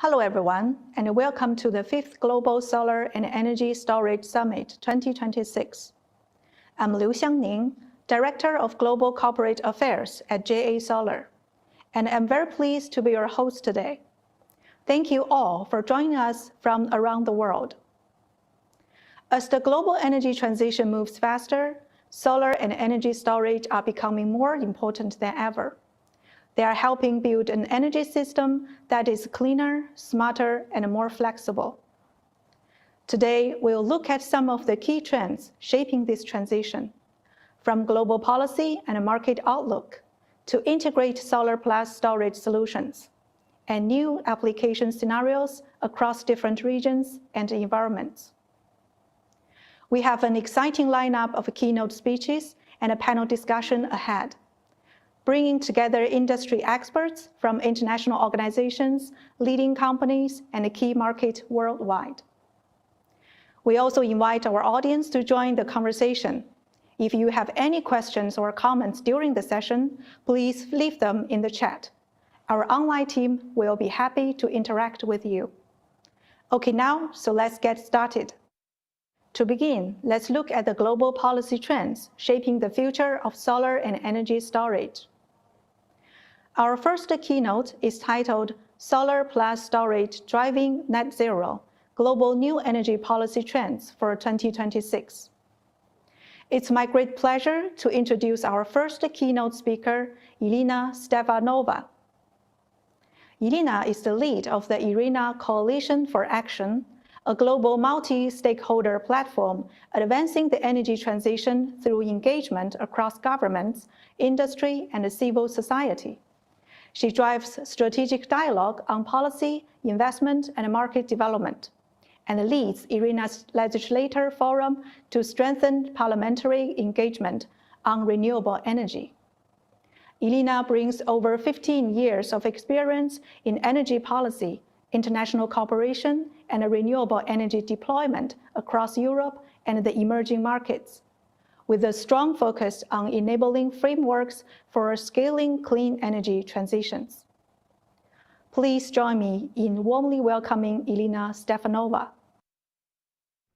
Hello everyone, and welcome to the 5th Global Solar and Energy Storage Summit 2026. I'm Liu Xiangning, Director of Global Corporate Affairs at JA Solar, and I'm very pleased to be your host today. Thank you all for joining us from around the world. As the global energy transition moves faster, solar and energy storage are becoming more important than ever. They are helping build an energy system that is cleaner, smarter, and more flexible. Today, we'll look at some of the key trends shaping this transition, from global policy and market outlook to integrate solar plus storage solutions and new application scenarios across different regions and environments. We have an exciting lineup of keynote speeches and a panel discussion ahead, bringing together industry experts from international organizations, leading companies, and key markets worldwide. We also invite our audience to join the conversation. If you have any questions or comments during the session, please leave them in the chat. Our online team will be happy to interact with you. Okay, now, so let's get started. To begin, let's look at the global policy trends shaping the future of solar and energy storage. Our first keynote is titled Solar Plus Storage Driving Net Zero, Global New Energy Policy Trends for 2026. It's my great pleasure to introduce our first keynote speaker, Elena Stefanova. Elena is the lead of the IRENA Coalition for Action, a global multi-stakeholder platform advancing the energy transition through engagement across governments, industry, and civil society. She drives strategic dialogue on policy, investment, and market development, and leads IRENA's legislator forum to strengthen parliamentary engagement on renewable energy. Elena brings over 15 years of experience in energy policy, international cooperation, and renewable energy deployment across Europe and the emerging markets, with a strong focus on enabling frameworks for scaling clean energy transitions. Please join me in warmly welcoming Elena Stefanova.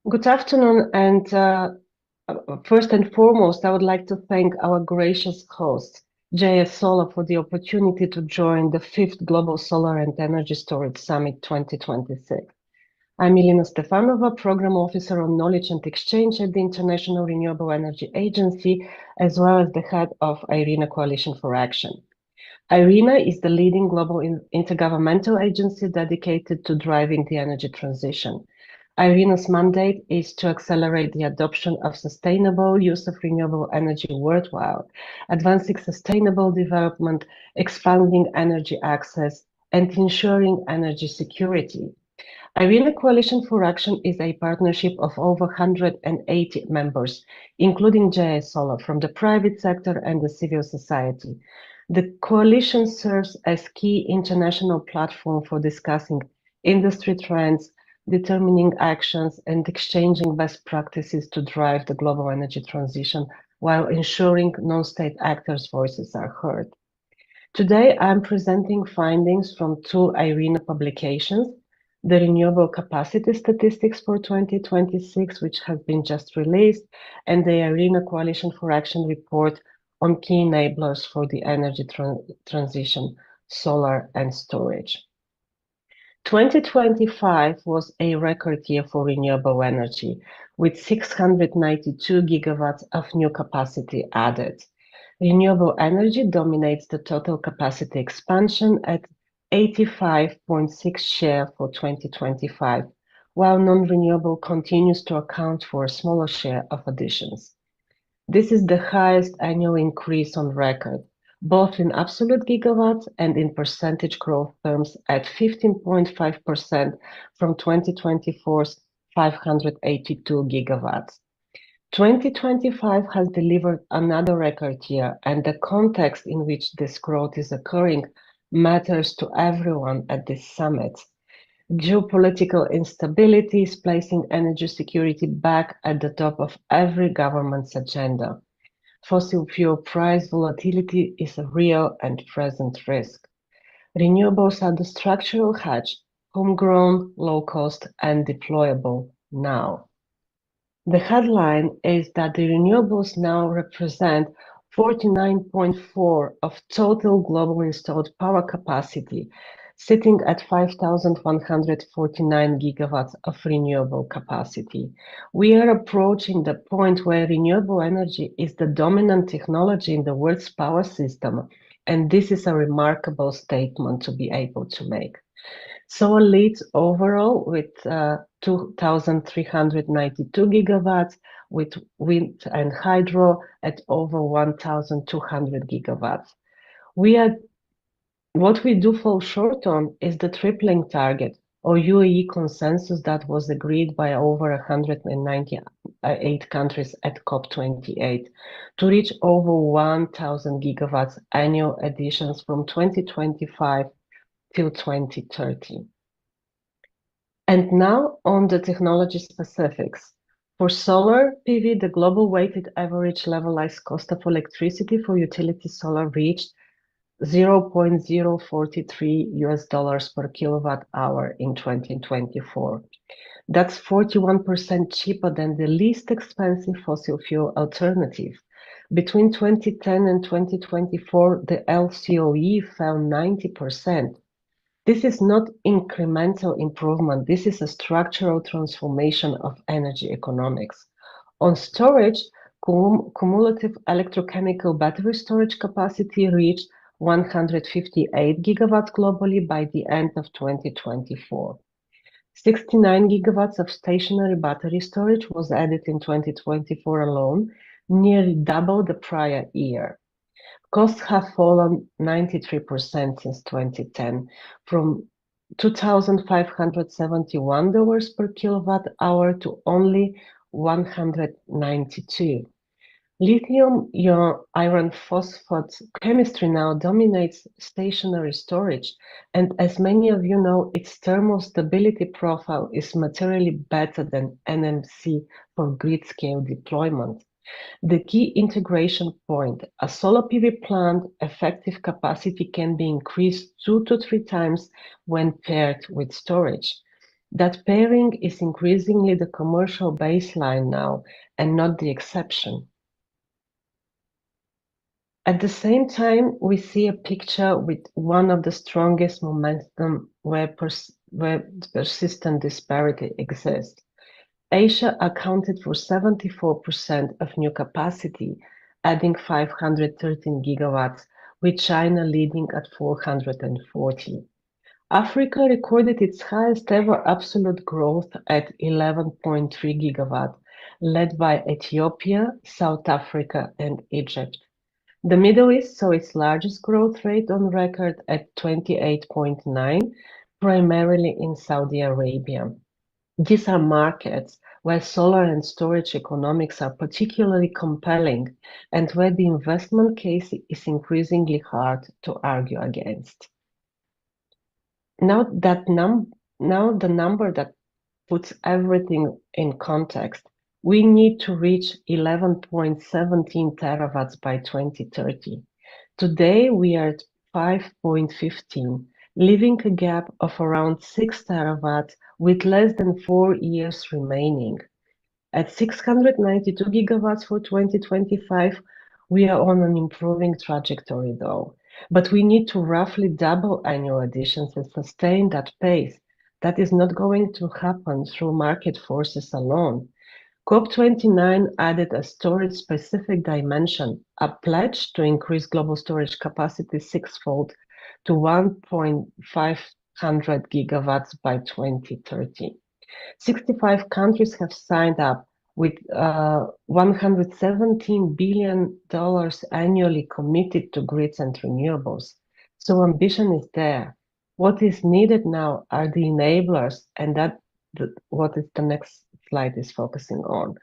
Good afternoon, and first and foremost, I would like to thank our gracious host, JS Solar, for the opportunity to join the 5th Global Solar and Energy Storage Summit 2026. I'm Elena Stefanova, Program Officer on Knowledge and Exchange at the International Renewable Energy Agency, as well as the head of IRENA Coalition for Action. IRENA is the leading global intergovernmental agency dedicated to driving the energy transition. IRENA's mandate is to accelerate the adoption of sustainable use of renewable energy worldwide, advancing sustainable development, expanding energy access, and ensuring energy security. IRENA Coalition for Action is a partnership of over 180 members, including JS Solar from the private sector and the civil society. The coalition serves as key international platform for discussing industry trends, determining actions, and exchanging best practices to drive the global energy transition while ensuring non-state actors' voices are heard. Today, I'm presenting findings from two IRENA publications: the Renewable Capacity Statistics for 2026, which has been just released, and the IRENA Coalition for Action report on key enablers for the energy transition, solar and storage. 2025 was a record year for renewable energy, with 692 gigawatts of new capacity added. Renewable energy dominates the total capacity expansion at 85.6% share for 2025, while non-renewable continues to account for a smaller share of additions. This is the highest annual increase on record, both in absolute gigawatts and in percentage growth terms at 15.5% from 2024's 582 gigawatts. 2025 has delivered another record year, and the context in which this growth is occurring matters to everyone at this summit. Geopolitical instability is placing energy security back at the top of every government's agenda. Fossil fuel price volatility is a real and present risk. Renewables are the structural hedge homegrown, low-cost, and deployable now. The headline is that the renewables now represent 49.4% of total global installed power capacity, sitting at 5,149 gigawatts of renewable capacity. We are approaching the point where renewable energy is the dominant technology in the world's power system, and this is a remarkable statement to be able to make. Solar leads overall with 2,392 gigawatts, with wind and hydro at over 1,200 gigawatts. What we do fall short on is the tripling target, or UAE consensus that was agreed by over 198 countries at COP28, to reach over 1,000 gigawatts annual additions from 2025 till 2030. And now on the technology specifics. For solar PV, the global weighted average levelized cost of electricity for utility solar reached $0.043 per kilowatt hour in 2024. That's 41% cheaper than the least expensive fossil fuel alternative. Between 2010 and 2024, the LCOE fell 90%. This is not incremental improvement. This is a structural transformation of energy economics. On storage, cumulative electrochemical battery storage capacity reached 158 gigawatts globally by the end of 2024. 69 gigawatts of stationary battery storage was added in 2024 alone, nearly double the prior year. Costs have fallen 93% since 2010, from $2,571 per kilowatt hour to only $192. Lithium iron phosphate chemistry now dominates stationary storage, and as many of you know, its thermal stability profile is materially better than NMC for grid-scale deployment. The key integration point, a solar PV plant effective capacity can be increased 2 to 3 times when paired with storage. That pairing is increasingly the commercial baseline now and not the exception. At the same time, we see a picture with one of the strongest momentum where persistent disparity exists. Asia accounted for 74% of new capacity, adding 513 gigawatts, with China leading at 440. Africa recorded its highest ever absolute growth at 11.3 gigawatts, led by Ethiopia, South Africa, and Egypt. The Middle East saw its largest growth rate on record at 28.9, primarily in Saudi Arabia. These are markets where solar and storage economics are particularly compelling and where the investment case is increasingly hard to argue against. Now the number that puts everything in context, we need to reach 11.17 terawatts by 2030. Today, we are at 5.15, leaving a gap of around 6 terawatts with less than 4 years remaining. At 692 gigawatts for 2025, we are on an improving trajectory though. But we need to roughly double annual additions and sustain that pace. That is not going to happen through market forces alone. COP29 added a storage-specific dimension, a pledge to increase global storage capacity sixfold to 1,500 gigawatts by 2030. 65 countries have signed up with $117 billion annually committed to grids and renewables. So ambition is there. What is needed now are the enablers, and what is the next slide is focusing on.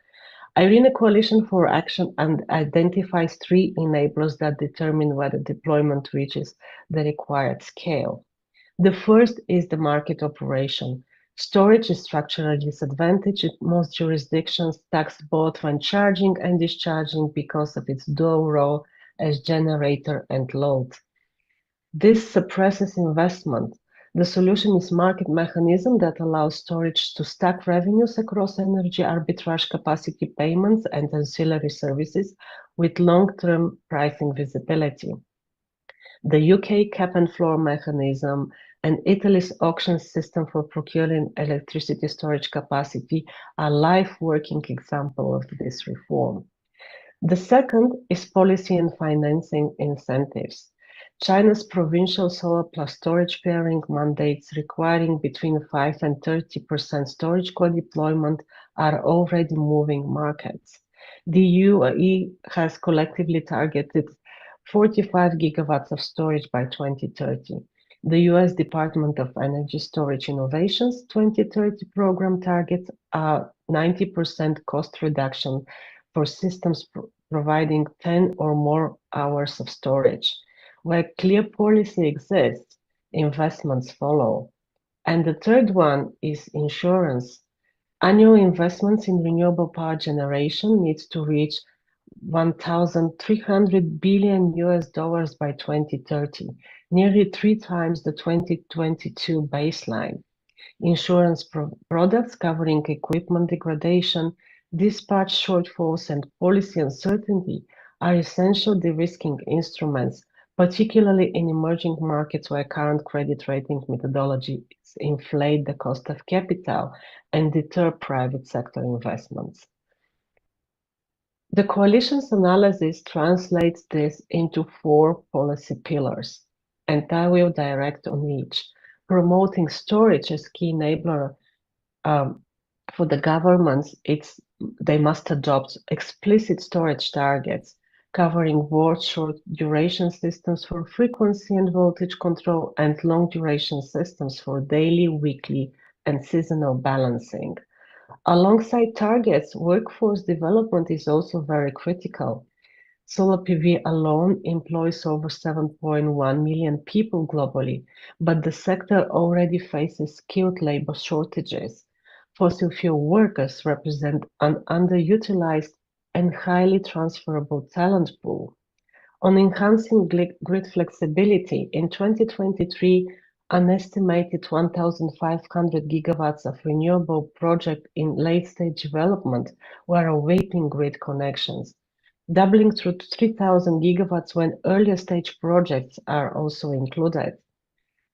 IRENA Coalition for Action identifies 3 enablers that determine whether deployment reaches the required scale. The first is the market operation. Storage is structurally disadvantaged in most jurisdictions, taxed both when charging and discharging because of its dual role as generator and load. This suppresses investment. The solution is market mechanism that allows storage to stack revenues across energy arbitrage capacity payments and ancillary services with long-term pricing visibility. The UK cap and floor mechanism and Italy's auction system for procuring electricity storage capacity are live working examples of this reform. The second is policy and financing incentives. China's provincial solar plus storage pairing mandates requiring between 5 and 30% storage co-deployment are already moving markets. The UAE has collectively targeted 45 gigawatts of storage by 2030. The US Department of Energy Storage Innovation's 2030 program targets a 90% cost reduction for systems providing 10 or more hours of storage. Where clear policy exists, investments follow. And the third one is insurance. Annual investments in renewable power generation needs to reach 1,300 billion US dollars by 2030, nearly 3 times the 2022 baseline. Insurance products covering equipment degradation, dispatch shortfalls, and policy uncertainty are essential de-risking instruments, particularly in emerging markets where current credit rating methodologies inflate the cost of capital and deter private sector investments. The coalition's analysis translates this into 4 policy pillars, and I will direct on each. Promoting storage as key enabler for the governments, they must adopt explicit storage targets covering both short duration systems for frequency and voltage control and long duration systems for daily, weekly, and seasonal balancing. Alongside targets, workforce development is also very critical. Solar PV alone employs over 7.1 million people globally, but the sector already faces skilled labor shortages. Fossil fuel workers represent an underutilized and highly transferable talent pool. On enhancing grid flexibility, in 2023, an estimated 1,500 gigawatts of renewable projects in late-stage development were awaiting grid connections, doubling to 3,000 gigawatts when earlier-stage projects are also included.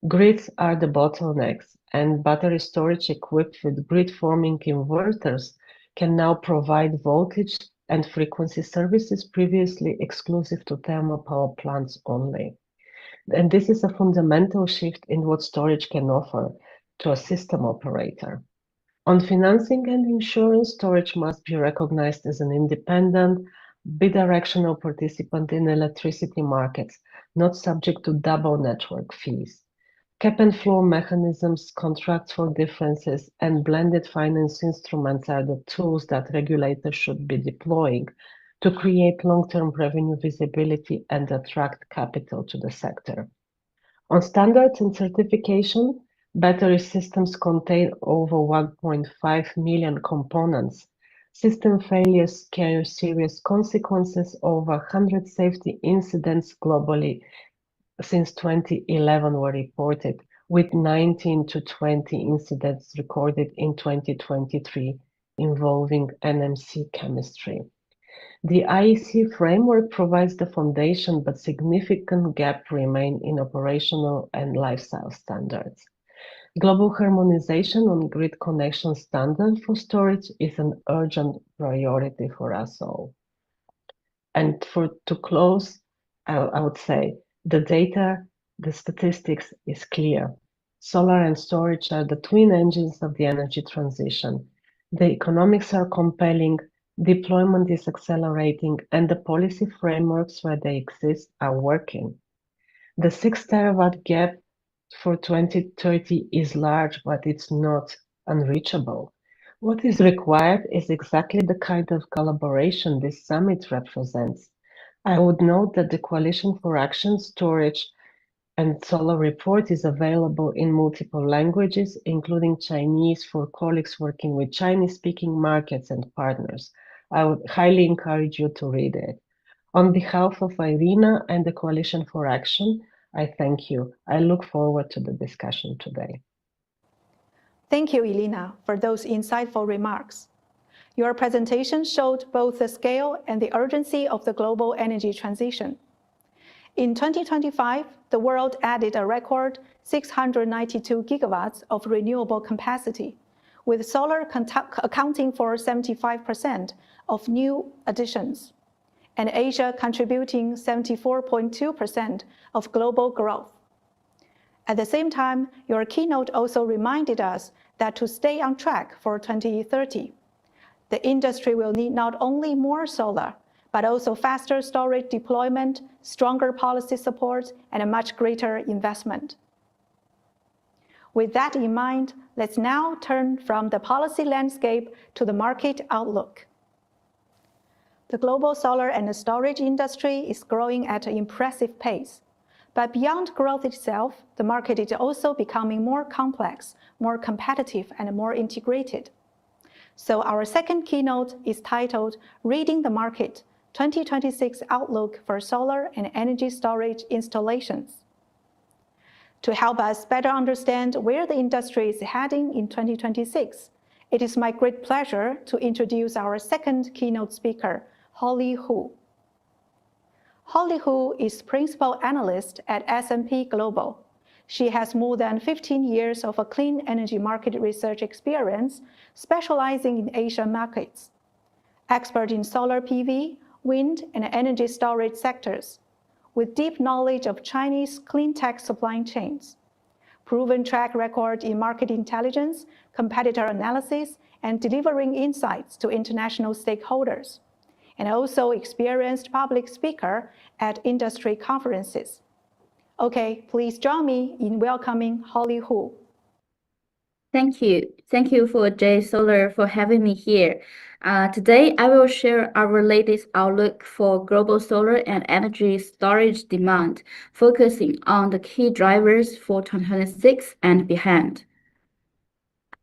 Grids are the bottlenecks, and battery storage equipped with grid-forming inverters can now provide voltage and frequency services previously exclusive to thermal power plants only. And this is a fundamental shift in what storage can offer to a system operator. On financing and insurance, storage must be recognized as an independent, bidirectional participant in electricity markets, not subject to double network fees. Cap and floor mechanisms, contracts for differences, and blended finance instruments are the tools that regulators should be deploying to create long-term revenue visibility and attract capital to the sector. On standards and certification, battery systems contain over 1.5 million components. System failures carry serious consequences. Over 100 safety incidents globally since 2011 were reported, with 19 to 20 incidents recorded in 2023 involving NMC chemistry. The IEC framework provides the foundation, but significant gaps remain in operational and lifestyle standards. Global harmonization on grid connection standards for storage is an urgent priority for us all. And to close, I would say the data, the statistics is clear. Solar and storage are the twin engines of the energy transition. The economics are compelling, deployment is accelerating, and the policy frameworks where they exist are working. The 6 terawatt gap for 2030 is large, but it's not unreachable. What is required is exactly the kind of collaboration this summit represents. I would note that the Coalition for Action, Storage and Solar report is available in multiple languages, including Chinese for colleagues working with Chinese-speaking markets and partners. I would highly encourage you to read it. On behalf of Irina and the Coalition for Action, I thank you. I look forward to the discussion today. Thank you, Elena, for those insightful remarks. Your presentation showed both the scale and the urgency of the global energy transition. In 2025, the world added a record 692 gigawatts of renewable capacity, with solar accounting for 75% of new additions, and Asia contributing 74.2% of global growth. At the same time, your keynote also reminded us that to stay on track for 2030, the industry will need not only more solar, but also faster storage deployment, stronger policy support, and a much greater investment. With that in mind, let's now turn from the policy landscape to the market outlook. The global solar and storage industry is growing at an impressive pace. But beyond growth itself, the market is also becoming more complex, more competitive, and more integrated. So our second keynote is titled Reading the Market, 2026 Outlook for Solar and Energy Storage Installations. To help us better understand where the industry is heading in 2026, it is my great pleasure to introduce our second keynote speaker, Holly Hu. Holly Hu is Principal Analyst at S&P Global. She has more than 15 years of a clean energy market research experience, specializing in Asian markets. Expert in solar PV, wind, and energy storage sectors, with deep knowledge of Chinese clean tech supply chains, proven track record in market intelligence, competitor analysis, and delivering insights to international stakeholders, and also experienced public speaker at industry conferences. Okay, please join me in welcoming Holly Hu. Thank you. Thank you for J Solar for having me here. Today, I will share our latest outlook for global solar and energy storage demand, focusing on the key drivers for 2026 and beyond.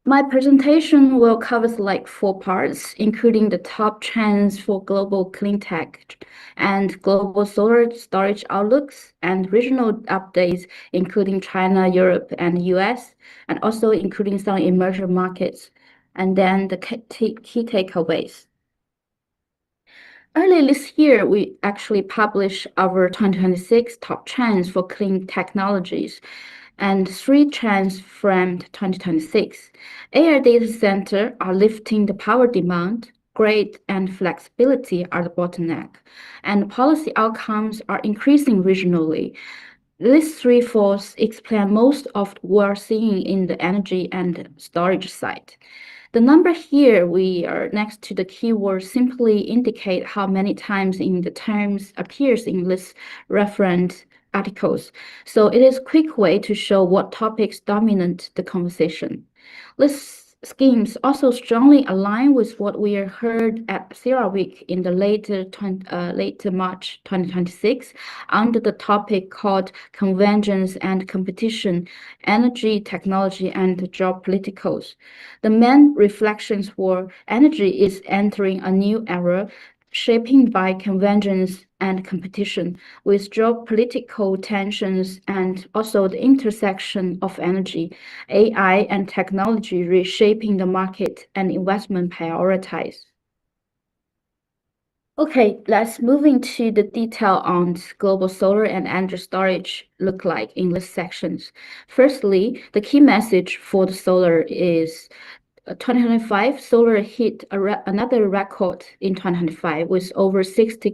My presentation will cover like 4 parts, including the top trends for global clean tech and global solar storage outlooks and regional updates, including China, Europe, and US, and also including some emerging markets, and then the key takeaways. Early this year, we actually published our 2026 top trends for clean technologies, and 3 trends framed 2026. AI data center are lifting the power demand, grid and flexibility are the bottleneck, and policy outcomes are increasing regionally. These 3 forces explain most of what we're seeing in the energy and storage side. The number here we are next to the keyword simply indicate how many times in the terms appears in this reference articles. So it is a quick way to show what topics dominate the conversation. This schemes also strongly align with what we heard at CERAWeek in the late March 2026 under the topic called Convergence and Competition, Energy, Technology, and Geopoliticals. The main reflections were energy is entering a new era shaping by convergence and competition, with geopolitical tensions and also the intersection of energy, AI, and technology reshaping the market and investment priorities. Okay, let's move into the detail on global solar and energy storage look like in these sections. Firstly, the key message for the solar is 2025, solar hit another record in 2025 with over 600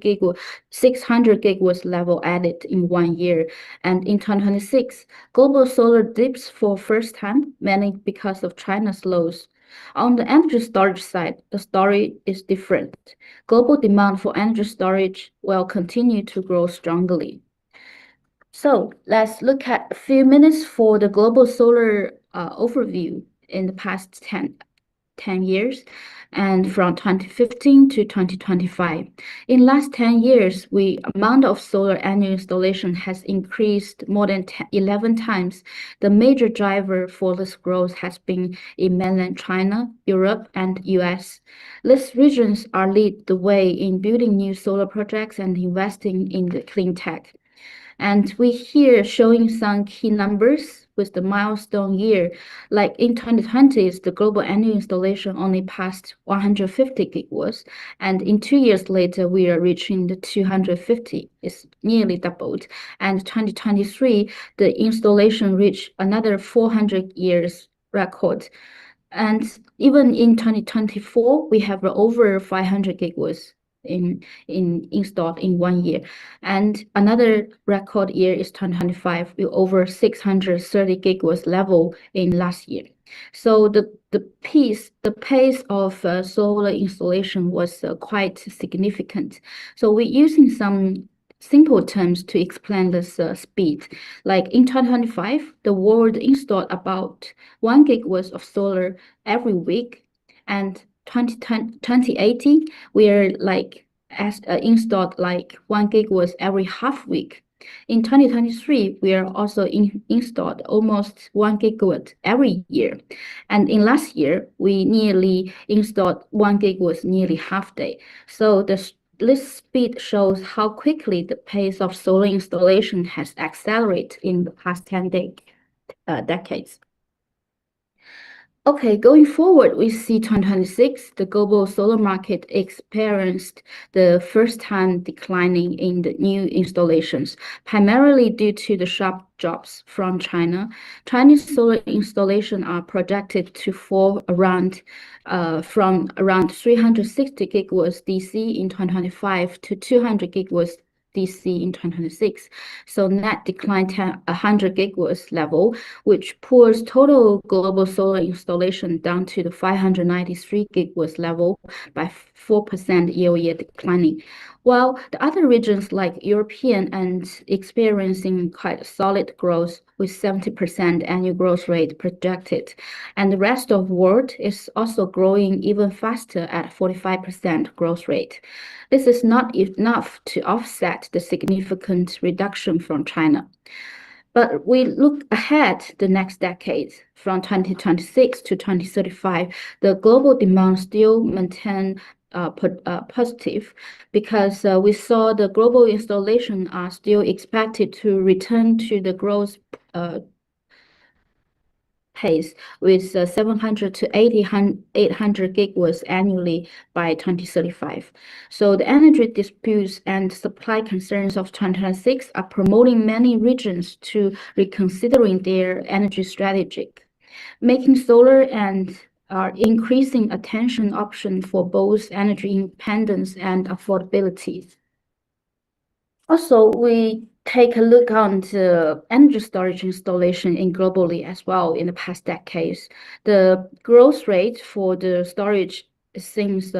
gigawatts level added in 1 year. And in 2026, global solar dips for first time, mainly because of China's lows. On the energy storage side, the story is different. Global demand for energy storage will continue to grow strongly. So let's look at a few minutes for the global solar overview in the past 10 years and from 2015 to 2025. In last 10 years, the amount of solar annual installation has increased more than 11 times. The major driver for this growth has been in mainland China, Europe, and US. These regions are lead the way in building new solar projects and investing in the clean tech. And we here showing some key numbers with the milestone year. Like in 2020, the global annual installation only passed 150 gigawatts. And in 2 years later, we are reaching the 250. It's nearly doubled. And 2023, the installation reached another 400 years record. And even in 2024, we have over 500 gigawatts in installed in 1 year. And another record year is 2025 with over 630 gigawatts level in last year. So the pace of solar installation was quite significant. So we're using some simple terms to explain this speed. Like in 2025, the world installed about 1 gigawatt of solar every week, and 2018 we are like installed like 1 gigawatt every half week. In 2023, we are also installed almost 1 gigawatt every year. And in last year, we nearly installed 1 gigawatt nearly half day. So this speed shows how quickly the pace of solar installation has accelerated in the past 10 decades. Okay, going forward, we see 2026, the global solar market experienced the first time declining in the new installations, primarily due to the sharp drops from China. Chinese solar installation are projected to fall from around 360 gigawatts DC in 2025 to 200 gigawatts DC in 2026. So net decline 100 gigawatts level, which pulls total global solar installation down to the 593 gigawatts level by 4% year-over-year declining. While the other regions like European and experiencing quite solid growth with 70% annual growth rate projected, and the rest of the world is also growing even faster at 45% growth rate. This is not enough to offset the significant reduction from China. But we look ahead the next decade, from 2026 to 2035, the global demand still maintain positive because we saw the global installation are still expected to return to the growth pace with 700 to 800 gigawatts annually by 2035. So the energy disputes and supply concerns of 2026 are promoting many regions to reconsidering their energy strategy, making solar and are increasing attention option for both energy independence and affordability. Also, we take a look on the energy storage installation in globally as well in the past decades. The growth rate for the storage seems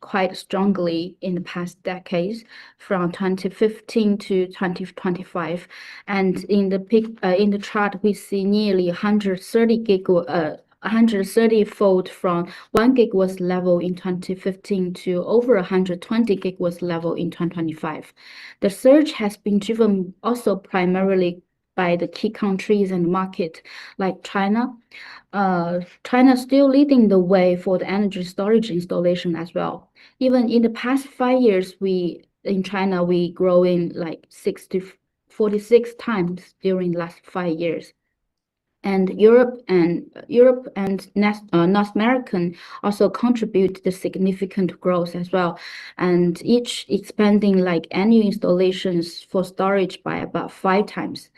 quite strongly in the past decades from 2015 to 2025. And in the chart, we see nearly 130-fold from 1 gigawatt level in 2015 to over 120 gigawatts level in 2025. The surge has been driven also primarily by the key countries and market like China. China is still leading the way for the energy storage installation as well. Even in the past 5 years, in China, we growing like 46 times during the last 5 years. And Europe and North American also contribute the significant growth as well, and each expanding like annual installations for storage by about 5 times.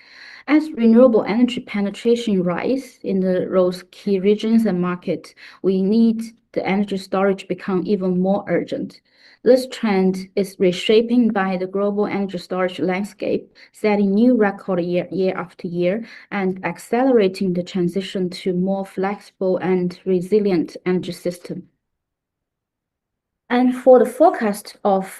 As renewable energy penetration rise in those key regions and market, we need the energy storage become even more urgent. This trend is reshaping by the global energy storage landscape, setting new record year after year, and accelerating the transition to more flexible and resilient energy system. And for the forecast of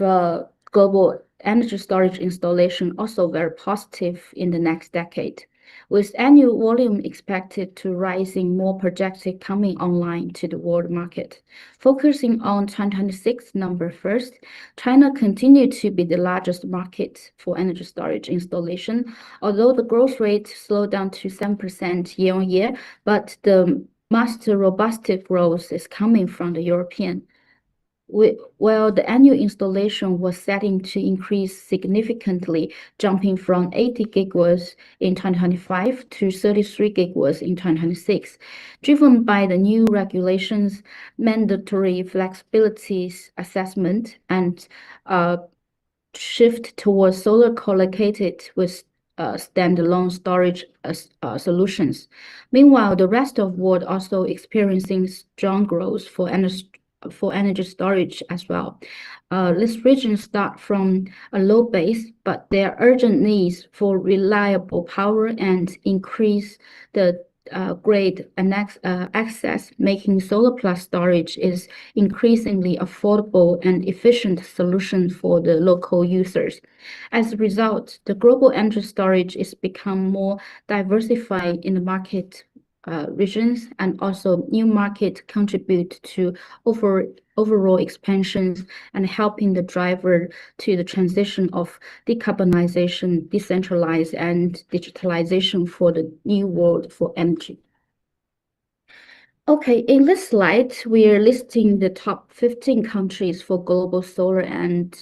global energy storage installation, also very positive in the next decade, with annual volume expected to rising more projected coming online to the world market. Focusing on 2026 number first, China continued to be the largest market for energy storage installation, although the growth rate slowed down to 7% year on year, but the most robust growth is coming from the European. Well, the annual installation was setting to increase significantly, jumping from 80 gigawatts in 2025 to 33 gigawatts in 2026, driven by the new regulations, mandatory flexibilities assessment, and shift towards solar co-located with standalone storage solutions. Meanwhile, the rest of the world also experiencing strong growth for energy storage as well. This region start from a low base, but their urgent needs for reliable power and increase the grid and access, making solar plus storage is increasingly affordable and efficient solution for the local users. As a result, the global energy storage is become more diversified in the market regions, and also new market contribute to overall expansions and helping the driver to the transition of decarbonization, decentralized, and digitalization for the new world for energy. Okay, in this slide, we are listing the top 15 countries for global solar and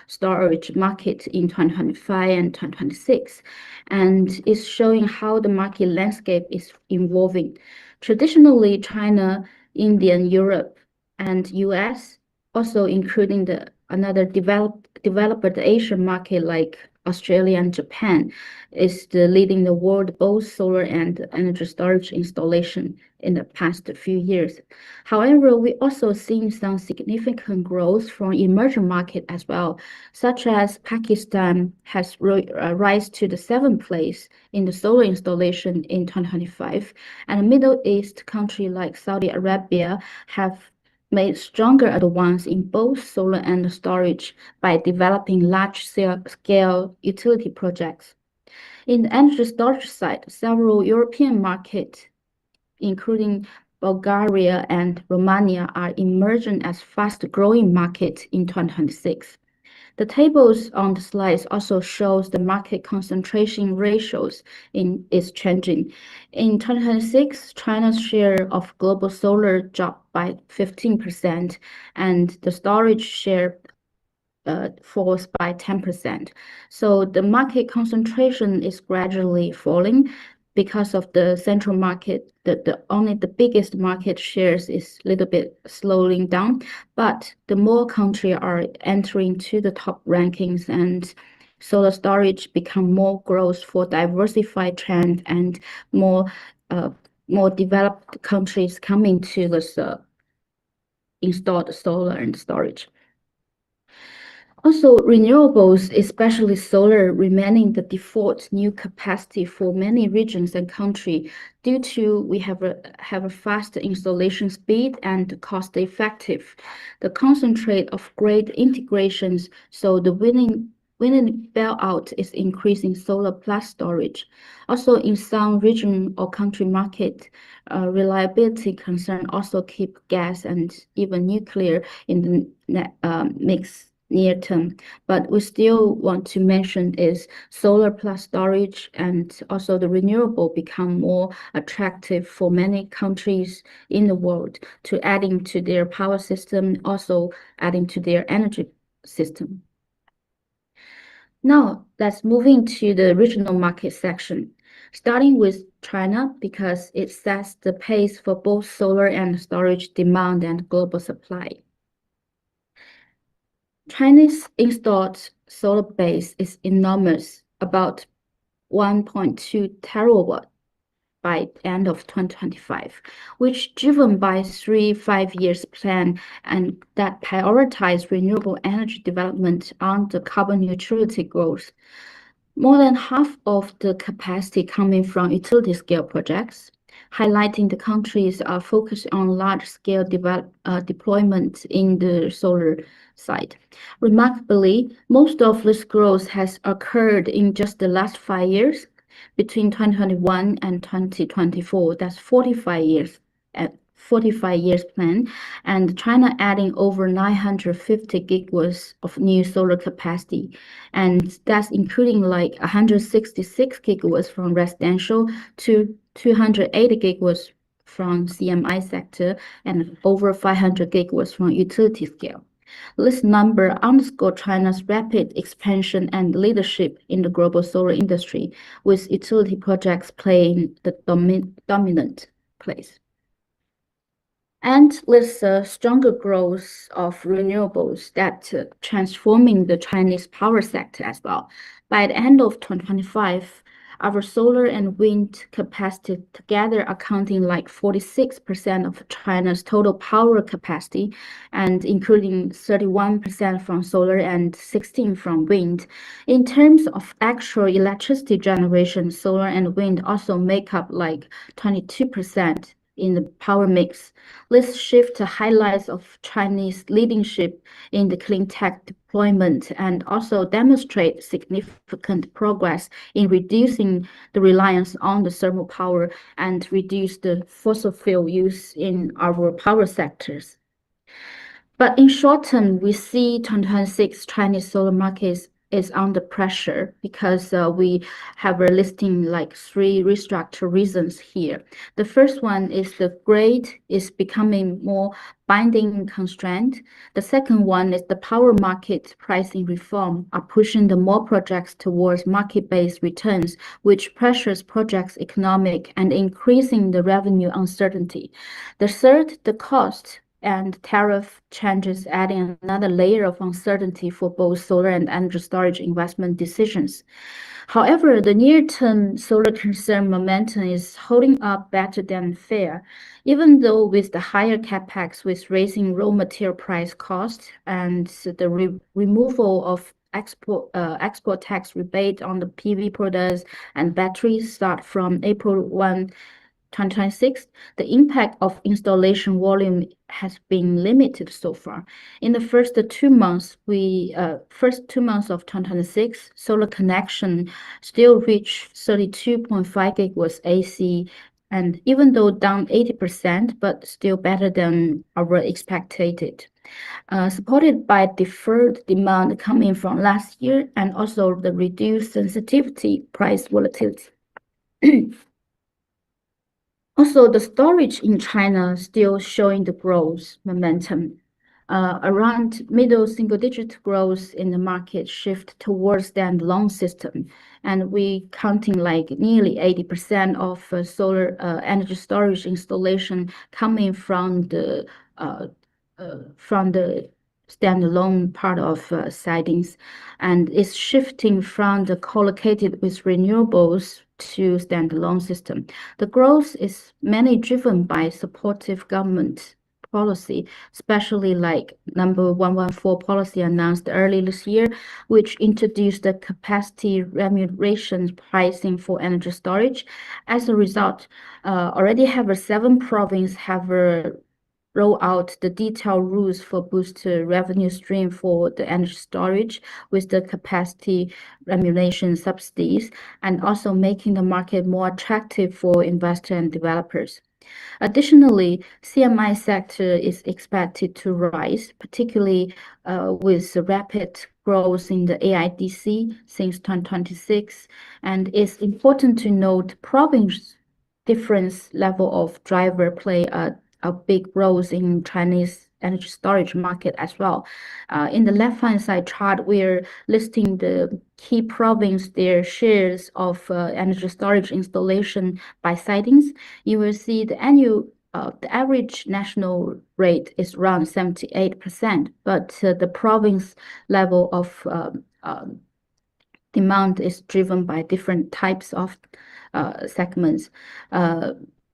storage market in 2025 and 2026, and it's showing how the market landscape is evolving. Traditionally, China, India, Europe, and US, also including another developed Asian market like Australia and Japan, is leading the world both solar and energy storage installation in the past few years. However, we also seen some significant growth from emerging market as well, such as Pakistan has rise to the 7th place in the solar installation in 2025, and Middle East country like Saudi Arabia have made stronger advance in both solar and storage by developing large-scale utility projects. In the energy storage side, several European markets, including Bulgaria and Romania, are emerging as fast-growing markets in 2026. The tables on the slides also shows the market concentration ratios is changing. In 2026, China's share of global solar dropped by 15%, and the storage share falls by 10%. So the market concentration is gradually falling because of the central market. Only the biggest market shares is a little bit slowing down, but the more countries are entering to the top rankings, and solar storage become more growth for diversified trend, and more developed countries coming to this installed solar and storage. Also, renewables, especially solar, remaining the default new capacity for many regions and countries due to we have a fast installation speed and cost effective. The concentrate of great integrations, so the winning bailout is increasing solar plus storage. Also, in some region or country market, reliability concern also keep gas and even nuclear in the mix near term, but we still want to mention is solar plus storage and also the renewable become more attractive for many countries in the world to adding to their power system, also adding to their energy system. Now let's move into the regional market section, starting with China because it sets the pace for both solar and storage demand and global supply. China's installed solar base is enormous, about 1.2 terawatt by end of 2025, which driven by 3-5 years plan and that prioritize renewable energy development on the carbon neutrality goals. More than half of the capacity coming from utility scale projects, highlighting the countries are focused on large-scale deployment in the solar side. Remarkably, most of this growth has occurred in just the last 5 years, between 2021 and 2024. That's 45 years. 45 years plan, and China adding over 950 gigawatts of new solar capacity, and that's including like 166 gigawatts from residential to 280 gigawatts from CMI sector and over 500 gigawatts from utility scale. This number underscores China's rapid expansion and leadership in the global solar industry, with utility projects playing the dominant place. And with stronger growth of renewables that transforming the Chinese power sector as well. By the end of 2025, our solar and wind capacity together accounting like 46% of China's total power capacity, and including 31% from solar and 16% from wind. In terms of actual electricity generation, solar and wind also make up like 22% in the power mix. This shift highlights of Chinese leadership in the clean tech deployment and also demonstrate significant progress in reducing the reliance on the thermal power and reduce the fossil fuel use in our power sectors. But in short term, we see 2026 Chinese solar markets is under pressure because we have a listing like 3 restructure reasons here. The first one is the grid is becoming more binding constraint. The second one is the power market pricing reform are pushing the more projects towards market-based returns, which pressures projects economic and increasing the revenue uncertainty. The third, the cost and tariff changes adding another layer of uncertainty for both solar and energy storage investment decisions. However, the near-term solar concern momentum is holding up better than fair, even though with the higher capex, with raising raw material price costs and the removal of export tax rebate on the PV products and batteries start from April 1, 2026, the impact of installation volume has been limited so far. In the first 2 months of 2026, solar connection still reached 32.5 gigawatts AC, and even though down 80%, but still better than our expected. Supported by deferred demand coming from last year and also the reduced sensitivity price volatility. Also, the storage in China still showing the growth momentum. Around middle single-digit growth in the market shift towards standalone system, and we counting like nearly 80% of solar energy storage installation coming from the standalone part of sidings, and it's shifting from the co-located with renewables to standalone system. The growth is mainly driven by supportive government policy, especially like number 114 policy announced early this year, which introduced the capacity remuneration pricing for energy storage. As a result, already have 7 provinces have roll out the detailed rules for boost revenue stream for the energy storage with the capacity remuneration subsidies, and also making the market more attractive for investors and developers. Additionally, CMI sector is expected to rise, particularly with the rapid growth in the AIDC since 2026, and it's important to note province difference level of driver play a big role in Chinese energy storage market as well. In the left-hand side chart, we're listing the key province, their shares of energy storage installation by sidings. You will see the average national rate is around 78%, but the province level of demand is driven by different types of segments.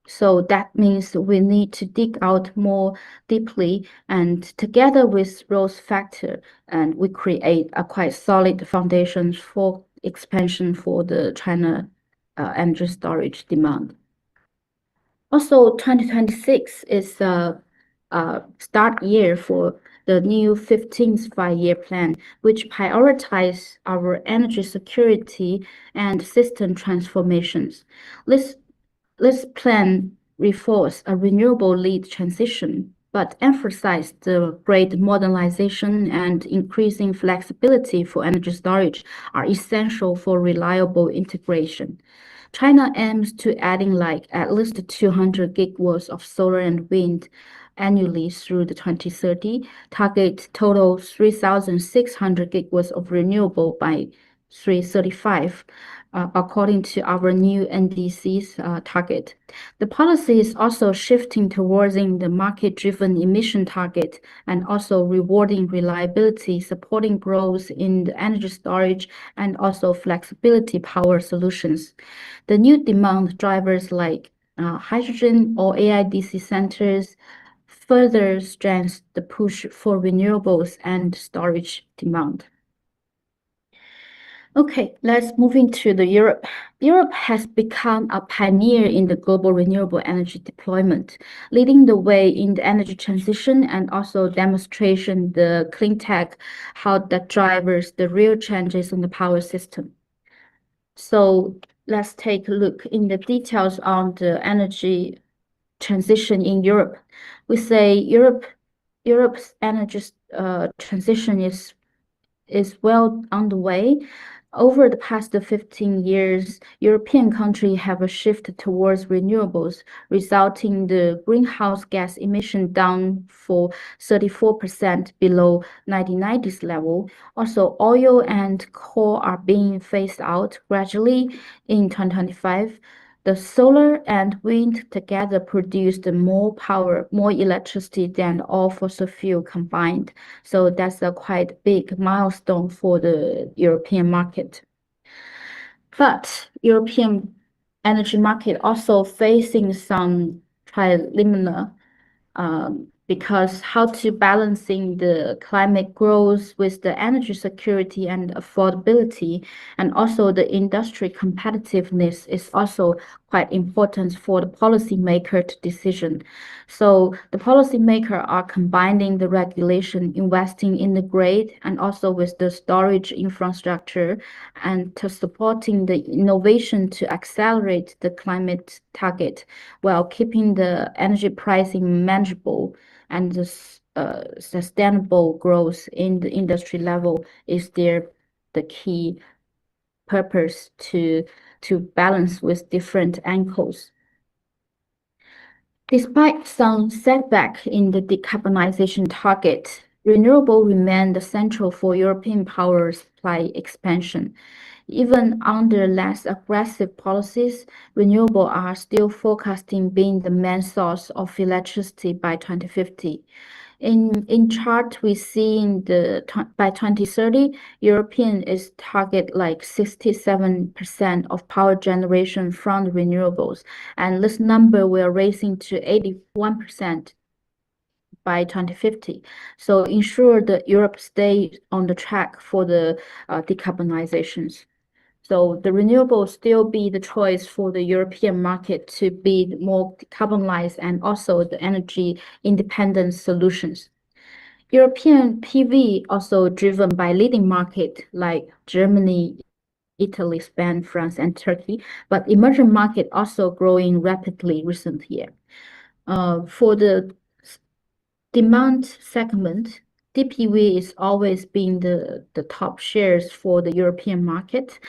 So that means we need to dig out more deeply, and together with growth factor, and we create a quite solid foundation for expansion for the China energy storage demand. Also, 2026 is a start year for the new 15th five-year plan, which prioritize our energy security and system transformations. This plan reinforces a renewable lead transition, but emphasizes the grid modernization and increasing flexibility for energy storage are essential for reliable integration. China aims to adding like at least 200 gigawatts of solar and wind annually through the 2030, target total 3,600 gigawatts of renewable by 335, according to our new NDC's target. The policy is also shifting towards the market-driven emission target and also rewarding reliability, supporting growth in the energy storage and also flexibility power solutions. The new demand drivers like hydrogen or AI DC centers further strengthens the push for renewables and storage demand. Okay, let's move into the Europe. Europe has become a pioneer in the global renewable energy deployment, leading the way in the energy transition and also demonstration the clean tech, how that drives the real changes in the power system. So let's take a look in the details on the energy transition in Europe. We say Europe's energy transition is well underway. Over the past 15 years, European countries have a shift towards renewables, resulting the greenhouse gas emission down for 34% below 1990s level. Also, oil and coal are being phased out gradually in 2025. The solar and wind together produced more power, more electricity than all fossil fuel combined. So that's a quite big milestone for the European market. But European energy market also facing some trilemma because how to balancing the climate growth with the energy security and affordability, and also the industry competitiveness is also quite important for the policymaker to decision. So the policymaker are combining the regulation, investing in the grid, and also with the storage infrastructure, and to supporting the innovation to accelerate the climate target while keeping the energy pricing manageable, and the sustainable growth in the industry level is the key purpose to balance with different angles. Despite some setback in the decarbonization target, renewable remain the central for European power supply expansion. Even under less aggressive policies, renewable are still forecasting being the main source of electricity by 2050. In chart, we see by 2030, European is target like 67% of power generation from renewables, and this number will raising to 81% by 2050. So ensure that Europe stay on the track for the decarbonizations. So the renewable still be the choice for the European market to be more decarbonized and also the energy independent solutions. European PV also driven by leading market like Germany, Italy, Spain, France, and Turkey, but emerging market also growing rapidly recent year. For the demand segment, DPV is always been the top shares for the European market.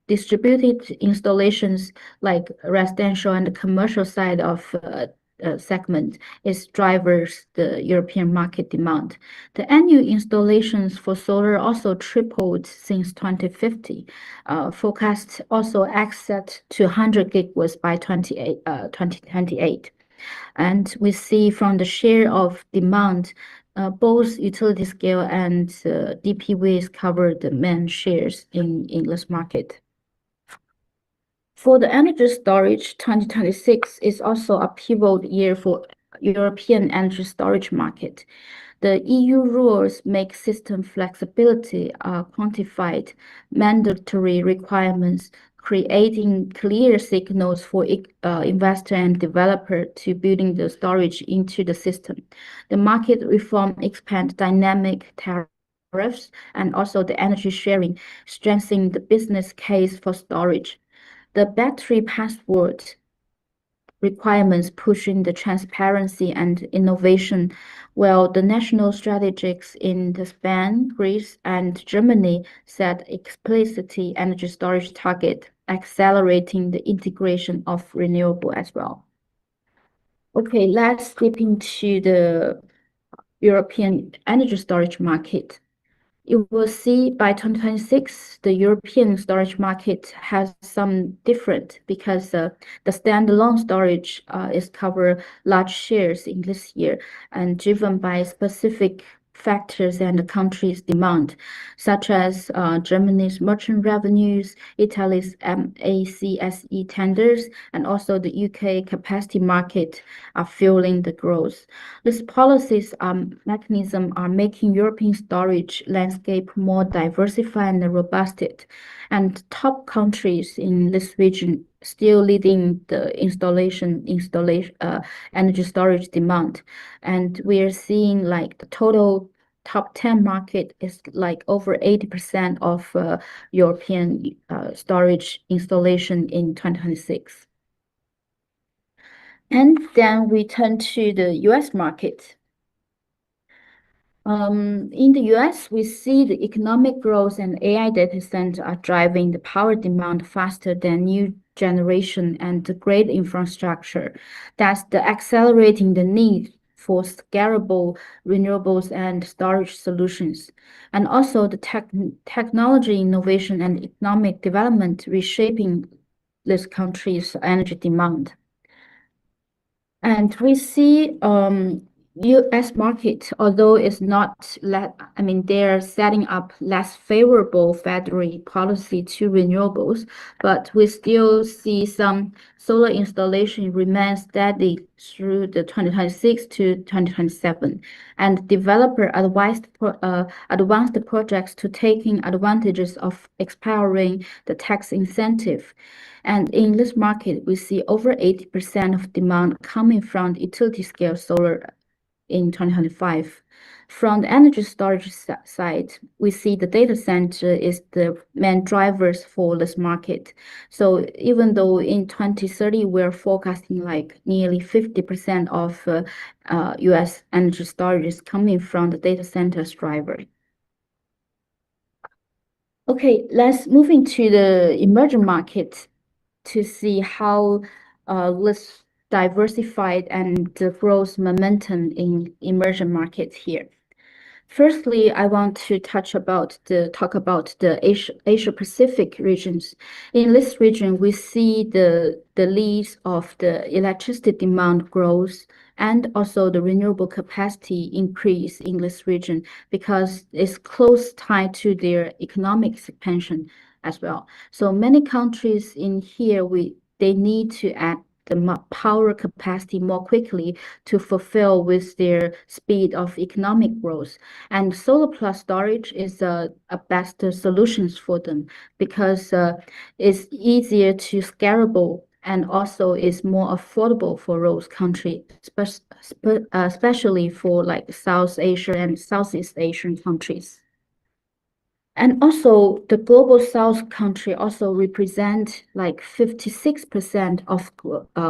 Distributed installations like residential and commercial side of segment is drivers the European market demand. The annual installations for solar also tripled since 2050. Forecast also exceed to 100 gigawatts by 2028. And we see from the share of demand, both utility scale and DPVs cover the main shares in this market. For the energy storage, 2026 is also a pivotal year for European energy storage market. The EU rules make system flexibility quantified mandatory requirements, creating clear signals for investor and developer to building the storage into the system. The market reform expand dynamic tariffs and also the energy sharing, strengthening the business case for storage. The battery passport requirements pushing the transparency and innovation, while the national strategies in Spain, Greece, and Germany set explicit energy storage target, accelerating the integration of renewable as well. Okay, let's dip into the European energy storage market. You will see by 2026, the European storage market has some different because the standalone storage is cover large shares in this year and driven by specific factors and the country's demand, such as Germany's merchant revenues, Italy's MACSE tenders, and also the UK capacity market are fueling the growth. These policies mechanisms are making European storage landscape more diversified and robust, and top countries in this region still leading the energy storage demand. And we are seeing like the total top 10 market is like over 80% of European storage installation in 2026. And then we turn to the US market. In the US, we see the economic growth and AI data centers are driving the power demand faster than new generation and the great infrastructure. That's the accelerating the need for scalable renewables and storage solutions. And also the technology innovation and economic development reshaping this country's energy demand. And we see US market, although it's not they're setting up less favorable federal policy to renewables, but we still see some solar installation remain steady through the 2026 to 2027, and developer advanced projects to taking advantages of expiring the tax incentive. And in this market, we see over 80% of demand coming from utility scale solar in 2025. From the energy storage side, we see the data center is the main drivers for this market. So even though in 2030, we're forecasting like nearly 50% of US energy storage is coming from the data centers driver. Okay, let's move into the emerging market to see how this diversified and the growth momentum in emerging markets here. Firstly, I want to talk about the Asia Pacific regions. In this region, we see the leads of the electricity demand growth and also the renewable capacity increase in this region because it's close tied to their economic expansion as well. So many countries in here, they need to add the power capacity more quickly to fulfill with their speed of economic growth. And solar plus storage is a best solutions for them because it's easier to scalable and also is more affordable for those countries, especially for like South Asia and Southeast Asian countries. And also the global South country also represent like 56% of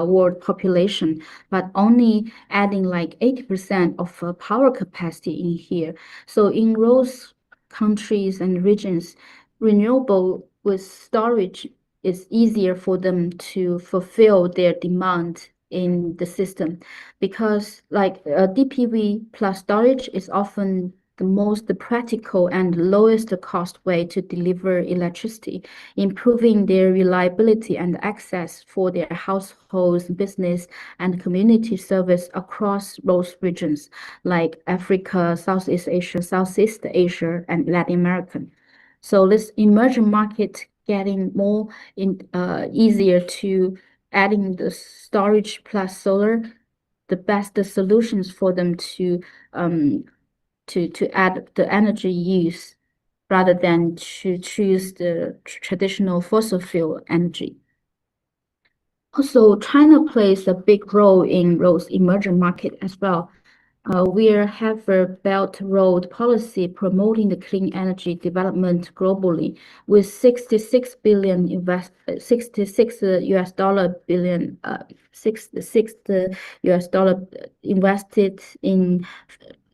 world population, but only adding like 80% of power capacity in here. So in those countries and regions, renewable with storage is easier for them to fulfill their demand in the system because like DPV plus storage is often the most practical and lowest cost way to deliver electricity, improving their reliability and access for their households, business, and community service across those regions like Africa, Southeast Asia, Southeast Asia, and Latin America. So this emerging market getting more easier to adding the storage plus solar, the best solutions for them to add the energy use rather than to choose the traditional fossil fuel energy. Also, China plays a big role in those emerging market as well. We have a Belt Road policy promoting the clean energy development globally, with 66 US dollar invested in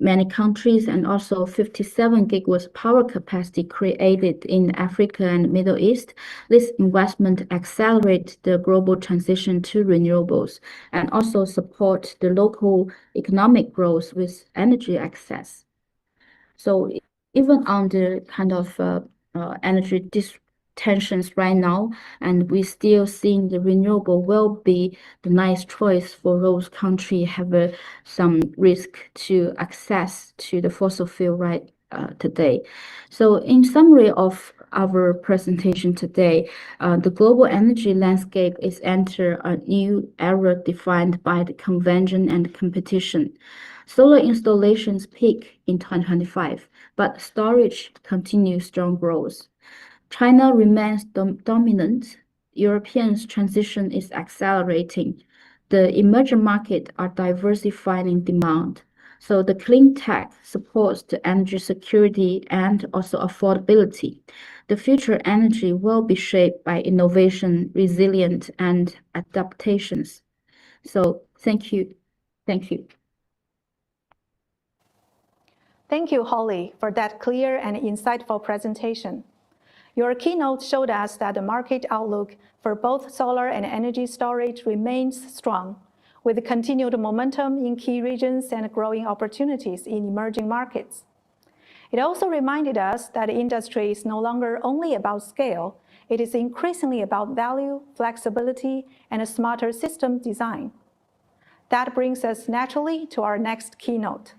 many countries, and also 57 gigawatts power capacity created in Africa and Middle East. This investment accelerates the global transition to renewables and also support the local economic growth with energy access. So even on the kind of energy tensions right now, and we still seeing the renewable will be the nice choice for those countries have some risk to access to the fossil fuel right today. So in summary of our presentation today, the global energy landscape is enter a new era defined by the convention and competition. Solar installations peak in 2025, but storage continues strong growth. China remains dominant. Europeans' transition is accelerating. The emerging markets are diversifying demand. So the clean tech supports the energy security and also affordability. The future energy will be shaped by innovation, resilience, and adaptations. So thank you. Thank you. Thank you, Holly, for that clear and insightful presentation. Your keynote showed us that the market outlook for both solar and energy storage remains strong, with continued momentum in key regions and growing opportunities in emerging markets. It also reminded us that the industry is no longer only about scale, it is increasingly about value, flexibility, and a smarter system design. That brings us naturally to our next keynote.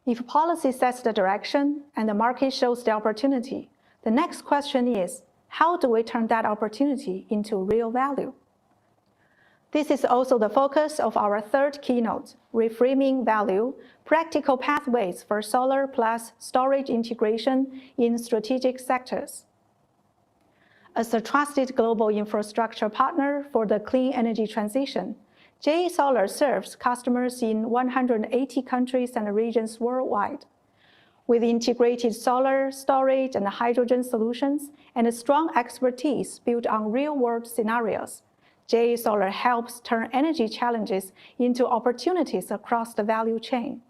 If policy sets the direction and the market shows the opportunity, the next question is, how do we turn that opportunity into real value? This is also the focus of our third keynote, Reframing Value, Practical Pathways for Solar plus Storage Integration in Strategic Sectors. As a trusted global infrastructure partner for the clean energy transition, JA Solar serves customers in 180 countries and regions worldwide. With integrated solar, storage, and hydrogen solutions and a strong expertise built on real-world scenarios, JA Solar helps turn energy challenges into opportunities across the value chain.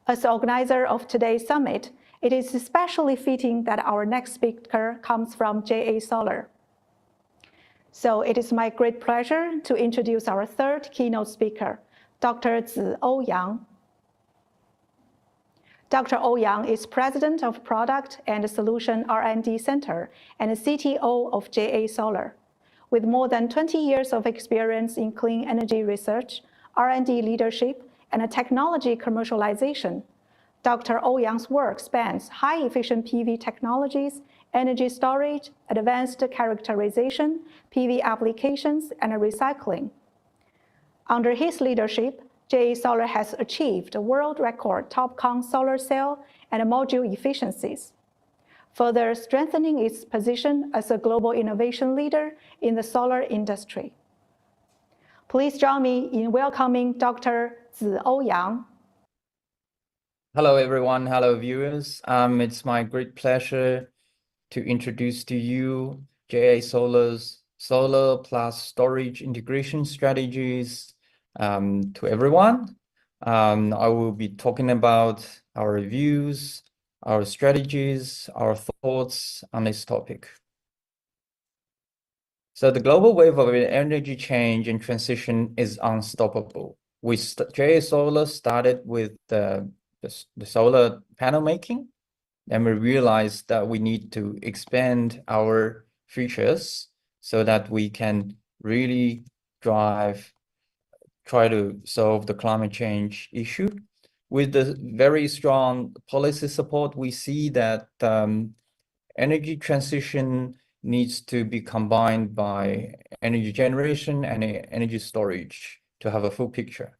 As the organizer of today's summit, it is especially fitting that our next speaker comes from JA Solar. So it is my great pleasure to introduce our third keynote speaker, Dr. Ziou Yang. Dr. Ou Yang is President of Product and Solution R&D Center and CTO of JA Solar. With more than 20 years of experience in clean energy research, R&D leadership, and technology commercialization, Dr. Ou Yang's work spans high-efficient PV technologies, energy storage, advanced characterization, PV applications, and recycling. Under his leadership, JA Solar has achieved world record TOPCon solar cell and module efficiencies, further strengthening its position as a global innovation leader in the solar industry. Please join me in welcoming Dr. Ziou Yang. Hello, everyone. Hello, viewers. It's my great pleasure to introduce to you JA Solar's solar plus storage integration strategies to everyone. I will be talking about our views, our strategies, our thoughts on this topic. So the global wave of energy change and transition is unstoppable. JA Solar started with the solar panel making, and we realized that we need to expand our features so that we can really try to solve the climate change issue. With the very strong policy support, we see that energy transition needs to be combined by energy generation and energy storage to have a full picture.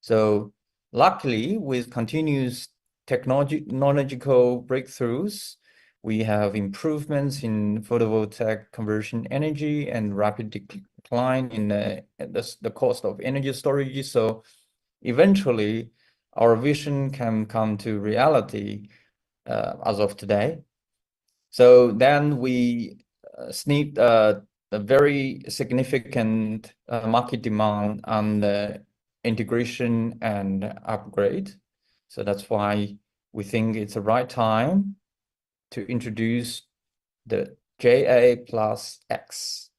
So luckily, with continuous technological breakthroughs, we have improvements in photovoltaic conversion energy and rapid decline in the cost of energy storage. So eventually our vision can come to reality as of today. So then we sneaked a very significant market demand on the integration and upgrade. So that's why we think it's the right time to introduce the JA plus X.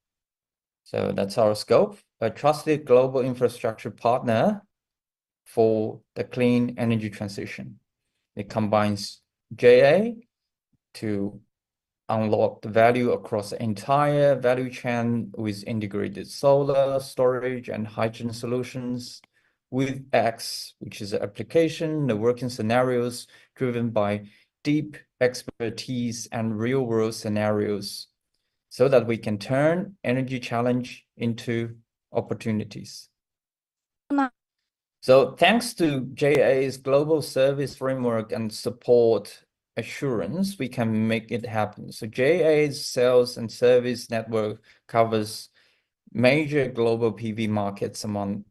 So that's our scope, a trusted global infrastructure partner for the clean energy transition. It combines JA to unlock the value across the entire value chain with integrated solar, storage, and hydrogen solutions, with X, which is the application, the working scenarios driven by deep expertise and real-world scenarios, so that we can turn energy challenge into opportunities. So thanks to JA's global service framework and support assurance, we can make it happen. So JA's sales and service network covers major global PV markets among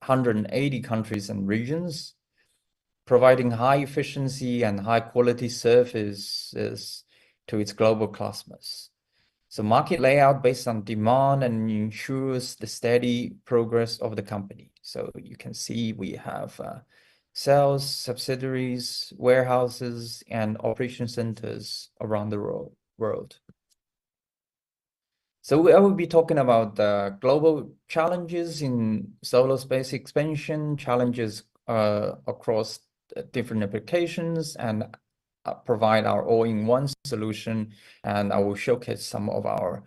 180 countries and regions, providing high efficiency and high quality services to its global customers. So market layout based on demand and ensures the steady progress of the company. So you can see we have sales, subsidiaries, warehouses, and operation centers around the world. So I will be talking about the global challenges in solar space expansion, challenges across different applications, and provide our all-in-one solution. And I will showcase some of our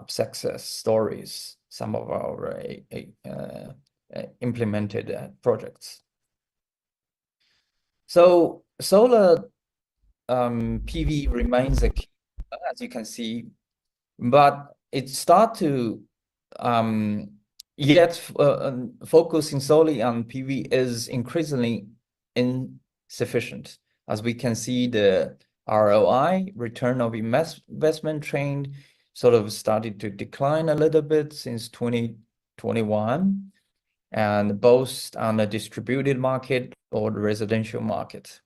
success stories, some of our implemented projects. So solar PV remains a key, as you can see, but it starts to focusing solely on PV is increasingly insufficient. As we can see, the ROI, return of investment trend, sort of started to decline a little bit since 2021, and both on the distributed market or the residential market.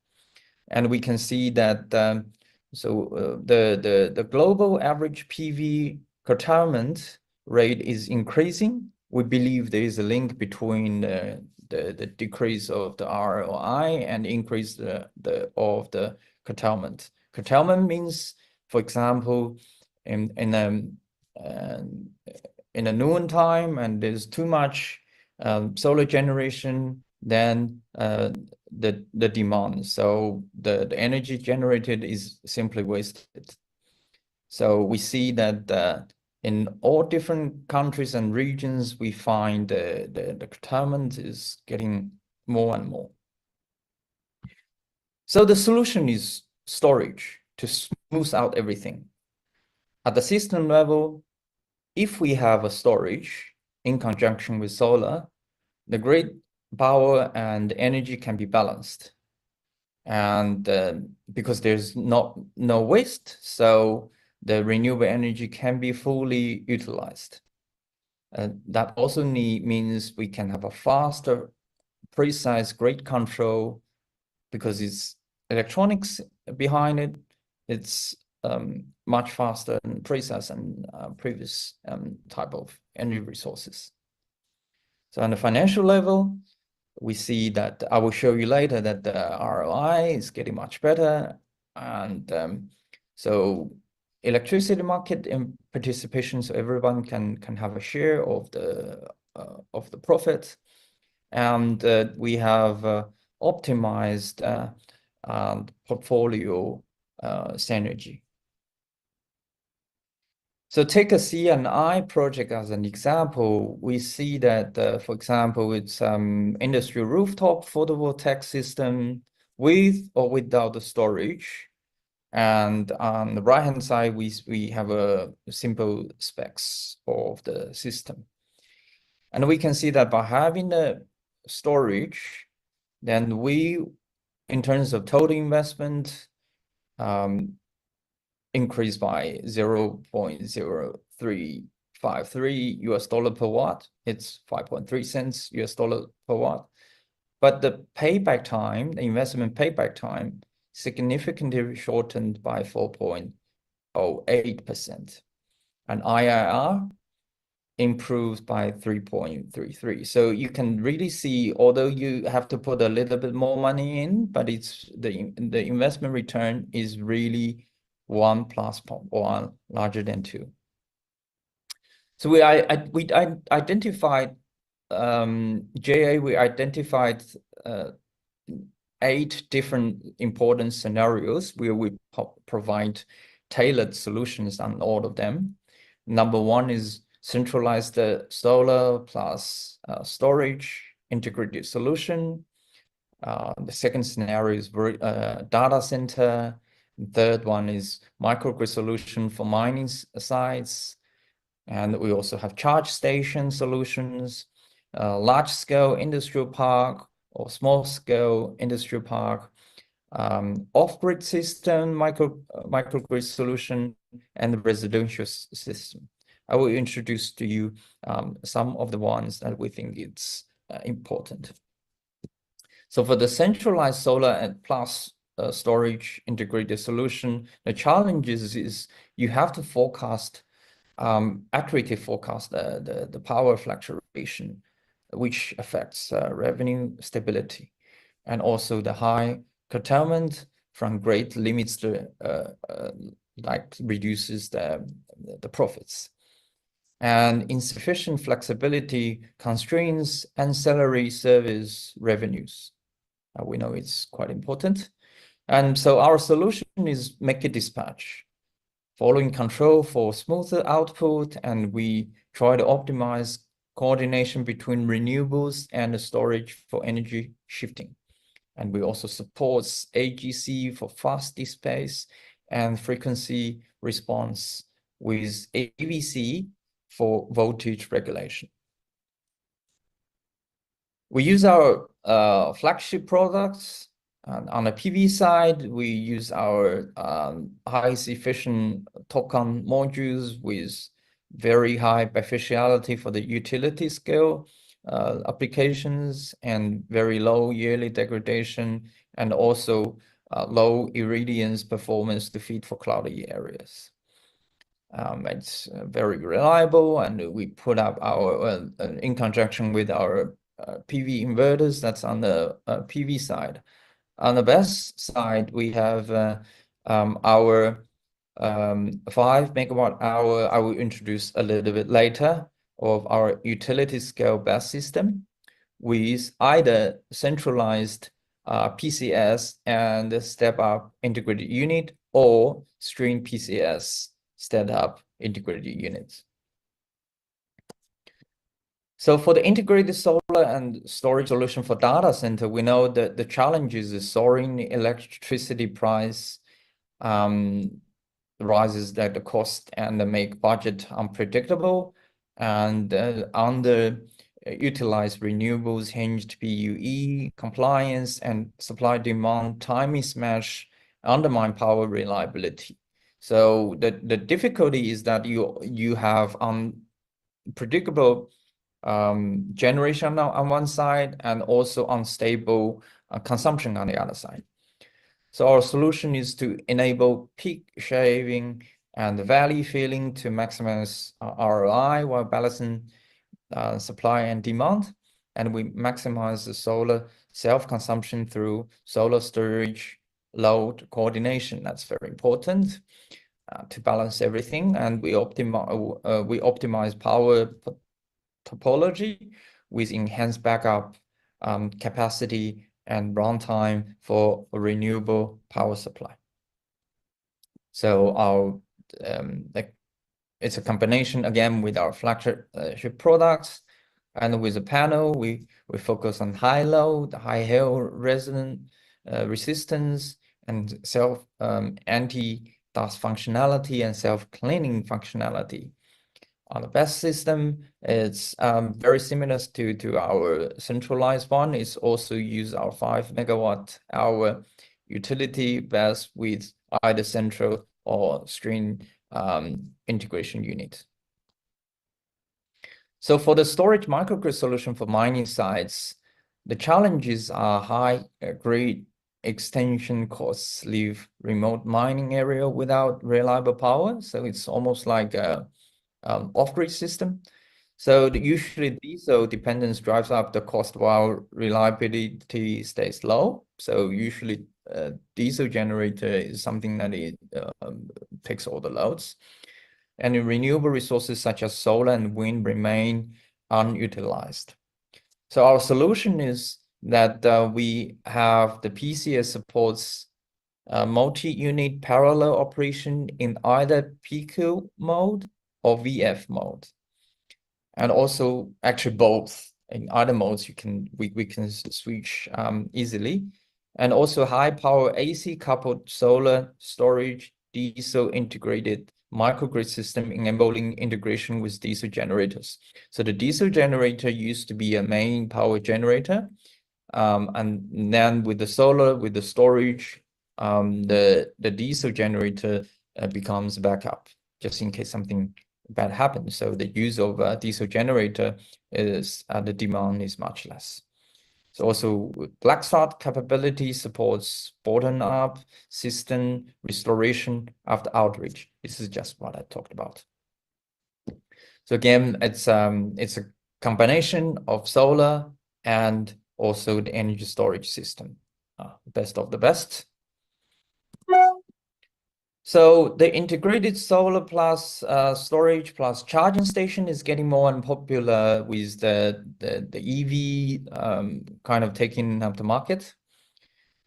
And we can see that the global average PV curtailment rate is increasing. We believe there is a link between the decrease of the ROI and increase of the curtailment. Curtailment means, for example, in a noon time and there's too much solar generation, then the demand. So the energy generated is simply wasted. So we see that in all different countries and regions, we find the curtailment is getting more and more. So the solution is storage to smooth out everything. At the system level, if we have a storage in conjunction with solar, the grid power and energy can be balanced. And because there's no waste, so the renewable energy can be fully utilized. That also means we can have a faster, precise grid control, because it's electronics behind it. It's much faster and precise than previous type of energy resources. So on the financial level, we see that I will show you later that the ROI is getting much better. And so electricity market in participation, so everyone can have a share of the profit. And we have optimized portfolio synergy. So take a C&I project as an example. We see that, for example, it's industrial rooftop photovoltaic system with or without the storage. And on the right-hand side, we have a simple specs of the system. And we can see that by having the storage, then we, in terms of total investment, increase by 0.0353 US dollar per watt. It's 5.3 cents US dollar per watt. but the payback time, the investment payback time, significantly shortened by 4.08%, and IRR improved by 3.33. So you can really see, although you have to put a little bit more money in, but it's the investment return is really 1 + 1 larger than 2. So we identified we identified 8 different important scenarios where we provide tailored solutions on all of them. Number 1 is centralized solar plus storage integrated solution. The second scenario is data center. The third one is microgrid solution for mining sites. And we also have charge station solutions, large-scale industrial park or small-scale industrial park, off-grid system, microgrid solution, and residential system. I will introduce to you some of the ones that we think it's important. So for the centralized solar and plus storage integrated solution, the challenges is you have to forecast, accurately forecast the power fluctuation, which affects revenue stability, and also the high curtailment from grid limits to like reduces the profits. And insufficient flexibility constrains ancillary service revenues. We know it's quite important. And so our solution is make a dispatch, following control for smoother output, and we try to optimize coordination between renewables and the storage for energy shifting. And we also support AGC for fast dispatch and frequency response with AVC for voltage regulation. We use our flagship products. On the PV side, we use our highest efficient TOPCon modules with very high beneficiality for the utility scale applications and very low yearly degradation, and also low irradiance performance to feed for cloudy areas. It's very reliable, and we put up our in conjunction with our PV inverters. That's on the PV side. On the BESS side, we have our 5 MWh. I will introduce a little bit later, of our utility scale BESS system with either centralized PCS and step-up integrated unit, or string PCS step-up integrated units. So for the integrated solar and storage solution for data center, we know that the challenges is soaring electricity price, rises that the cost and the make budget unpredictable, and underutilized renewables, hinged PUE compliance, and supply demand time mismatch undermine power reliability. So the difficulty is that you have unpredictable generation on one side, and also unstable consumption on the other side. So our solution is to enable peak shaving and valley filling to maximize ROI while balancing supply and demand. And we maximize the solar self-consumption through solar storage load coordination. That's very important to balance everything. And we optimize power topology with enhanced backup capacity and runtime for a renewable power supply. So our it's a combination again with our flagship products, and with the panel we focus on high load, high hail resistance, and self anti-dust functionality and self-cleaning functionality. On the BESS system, it's very similar to our centralized one. It's also use our 5 MWh utility BESS with either central or string integration unit. So for the storage microgrid solution for mining sites, The challenges are high grid extension costs, leave remote mining area without reliable power. So it's almost like a off-grid system. So usually diesel dependence drives up the cost while reliability stays low. So usually diesel generator is something that it takes all the loads. And renewable resources such as solar and wind remain unutilized. So our solution is that we have the PCS supports multi-unit parallel operation in either PQ mode or VF mode. And also actually both. In other modes we can switch easily. And also high power AC coupled solar storage diesel integrated microgrid system enabling integration with diesel generators. So the diesel generator used to be a main power generator. And then with the solar, with the storage, the diesel generator becomes backup just in case something bad happens. So the use of a diesel generator is the demand is much less. So also black start capability supports bottom-up system restoration after outage. This is just what I talked about. So again, it's a combination of solar and also the energy storage system, best of the best. So the integrated solar plus storage plus charging station is getting more unpopular with the EV kind of taking up the market.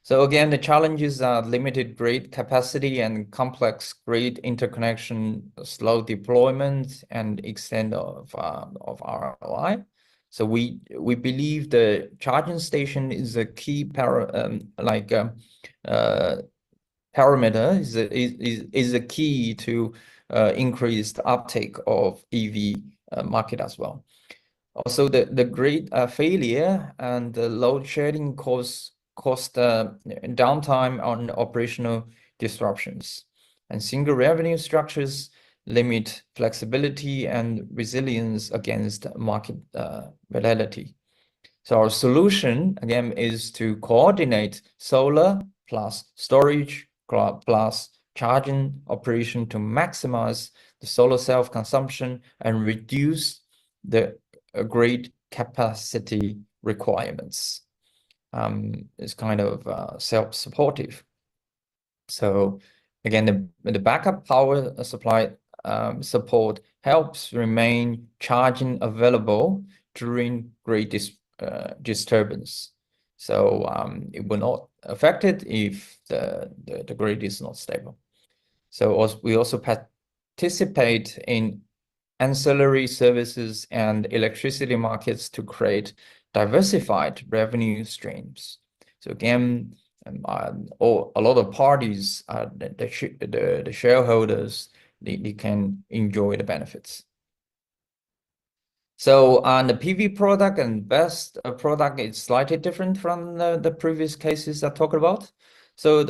So again, the challenges are limited grid capacity and complex grid interconnection, slow deployment, and extent of ROI. So we believe the charging station is a key parameter is a key to increased uptake of EV market as well. Also, the grid failure and the load shedding cause downtime on operational disruptions, and single revenue structures limit flexibility and resilience against market volatility. So our solution again is to coordinate solar plus storage plus charging operation to maximize the solar self-consumption and reduce the grid capacity requirements. It's kind of self-supportive. So again, the backup power supply support helps remain charging available during grid disturbance. So it will not affect it if the grid is not stable. So we also participate in ancillary services and electricity markets to create diversified revenue streams. So again, a lot of parties, the shareholders, they can enjoy the benefits. So on the PV product and BESS product, it's slightly different from the previous cases I talked about. So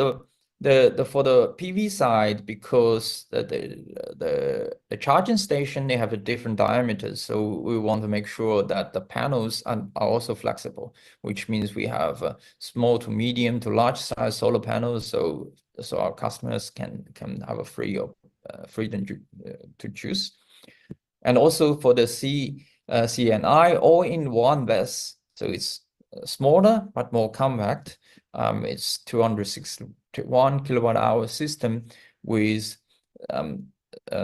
for the PV side, because the charging station, they have a different diameters. So we want to make sure that the panels are also flexible, which means we have small to medium to large size solar panels. So our customers can have a freedom to choose. And also for the CNI all-in-one BESS, so it's smaller but more compact. It's 261 kilowatt-hour system with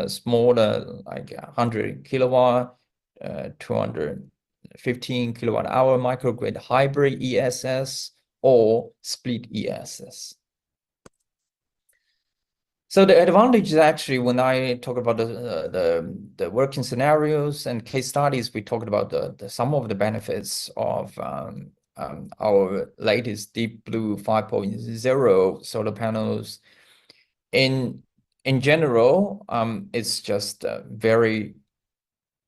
smaller, like 100 kilowatt, 215 kilowatt-hour microgrid hybrid ESS or split ESS. So the advantage is actually when I talk about the working scenarios and case studies, we talked about some of the benefits of our latest Deep Blue 5.0 solar panels. In general, it's just very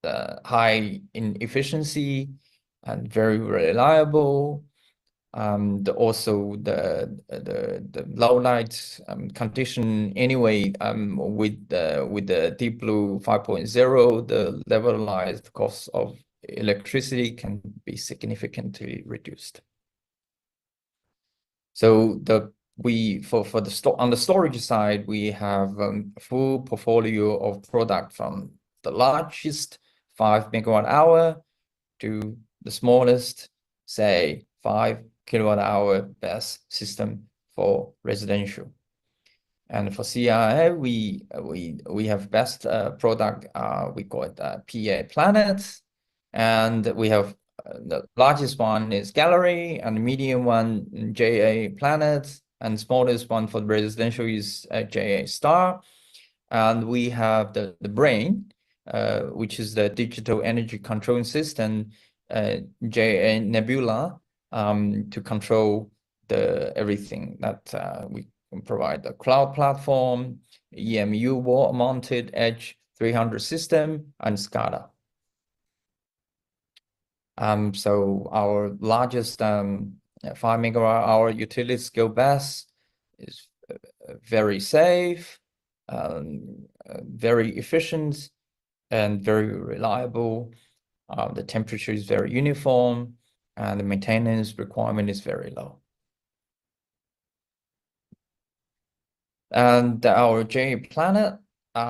high in efficiency and very reliable. Also the low light condition anyway, with the Deep Blue 5.0, the levelized cost of electricity can be significantly reduced. So on the storage side, we have a full portfolio of product from the largest 5 MWh to the smallest, say 5 kWh BESS system for residential. And for CIA, we have best product. We call it PA Planet, and we have the largest one is Gallery, and the medium one JA Planet, and smallest one for the residential is JA Star. And we have the Brain, which is the digital energy controlling system, JA Nebula, to control everything that we can provide the cloud platform, EMU wall-mounted Edge 300 system, and SCADA. So our largest 5 MWh utility scale BESS is very safe, very efficient, and very reliable. The temperature is very uniform, and the maintenance requirement is very low. And our JA Planet,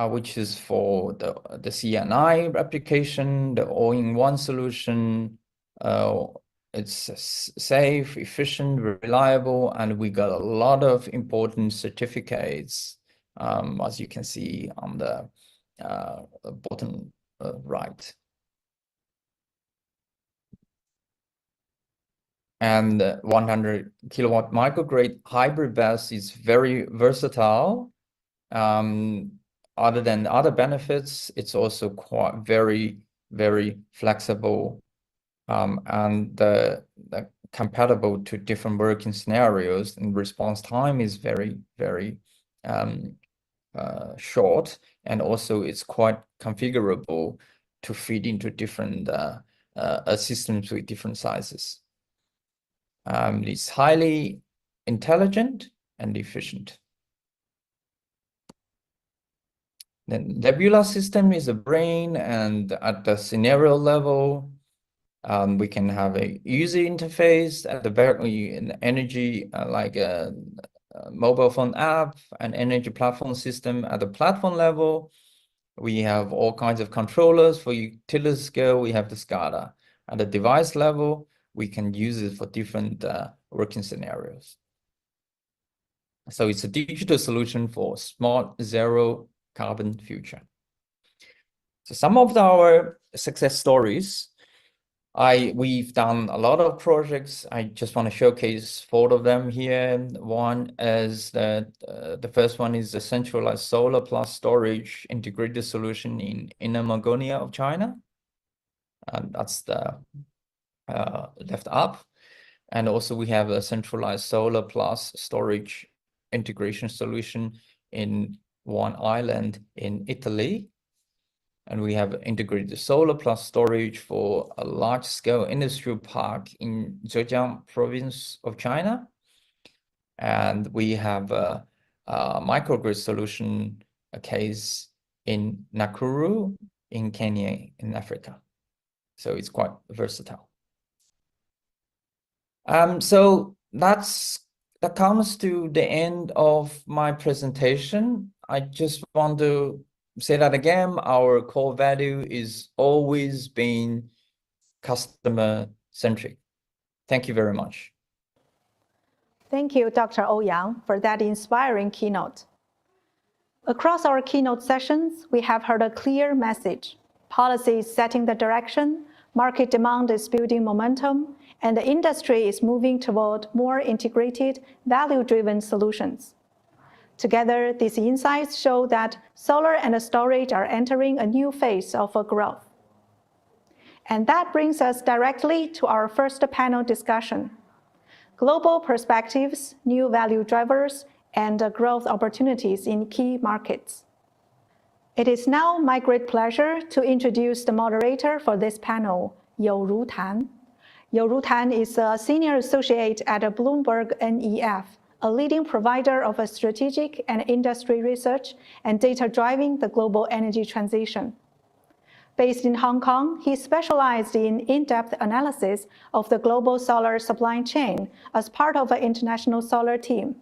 which is for the CNI application, the all-in-one solution. It's safe, efficient, reliable, and we got a lot of important certificates, as you can see on the bottom right. And 100 kilowatt microgrid hybrid BESS is very versatile. Other than other benefits, it's also quite very, very flexible, and compatible to different working scenarios, and response time is very, very short, and also it's quite configurable to fit into different systems with different sizes. It's highly intelligent and efficient. The Nebula system is a Brain, and at the scenario level, we can have a user interface at the back, an energy like a mobile phone app, an energy platform system at the platform level. We have all kinds of controllers. For utility scale, we have the SCADA. At the device level, we can use it for different working scenarios. So it's a digital solution for smart zero carbon future. So some of our success stories, we've done a lot of projects. I just want to showcase 4 of them here. One is the first one is the centralized solar plus storage integrated solution in Inner Mongolia of China. And that's the left up. And also we have a centralized solar plus storage integration solution in one island in Italy. And we have integrated solar plus storage for a large-scale industrial park in Zhejiang province of China. And we have a microgrid solution, a case in Nakuru in Kenya in Africa. So it's quite versatile. So that comes to the end of my presentation. I just want to say that again, our core value is always been customer-centric. Thank you very much. Thank you, Dr. Ouyang, for that inspiring keynote. Across our keynote sessions, we have heard a clear message. Policy is setting the direction, market demand is building momentum, and the industry is moving toward more integrated, value-driven solutions. Together, these insights show that solar and storage are entering a new phase of growth. And that brings us directly to our first panel discussion: global perspectives, new value drivers, and growth opportunities in key markets. It is now my great pleasure to introduce the moderator for this panel, Youru Tan. Youru Tan is a senior associate at Bloomberg NEF, a leading provider of strategic and industry research and data driving the global energy transition. Based in Hong Kong, he specialized in in-depth analysis of the global solar supply chain as part of an international solar team.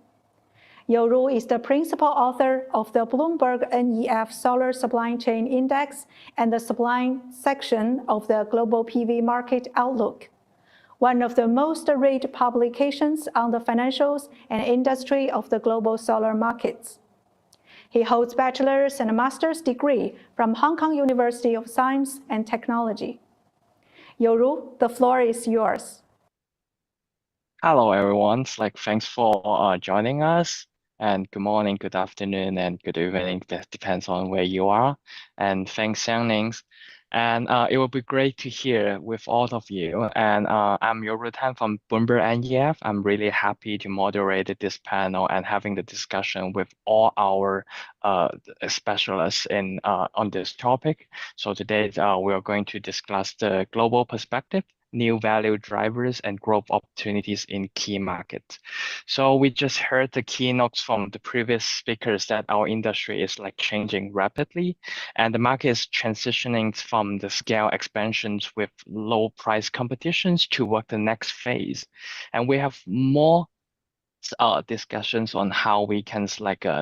Youru is the principal author of the Bloomberg NEF Solar Supply Chain Index and the supply section of the Global PV Market Outlook, one of the most read publications on the financials and industry of the global solar markets. He holds bachelor's and master's degree from Hong Kong University of Science and Technology. Youru, the floor is yours. Hello, everyone. Thanks for joining us. And good morning, good afternoon, and good evening. That depends on where you are. And thanks, Xiangning. And it will be great to hear with all of you. And I'm Youru Tan from Bloomberg NEF. I'm really happy to moderate this panel and having the discussion with all our specialists on this topic. So today we are going to discuss the global perspective, new value drivers, and growth opportunities in key markets. So we just heard the keynotes from the previous speakers that our industry is changing rapidly, and the market is transitioning from the scale expansions with low price competitions toward the next phase. And we have more discussions on how we can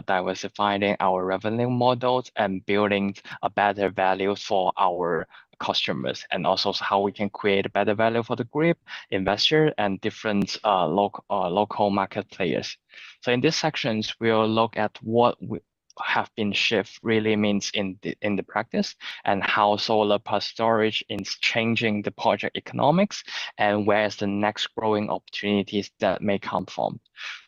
diversifying our revenue models and building a better value for our customers, and also how we can create a better value for the group, investor, and different local market players. So in these sections, we'll look at what have been shift really means in the practice, and how solar plus storage is changing the project economics, and where's the next growing opportunities that may come from.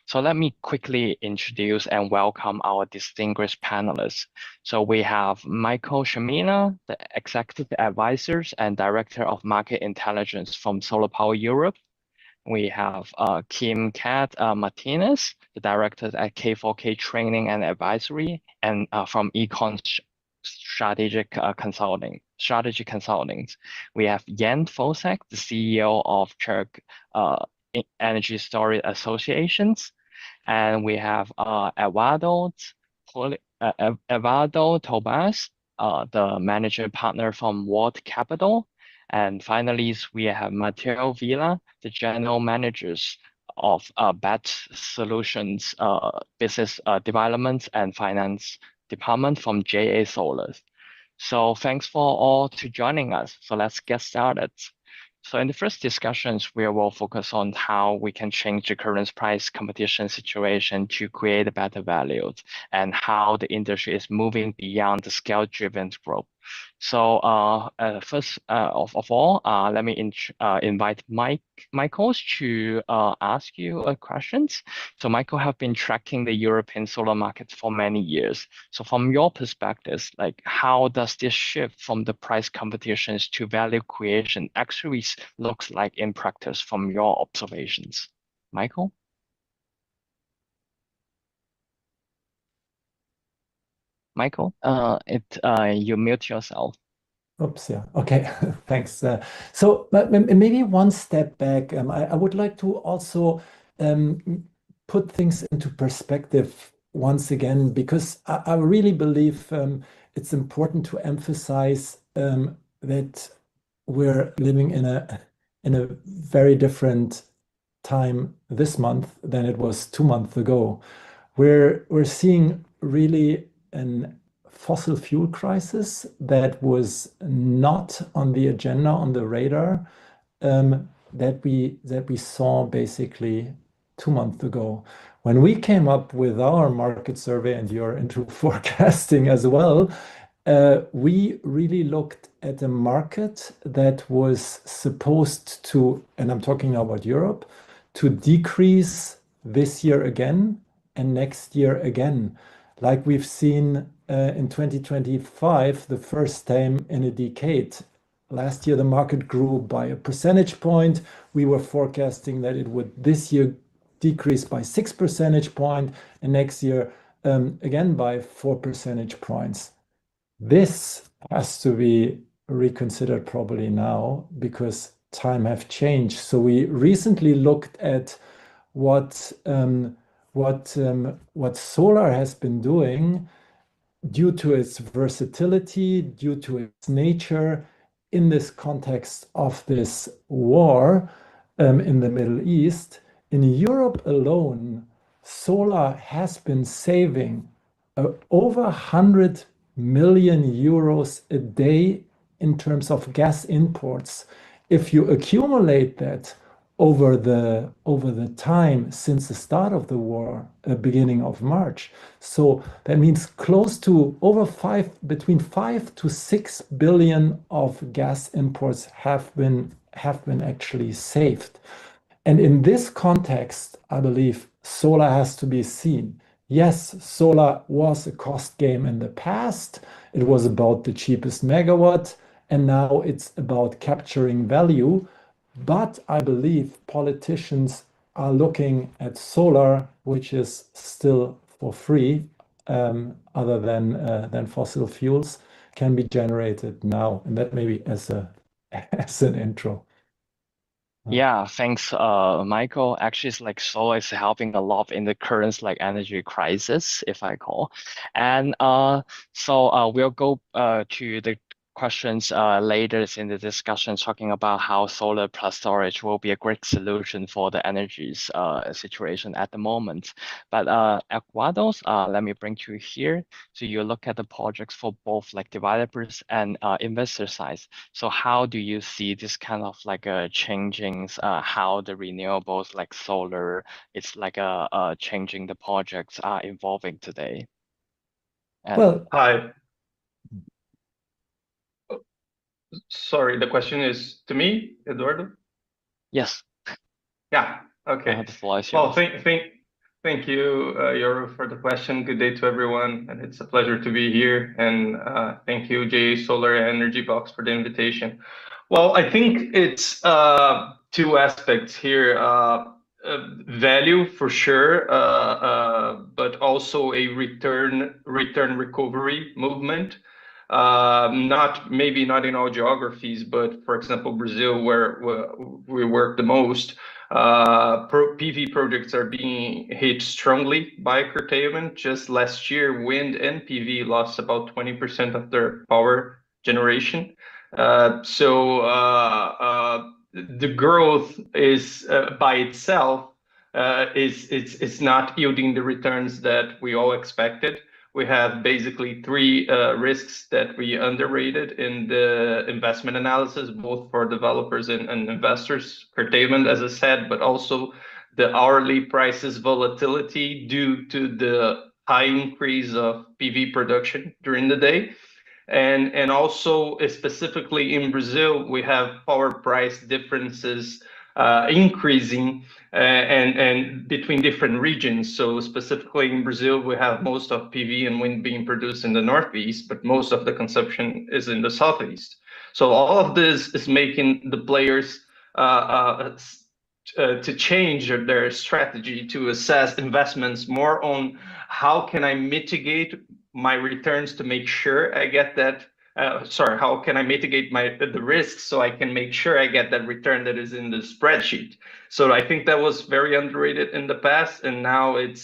So let me quickly introduce and welcome our distinguished panelists. So we have Michael Shamina, the Executive Advisors and Director of Market Intelligence from Solar Power Europe. We have Kim Kat Martinez, the Director at K4K Training and Advisory, and from Econ Strategy Consulting. We have Jan Fosak, the CEO of Czech Energy Storage Associations. And we have Eduardo Tobas, the Managing Partner from World Capital. And finally, we have Mateo Villa, the General Managers of BET Solutions Business Development and Finance Department from JA Solar. So thanks for all to joining us. So let's get started. So in the first discussions, we will focus on how we can change the current price competition situation to create a better value, and how the industry is moving beyond the scale-driven growth. So first of all, let me invite Michael to ask you questions. So Michael have been tracking the European solar market for many years. So from your perspective, how does this shift from the price competitions to value creation actually looks like in practice from your observations? Michael? Michael, you mute yourself. Oops, yeah. Okay, thanks. So maybe one step back, I would like to also put things into perspective once again, because I really believe it's important to emphasize that we're living in a very different time this month than it was 2 months ago. We're seeing really an fossil fuel crisis that was not on the agenda, on the radar, that we saw basically 2 months ago. When we came up with our market survey, and you're into forecasting as well, we really looked at a market that was supposed to, and I'm talking now about Europe, to decrease this year again and next year again. Like we've seen in 2025, the first time in a decade. Last year, the market grew by a percentage point. We were forecasting that it would this year decrease by 6 percentage points, and next year again by 4 percentage points. This has to be reconsidered probably now, because time have changed. So we recently looked at what solar has been doing due to its versatility, due to its nature, in this context of this war in the Middle East, in Europe alone, solar has been saving over 100 million euros a day in terms of gas imports. If you accumulate that over the time since the start of the war, beginning of March, so that means close to between 5 to 6 billion of gas imports have been actually saved. And in this context, I believe solar has to be seen. Yes, solar was a cost game in the past. It was about the cheapest megawatt, and now it's about capturing value. But I believe politicians are looking at solar, which is still for free, other than fossil fuels, can be generated now. And that maybe as an intro. Yeah, thanks, Michael. Actually, it's like solar is helping a lot in the current like energy crisis, if I call. And we'll go to the questions later in the discussion, talking about how solar plus storage will be a great solution for the energies situation at the moment. But Ecuador's, let me bring you here. So you look at the projects for both like developers and investor sides. So how do you see this kind of like changing how the renewables like solar, it's like changing the projects are evolving today? And Well, Hi. Sorry, the question is to me, Eduardo? yes, Yeah, okay. the floor is Well, yours. thank you, Yoru, for the question. Good day to everyone, and it's a pleasure to be here. And thank you, J Solar Energy Box, for the invitation. Well, I think it's two aspects here. Value for sure, but also a return recovery movement. Maybe not in all geographies, but for example, Brazil, where we work the most, PV projects are being hit strongly by curtailment. Just last year, wind and PV lost about 20% of their power generation. The growth is by itself is not yielding the returns that we all expected. We have basically three risks that we underrated in the investment analysis, both for developers and investors. Curtailment, as I said, but also the hourly prices volatility due to the high increase of PV production during the day. And also specifically in Brazil, we have power price differences increasing and between different regions. So specifically in Brazil, we have most of PV and wind being produced in the northeast, but most of the consumption is in the southeast. So all of this is making the players to change their strategy to assess investments more on how can I mitigate my returns to make sure I get that. How can I mitigate the risks so I can make sure I get that return that is in the spreadsheet? So I think that was very underrated in the past, and now it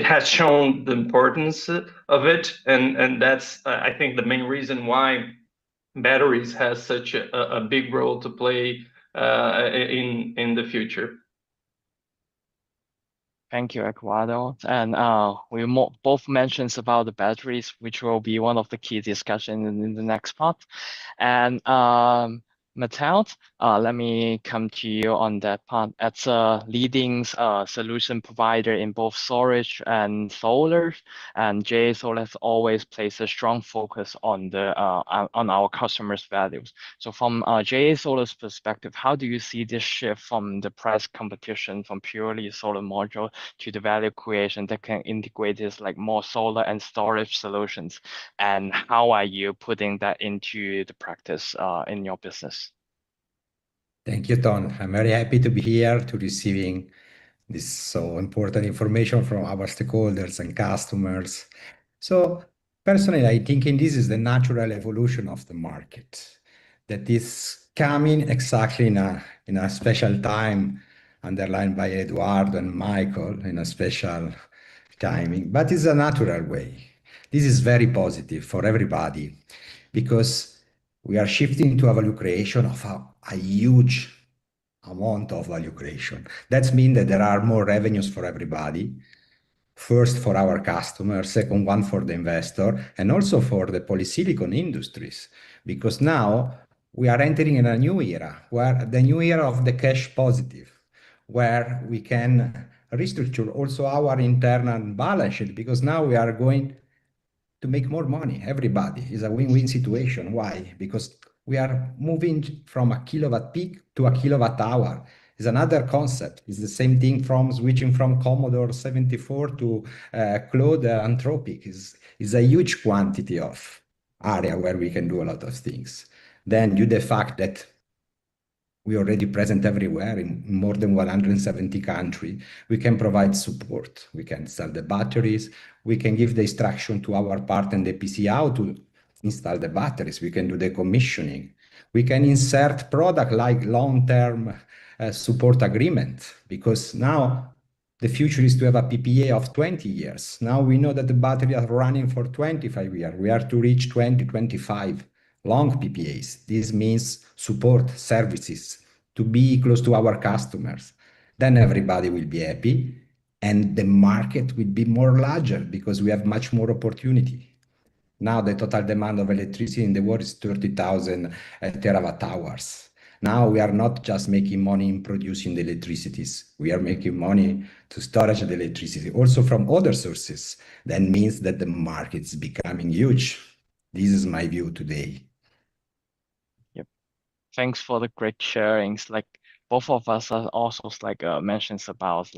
has shown the importance of it, and that's I think the main reason why batteries has such a big role to play in the future. Thank you, Ecuador. And we both mentioned about the batteries, which will be one of the key discussion in the next part. And Matthias, let me come to you on that part. As a leading solution provider in both storage and solar, and JA Solar has always placed a strong focus on on our customers' values. So from JA Solar's perspective, how do you see this shift from the price competition from purely solar module to the value creation that can integrate this like more solar and storage solutions? And how are you putting that into the practice in your business? Thank you, Tom. I'm very happy to be here to receiving this so important information from our stakeholders and customers. So personally, I think this is the natural evolution of the market that is coming exactly in a special time, underlined by Eduardo and Michael in a special timing, but it's a natural way. This is very positive for everybody because we are shifting to a value creation of a huge amount of value creation. That means that there are more revenues for everybody. First for our customers, second one for the investor, and also for the polysilicon industries, because now we are entering in a new era, where the new era of the cash positive, where we can restructure also our internal balance sheet, because now we are going to make more money. Everybody is a win-win situation. Why? Because we are moving from a kilowatt peak to a kilowatt hour. It's another concept. It's the same thing from switching from Commodore 74 to Claude Anthropic. Is a huge quantity of area where we can do a lot of things. Then due to the fact that we already present everywhere in more than 170 countries, we can provide support. We can sell the batteries. We can give the instruction to our part and the EPC how to install the batteries. We can do the commissioning. We can insert product like long-term support agreement, because now the future is to have a PPA of 20 years. Now we know that the battery are running for 25 years. We are to reach 2025 long PPAs. This means support services to be close to our customers. Then everybody will be happy and the market will be more larger because we have much more opportunity. Now the total demand of electricity in the world is 30,000 terawatt hours. Now we are not just making money in producing the electricities. We are making money to storage the electricity also from other sources. That means that the market is becoming huge. This is my view today. Yep. Thanks for the great sharings. Like both of us are also mentions about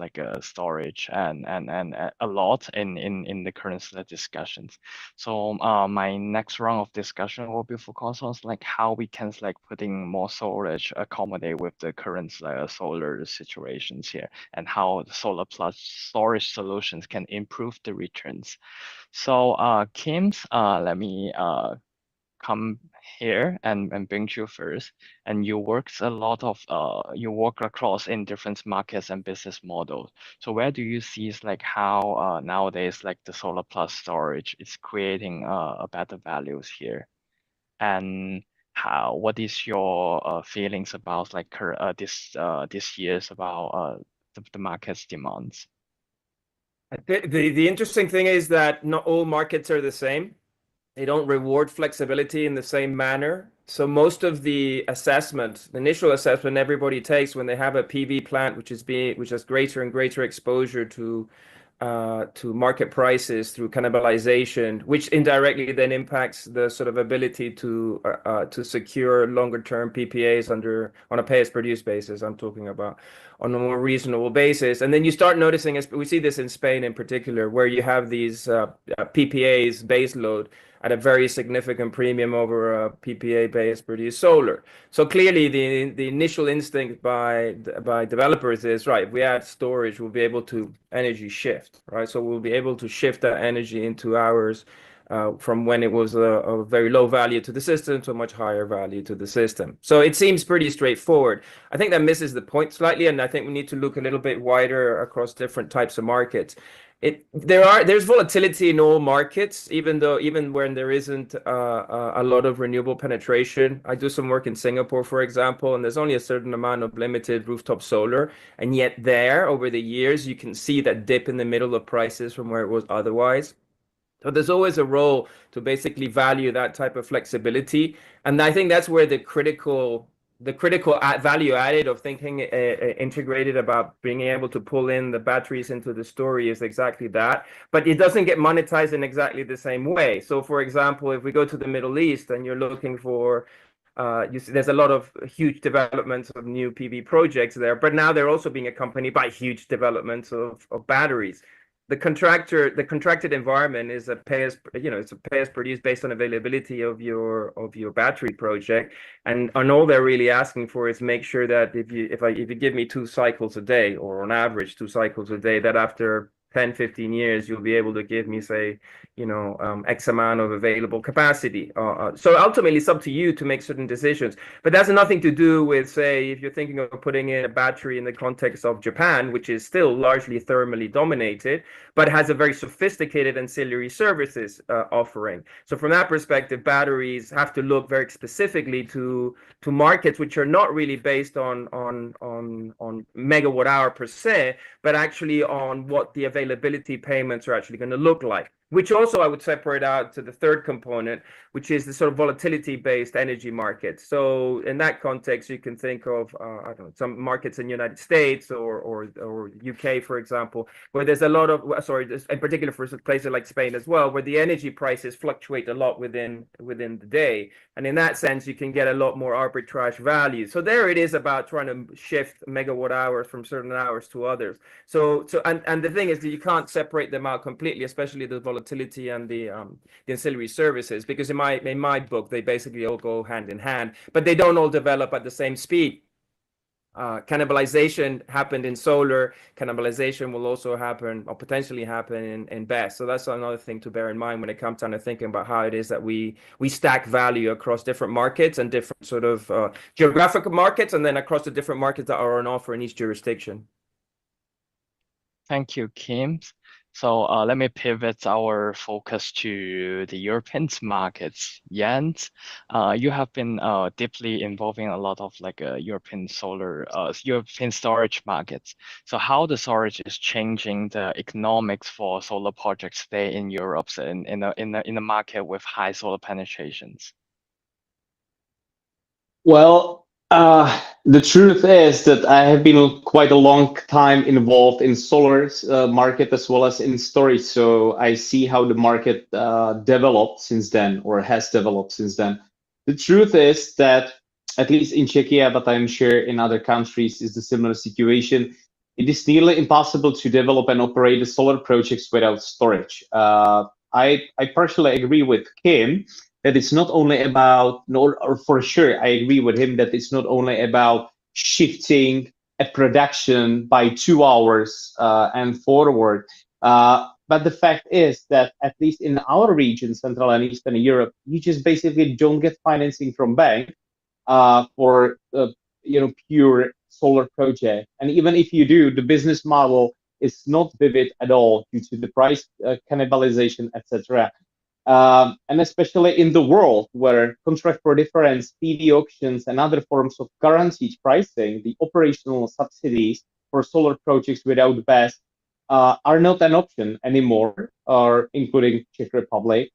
storage and a lot in the current discussions. So my next round of discussion will be focused on how we can putting more storage accommodate with the current solar situations here, and how the solar plus storage solutions can improve the returns. So Kim's, let me come here and bring you first. And you work a lot of you work across in different markets and business models. So where do you see how nowadays the solar plus storage is creating a better values here, and what is your feelings about this year's about the market's demands? The interesting thing is that not all markets are the same. They don't reward flexibility in the same manner. So most of the assessment, the initial assessment everybody takes when they have a PV plant, which has greater and greater exposure to market prices through cannibalization, which indirectly then impacts the sort of ability to secure longer term PPAs on a pay as produced basis. I'm talking about on a more reasonable basis. And then you start noticing, as we see this in Spain in particular, where you have these PPAs base load at a very significant premium over a PPA base produced solar. So clearly the initial instinct by developers is, right, if we add storage, we'll be able to energy shift, right? So we'll be able to shift that energy into hours from when it was a very low value to the system to a much higher value to the system. So it seems pretty straightforward. I think that misses the point slightly, and I think we need to look a little bit wider across different types of markets. There's volatility in all markets, even when there isn't a lot of renewable penetration. I do some work in Singapore, for example, and there's only a certain amount of limited rooftop solar, and yet there, over the years, you can see that dip in the middle of prices from where it was otherwise. So there's always a role to basically value that type of flexibility, and I think that's where the critical value added of thinking integrated about being able to pull in the batteries into the story is exactly that, but it doesn't get monetized in exactly the same way. So for example, if we go to the Middle East and you're looking for you see there's a lot of huge developments of new PV projects there, but now they're also being accompanied by huge developments of batteries. The contracted environment is it's a pay as produced based on availability of your battery project, and all they're really asking for is make sure that if you give me 2 cycles a day, or on average 2 cycles a day, that after 10, 15 years, you'll be able to give me, say, X amount of available capacity. So ultimately, it's up to you to make certain decisions. But that's nothing to do with, say, if you're thinking of putting in a battery in the context of Japan, which is still largely thermally dominated, but has a very sophisticated ancillary services offering. So from that perspective, batteries have to look very specifically to markets which are not really based on megawatt hour per se, but actually on what the availability payments are actually going to look like, which also I would separate out to the third component, which is the sort of volatility-based energy market. So in that context, you can think of, I don't know, some markets in the United States or UK, for example, where there's a lot of, in particular for places like Spain as well, where the energy prices fluctuate a lot within the day. And in that sense, you can get a lot more arbitrage value. So there it is about trying to shift megawatt hours from certain hours to others. So the thing is that you can't separate them out completely, especially the volatility and the ancillary services, because in my book they basically all go hand in hand, but they don't all develop at the same speed. Cannibalization happened in solar. Cannibalization will also happen or potentially happen in BESS. So that's another thing to bear in mind when it comes down to thinking about how it is that we stack value across different markets and different sort of geographical markets, and then across the different markets that are on offer in each jurisdiction. Thank you, Kim. So let me pivot our focus to the European markets. Jens, you have been deeply involving a lot of European European storage markets. So how the storage is changing the economics for solar projects today in Europe, in a market with high solar penetrations? Well, the truth is that I have been quite a long time involved in solar market as well as in storage. So I see how the market developed since then, or has developed since then. The truth is that, at least in Czechia, but I'm sure in other countries is the similar situation, it is nearly impossible to develop and operate the solar projects without storage. I partially agree with Kim that it's not only about, or for sure, I agree with him that it's not only about shifting a production by 2 hours and forward. But the fact is that at least in our region, Central and Eastern Europe, you just basically don't get financing from bank for pure solar project. And even if you do, the business model is not vivid at all due to the price cannibalization, etc. And especially in the world where contract for difference, PV auctions, and other forms of guaranteed pricing, the operational subsidies for solar projects without BESS are not an option anymore, or including Czech Republic,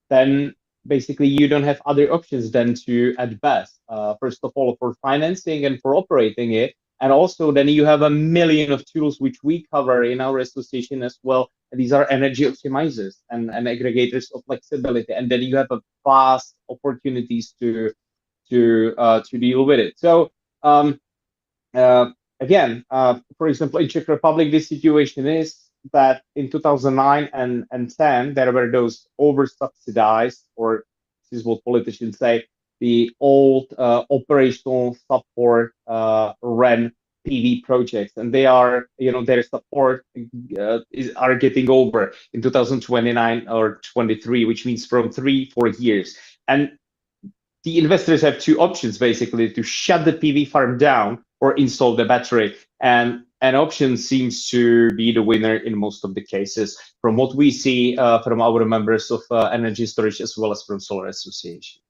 then basically you don't have other options than to add BESS. First of all, for financing and for operating it. And also then you have a million of tools which we cover in our association as well. And these are energy optimizers and aggregators of flexibility. And then you have a vast opportunities to deal with it. So again, for example, in Czech Republic, this situation is that in 2009 and 10, there were those over-subsidized, or this is what politicians say, the old operational support REN PV projects, and they are, their support are getting over in 2029 or 23, which means from 3-4 years. And the investors have two options, basically, to shut the PV farm down or install the battery. And an option seems to be the winner in most of the cases, from what we see from our members of energy storage as well as from Solar Association.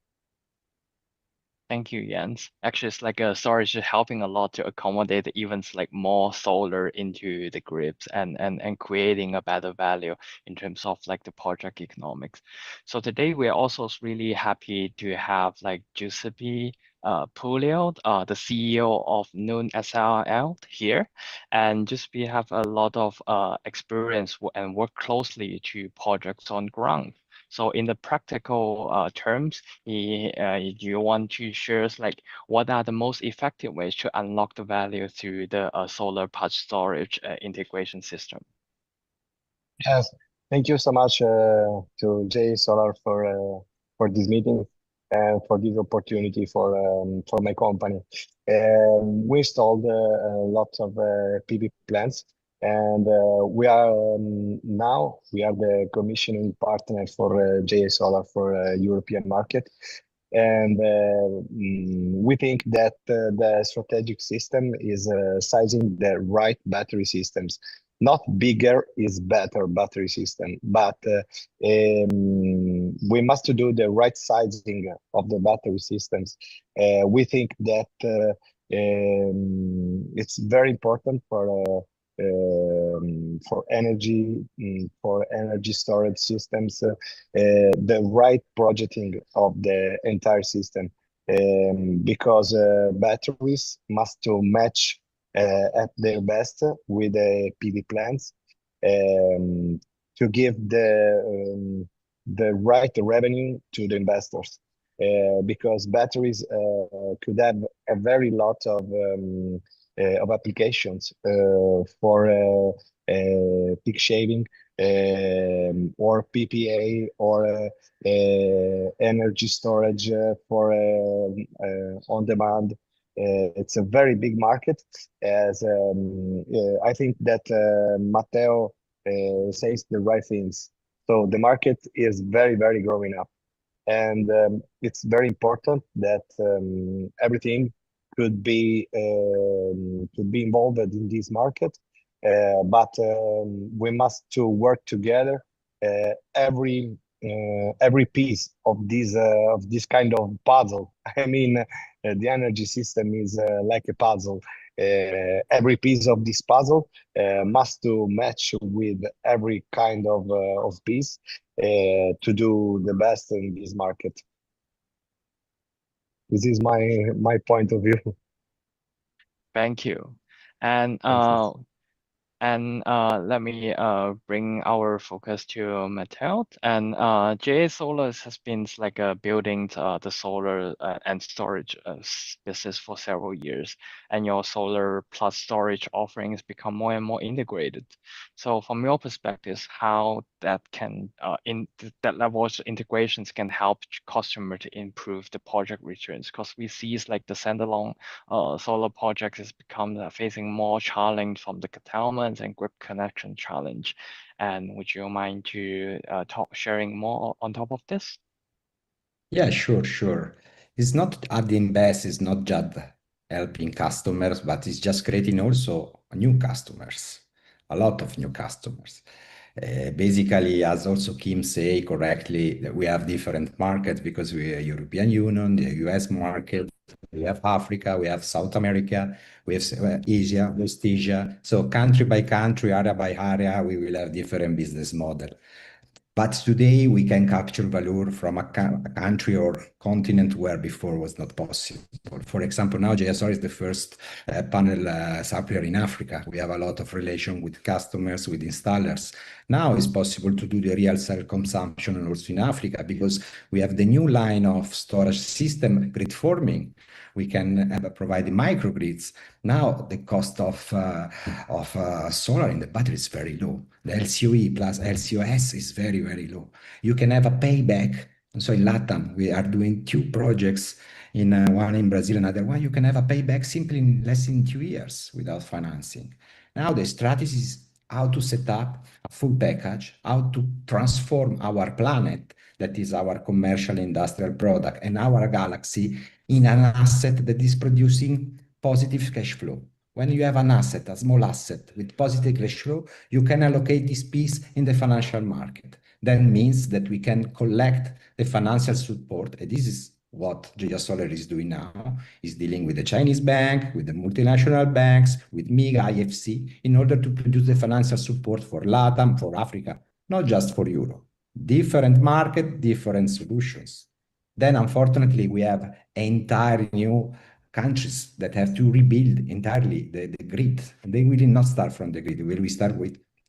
Thank you, Jens. Actually, it's like storage is helping a lot to accommodate even more solar into the grids and creating a better value in terms of the project economics. So today we are also really happy to have Giuseppe Puleo, the CEO of Noon SRL here, and Giuseppe have a lot of experience and work closely to projects on ground. So in the practical terms, do you want to share what are the most effective ways to unlock the value through the solar plus storage integration system? Yes, thank you so much to J Solar for this meeting and for this opportunity for my company. We installed lots of PV plants And we are now the commissioning partner for JA Solar for European market. And we think that the strategic system is sizing the right battery systems. Not bigger is better battery system, but we must do the right sizing of the battery systems. We think that it's very important for energy storage systems, the right projecting of the entire system, because batteries must to match at their best with the PV plants, to give the right revenue to the investors, because batteries could have a very lot of applications for peak shaving, or PPA, or energy storage for on demand. It's a very big market, as I think that Matteo says the right things. So the market is very, very growing up, and it's very important that everything could be involved in this market, but we must to work together. Every piece of this kind of puzzle. I mean, the energy system is like a puzzle. Every piece of this puzzle must to match with every kind of piece to do the best in this market. This is my point of view. Thank you. And let me bring our focus to Matteo. And JA Solar has been like building the solar and storage business for several years, and your solar plus storage offerings become more and more integrated. So from your perspective, how that can that level of integrations can help customer to improve the project returns? Because we see like the standalone solar projects has become facing more challenge from the curtailment and grid connection challenge. And would you mind to sharing more on top of this? Yeah, sure. It's not adding best, it's not just helping customers, but it's just creating also new customers, a lot of new customers. Basically, as also Kim say correctly, that we have different markets because we are European Union, the US market, we have Africa, we have South America, we have Asia, West Asia. So country by country, area by area, we will have different business model. But today we can capture value from a country or continent where before was not possible. For example, now JSR is the first panel supplier in Africa. We have a lot of relation with customers, with installers. Now it's possible to do the real self-consumption also in Africa because we have the new line of storage system grid forming. We can provide the microgrids. Now the cost of solar in the battery is very low. The LCOE plus LCOS is very, very low. You can have a payback. And so in LATAM, we are doing 2 projects, one in Brazil, another one. You can have a payback simply in less than 2 years without financing. Now the strategy is how to set up a full package, how to transform our planet, that is our commercial industrial product, and our galaxy in an asset that is producing positive cash flow. When you have an asset, a small asset with positive cash flow, you can allocate this piece in the financial market. That means that we can collect the financial support, and this is what JA Solar is doing now, is dealing with the Chinese bank, with the multinational banks, with MIG, IFC, in order to produce the financial support for LATAM, for Africa, not just for Europe. Different market, different solutions. Then, unfortunately, we have entire new countries that have to rebuild entirely the grid. They will not start from the grid. We start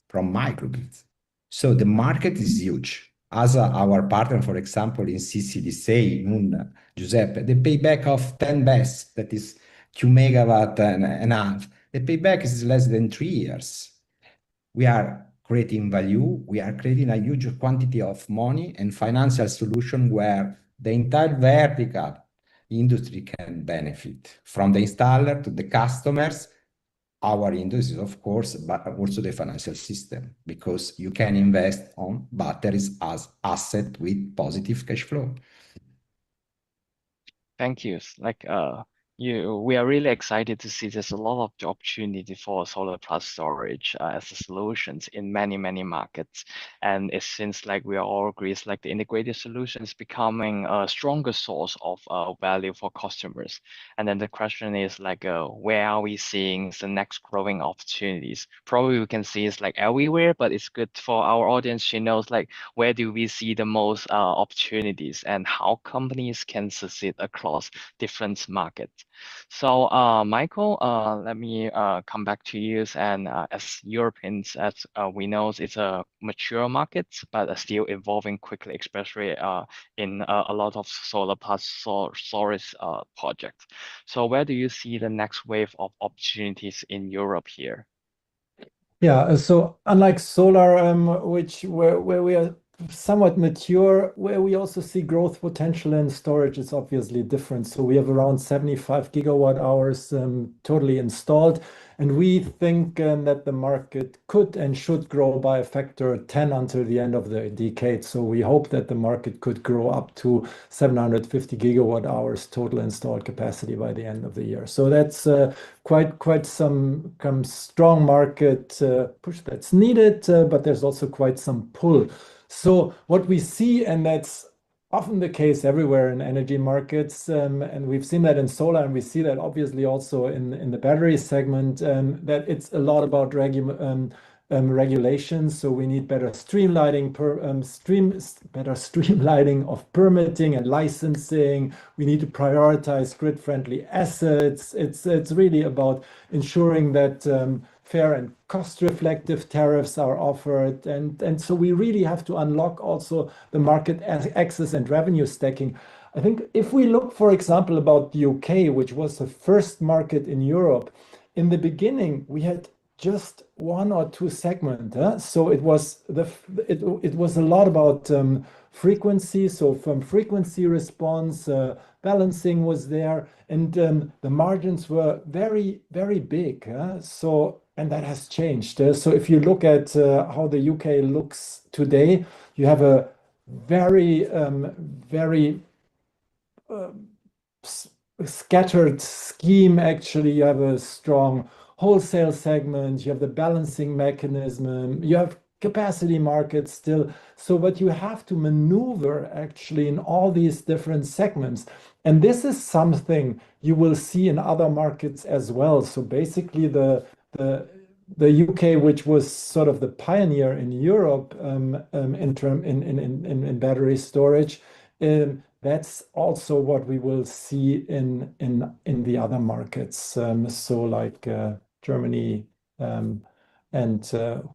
from microgrids. So the market is huge. As our partner, for example, in CCDC, Moon, Giuseppe, the payback of 10 BESS, that is 2 megawatt and a half, the payback is less than 3 years. We are creating value. We are creating a huge quantity of money and financial solution where the entire vertical industry can benefit, from the installer to the customers, our industry, of course, but also the financial system, because you can invest on batteries as asset with positive cash flow. Thank you. We are really excited to see there's a lot of the opportunity for solar plus storage as a solutions in many markets, and it seems like we are all agrees like the integrated solution is becoming a stronger source of value for customers. And then the question is like, where are we seeing the next growing opportunities? Probably we can see it's like everywhere, but it's good for our audience to know like where do we see the most opportunities and how companies can succeed across different markets. So, Michael, let me come back to you. And as Europeans, as we know, it's a mature market, but still evolving quickly, especially in a lot of solar plus storage projects. So, where do you see the next wave of opportunities in Europe here? Yeah, so unlike solar, where we are somewhat mature, where we also see growth potential in storage is obviously different. So we have around 75 gigawatt hours totally installed, and we think that the market could and should grow by a factor 10 until the end of the decade. So we hope that the market could grow up to 750 gigawatt hours total installed capacity by the end of the year. So that's quite some strong market push that's needed, but there's also quite some pull. So what we see, and that's often the case everywhere in energy markets, and we've seen that in solar, and we see that obviously also in the battery segment, that it's a lot about regulations. So we need better streamlining of permitting and licensing. We need to prioritize grid-friendly assets. It's really about ensuring that fair and cost-reflective tariffs are offered. And so we really have to unlock also the market access and revenue stacking. I think if we look, for example, about the UK, which was the first market in Europe, in the beginning, we had just one or two segments. So it was a lot about frequency. So from frequency response, balancing was there, and the margins were very, very big. And that has changed. So if you look at how the UK looks today, you have a very scattered scheme. Actually, you have a strong wholesale segment, you have the balancing mechanism, you have capacity markets still. So but you have to maneuver actually in all these different segments. And this is something you will see in other markets as well. So basically the UK, which was sort of the pioneer in Europe in battery storage, that's also what we will see in the other markets. So like Germany and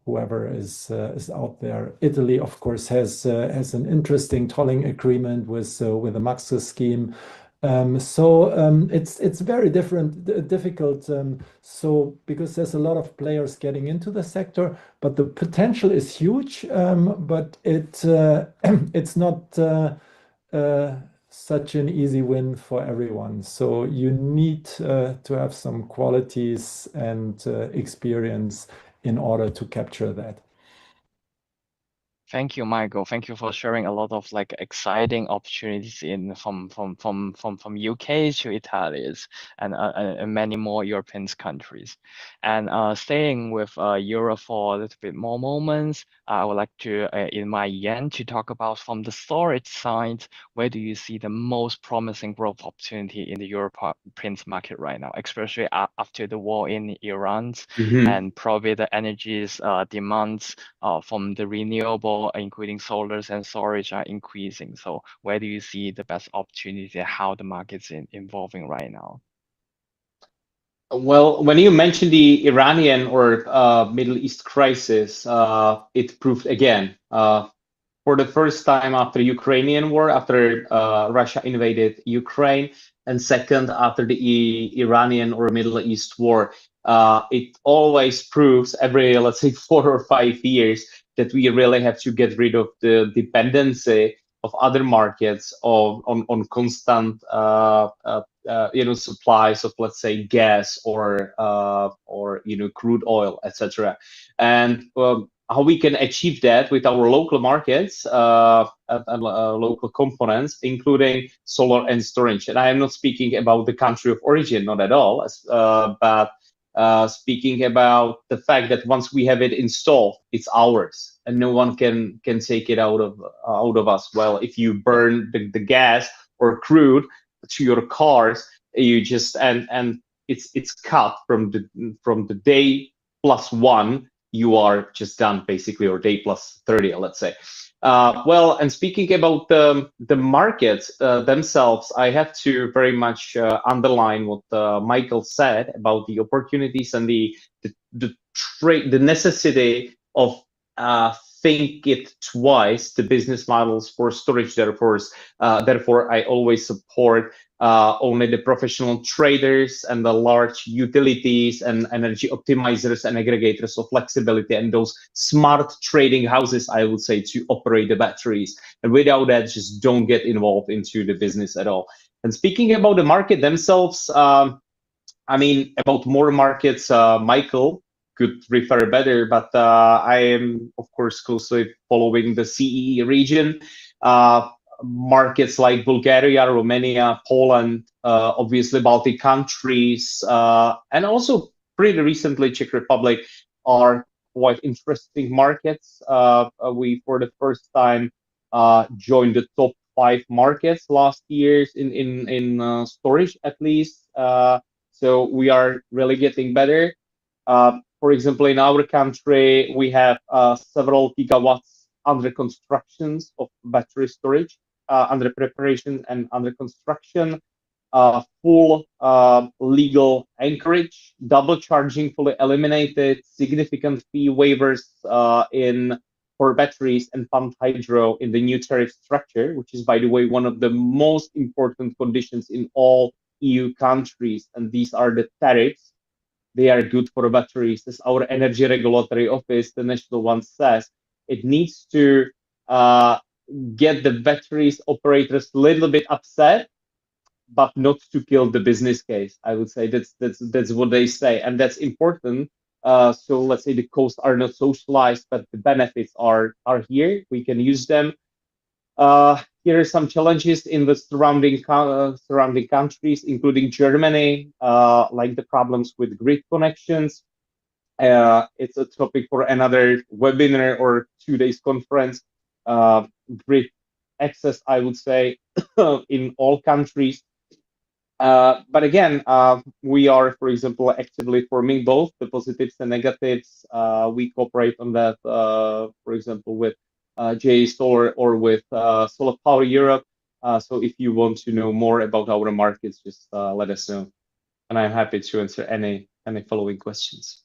whoever is out there. Italy, of course, has an interesting tolling agreement with the Maxus scheme. It's very difficult. So because there's a lot of players getting into the sector, but the potential is huge. But it's not such an easy win for everyone. So you need to have some qualities and experience in order to capture that. Thank you, Michael. Thank you for sharing a lot of like exciting opportunities from UK to Italy and many more European countries. And staying with Europe for a little bit more moments, I would like to in my end to talk about from the storage side, where do you see the most promising growth opportunity in the European market right now, especially after the war in Iran and probably the energy's demands from the renewable, including solars and storage, are increasing. So where do you see the best opportunity and how the market's evolving right now? Well, when you mentioned the Iranian or Middle East crisis, it proved again, for the first time after Ukrainian war, after Russia invaded Ukraine, and second after the Iranian or Middle East war, it always proves every, let's say, 4 or 5 years that we really have to get rid of the dependency of other markets on constant supplies of, let's say, gas or crude oil, etc. And how we can achieve that with our local markets and local components, including solar and storage. And I am not speaking about the country of origin, not at all, but speaking about the fact that once we have it installed, it's ours, and no one can take it out of us. Well, if you burn the gas or crude to your cars, you just and it's cut from the day +1, you are just done basically, or day +30, let's say. Well, and speaking about the markets themselves, I have to very much underline what Michael said about the opportunities and the necessity of think it twice, the business models for storage. Therefore, I always support only the professional traders and the large utilities and energy optimizers and aggregators of flexibility and those smart trading houses, I would say, to operate the batteries. And without that, just don't get involved into the business at all. And speaking about the market themselves, I mean, about more markets, Michael could refer better, but I am, of course, closely following the CEE region. Markets like Bulgaria, Romania, Poland, obviously Baltic countries, and also pretty recently Czech Republic are quite interesting markets. We, for the first time, joined the top 5 markets last year in storage, at least. So we are really getting better. For example, in our country, we have several gigawatts under constructions of battery storage, under preparation and under construction, full legal anchorage, double charging fully eliminated, significant fee waivers for batteries and pumped hydro in the new tariff structure, which is, by the way, one of the most important conditions in all EU countries. And these are the tariffs. They are good for batteries. As our energy regulatory office, the national one, says, it needs to get the batteries operators a little bit upset, but not to kill the business case. I would say that's what they say, and that's important. So let's say the costs are not socialized, but the benefits are here. We can use them. Here are some challenges in the surrounding countries, including Germany, like the problems with grid connections. It's a topic for another webinar or 2 days conference. Grid access, I would say, in all countries. But again, we are, for example, actively forming both the positives and negatives. We cooperate on that, for example, with JA Solar or with Solar Power Europe. So if you want to know more about our markets, just let us know. And I'm happy to answer any following questions.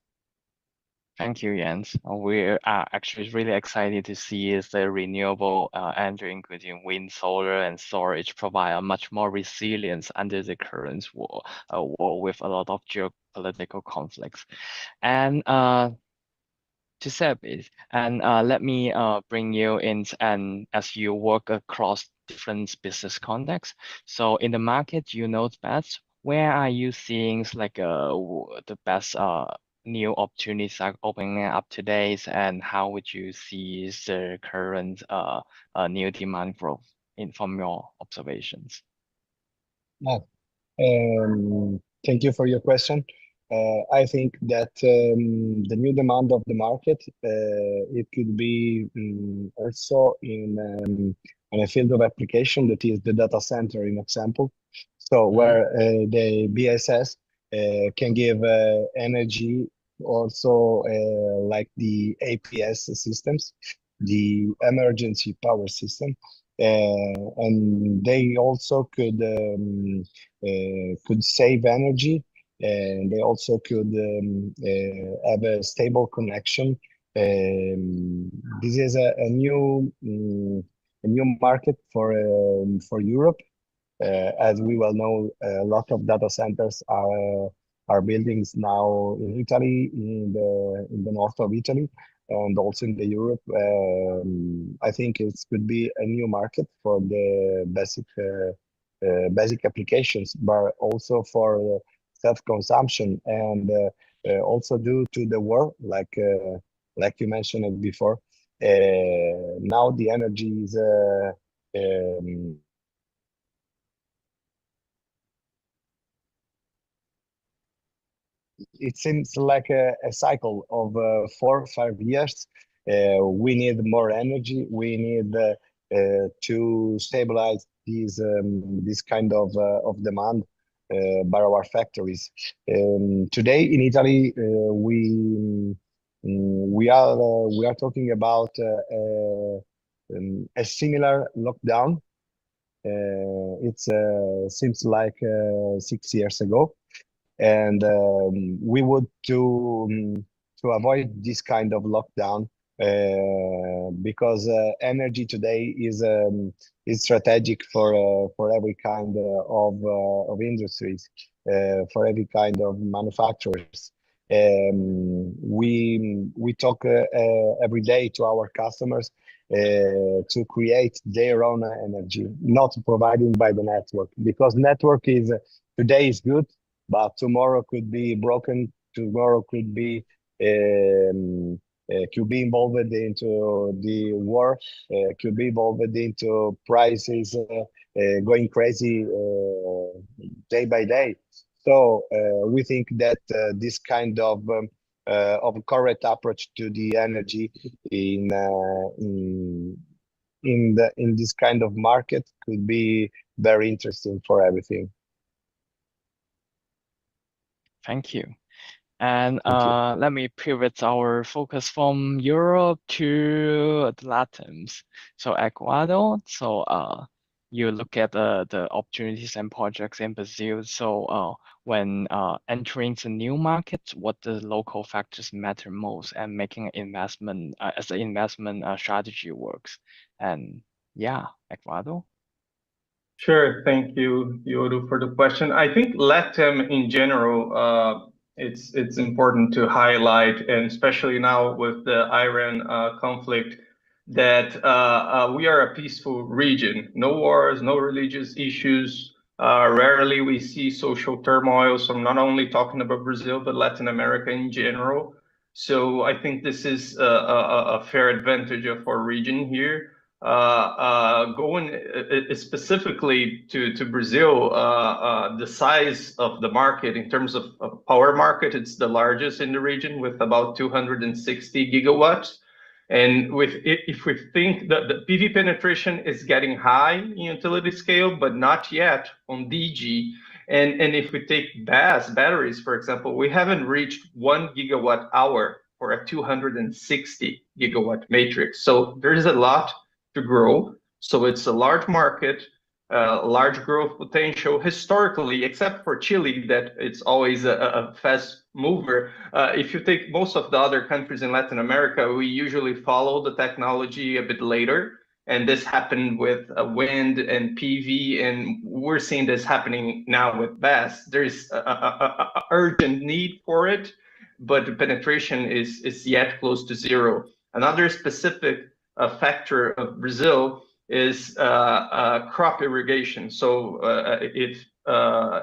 Thank you, Jens. We are actually really excited to see the renewable energy, including wind, solar, and storage, provide a much more resilience under the current war with a lot of geopolitical conflicts. And to say a bit, and let me bring you in, and as you work across different business contexts. So in the market, you know best, where are you seeing like the best new opportunities are opening up today, and how would you see the current new demand growth from your observations? Thank you for your question. I think that the new demand of the market, it could be also in a field of application that is the data center, in example. So where the BSS can give energy also like the APS systems, the emergency power system, and they also could save energy, and they also could have a stable connection. This is a new market for Europe. As we well know, a lot of data centers are buildings now in Italy, in the north of Italy, and also in the Europe. I think it could be a new market for the basic basic applications, but also for self-consumption, and also due to the war, like you mentioned it before. Now the energy is it seems like a cycle of 4 or 5 years. We need more energy. We need to stabilize this kind of demand by our factories. Today in Italy, we are talking about a similar lockdown. It seems like 6 years ago, and we would to avoid this kind of lockdown, because energy today is strategic for every kind of industries, for every kind of manufacturers. We talk every day to our customers to create their own energy, not provided by the network, because network is today is good, but tomorrow could be broken. Tomorrow could be involved into the war, could be involved into prices going crazy day by day. So we think that this kind of correct approach to the energy in this kind of market could be very interesting for everything. Thank you. And Thank you. let me pivot our focus from Europe to the Latins. So Ecuador. So you look at the opportunities and projects in Brazil. So when entering the new market, what the local factors matter most, and making an investment as an investment strategy works. And yeah, Ecuador. Sure. Thank you, Yodu, for the question. I think LATAM in general, it's important to highlight, and especially now with the Iran conflict, that we are a peaceful region. No wars, no religious issues. Rarely we see social turmoil. So I'm not only talking about Brazil, but Latin America in general. So I think this is a fair advantage of our region here. Going specifically to Brazil, the size of the market in terms of power market, it's the largest in the region with about 260 gigawatts. And if we think that the PV penetration is getting high in utility scale, but not yet on DG. And if we take batteries, for example, we haven't reached 1 gigawatt hour for a 260 gigawatt matrix. So there is a lot to grow. So it's a large market, large growth potential historically, except for Chile, that it's always a fast mover. If you take most of the other countries in Latin America, we usually follow the technology a bit later. And this happened with wind and PV, and we're seeing this happening now with BESS. There's a urgent need for it, but the penetration is yet close to zero. Another specific factor of Brazil is crop irrigation. So if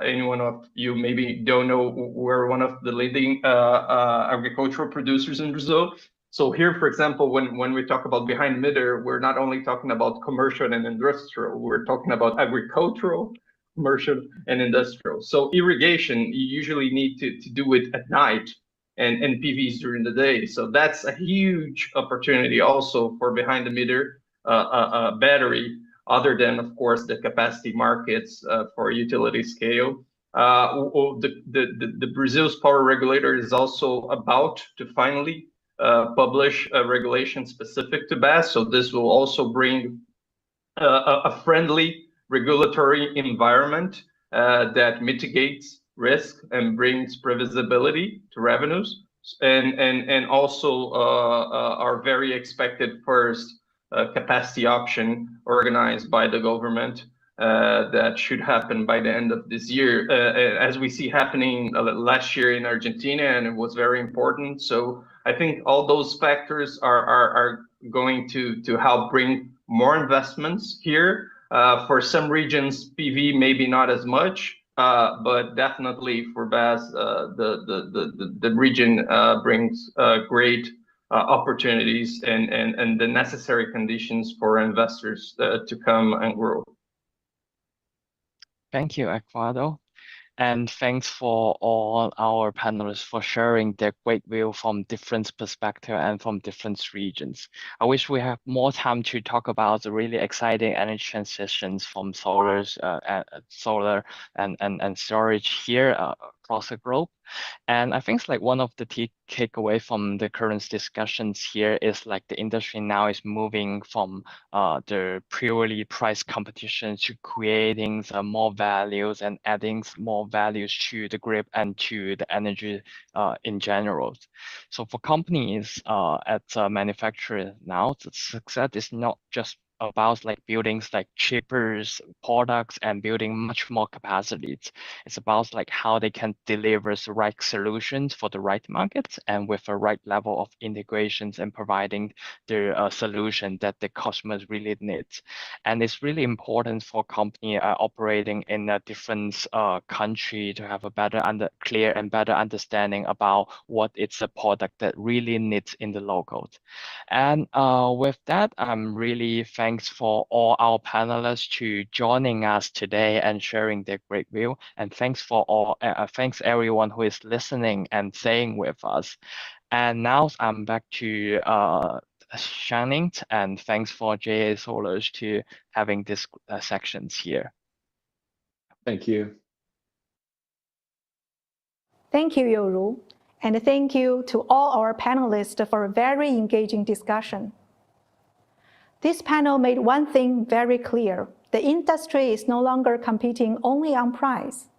anyone of you maybe don't know, we're one of the leading agricultural producers in Brazil. So here, for example, when we talk about behind meter, we're not only talking about commercial and industrial, we're talking about agricultural, commercial, and industrial. So irrigation, you usually need to do it at night, and PVs during the day. So that's a huge opportunity also for behind the meter battery, other than, of course, the capacity markets for utility scale. The Brazil's power regulator is also about to finally publish a regulation specific to BESS. So this will also bring a friendly regulatory environment that mitigates risk and brings previsibility to revenues, and also our very expected first capacity auction organized by the government that should happen by the end of this year, as we see happening last year in Argentina, and it was very important. So I think all those factors are going to help bring more investments here. For some regions, PV maybe not as much, but definitely for BAS, the region brings great opportunities and the necessary conditions for investors to come and grow. Thank you, Eduardo. And thanks for all our panelists for sharing their great view from different perspectives and from different regions. I wish we have more time to talk about the really exciting energy transitions from solar and storage here across the globe. And I think like one of the takeaway from the current discussions here is like the industry now is moving from the purely price competition to creating some more values and adding more values to the grid and to the energy in general. So for companies at manufacturer now, the success is not just about like building like cheaper products and building much more capacities. It's about like how they can deliver the right solutions for the right markets and with a right level of integrations and providing the solution that the customers really need. And it's really important for company operating in a different country to have a clear and better understanding about what it's a product that really needs in the locals. And with that, I'm really thanks for all our panelists to joining us today and sharing their great view. And thanks for all, thanks everyone who is listening and staying with us. And now I'm back to Shanning, and thanks for JA Solars to having this sections here. Thank you. Thank you, Youru, and thank you to all our panelists for a very engaging discussion. This panel made one thing very clear. The industry is no longer competing only on price.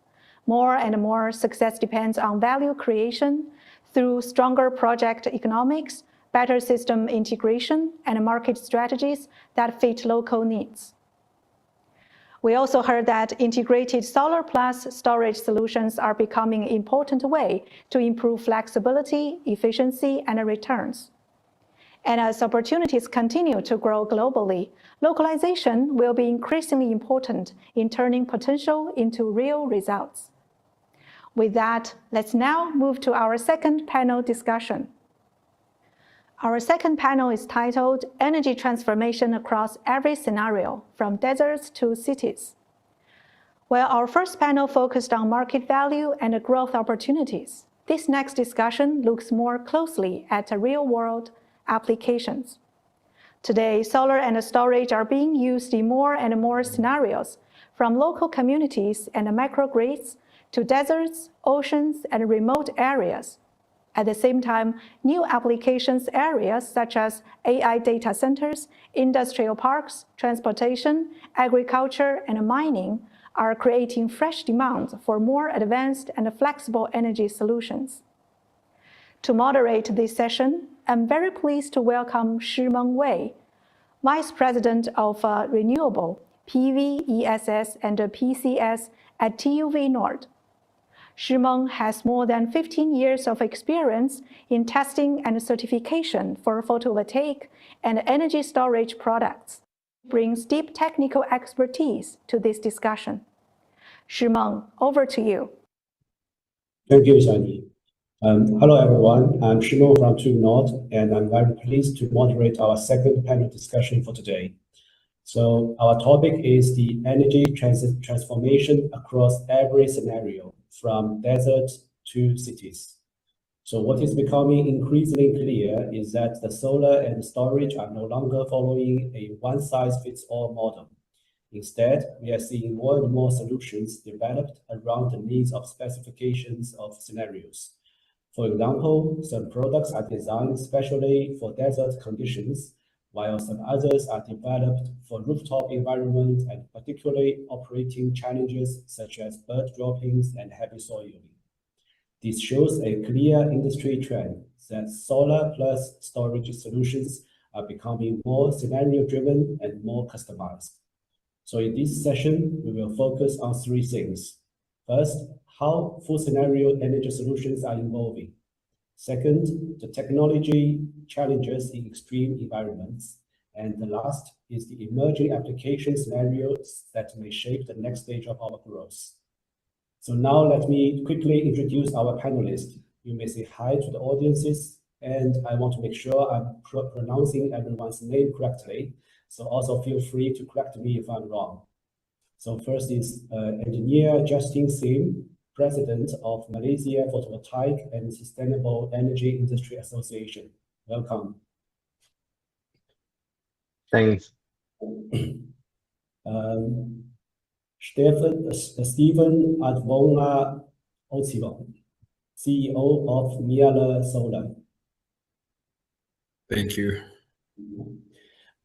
More and more success depends on value creation through stronger project economics, better system integration, and market strategies that fit local needs. We also heard that integrated solar plus storage solutions are becoming an important way to improve flexibility, efficiency, and returns. And as opportunities continue to grow globally, localization will be increasingly important in turning potential into real results. With that, let's now move to our second panel discussion. Our second panel is titled Energy Transformation Across Every Scenario, from Deserts to Cities. While our first panel focused on market value and growth opportunities, this next discussion looks more closely at real-world applications. Today, solar and storage are being used in more and more scenarios, from local communities and microgrids to deserts, oceans, and remote areas. At the same time, new applications areas such as AI data centers, industrial parks, transportation, agriculture, and mining are creating fresh demands for more advanced and flexible energy solutions. To moderate this session, I'm very pleased to welcome Shimeng Wei, Vice President of Renewable, PV, ESS, and PCS at TÜV Nord. Shimeng has more than 15 years of experience in testing and certification for photovoltaic and energy storage products. He brings deep technical expertise to this discussion. Shimeng, over to you. Thank you, Sandy. Hello, everyone. I'm Shimeng from TÜV Nord, and I'm very pleased to moderate our second panel discussion for today. So our topic is the energy transformation across every scenario, from deserts to cities. So what is becoming increasingly clear is that the solar and storage are no longer following a one-size-fits-all model. Instead, we are seeing more and more solutions developed around the needs of specifications of scenarios. For example, some products are designed specially for desert conditions, while some others are developed for rooftop environment and particularly operating challenges such as bird droppings and heavy soiling. This shows a clear industry trend that solar plus storage solutions are becoming more scenario-driven and more customized. So in this session, we will focus on three things. First, how full scenario energy solutions are evolving. Second, the technology challenges in extreme environments. And the last is the emerging application scenarios that may shape the next stage of our growth. So now let me quickly introduce our panelists. You may say hi to the audiences, and I want to make sure I'm pronouncing everyone's name correctly. So also feel free to correct me if I'm wrong. So first is Engineer Justin Sim, President of Malaysia Photovoltaic and Sustainable Energy Industry Association. Welcome. Thanks. Stephen Advona Otsibon, CEO of Miele Solar. Thank you.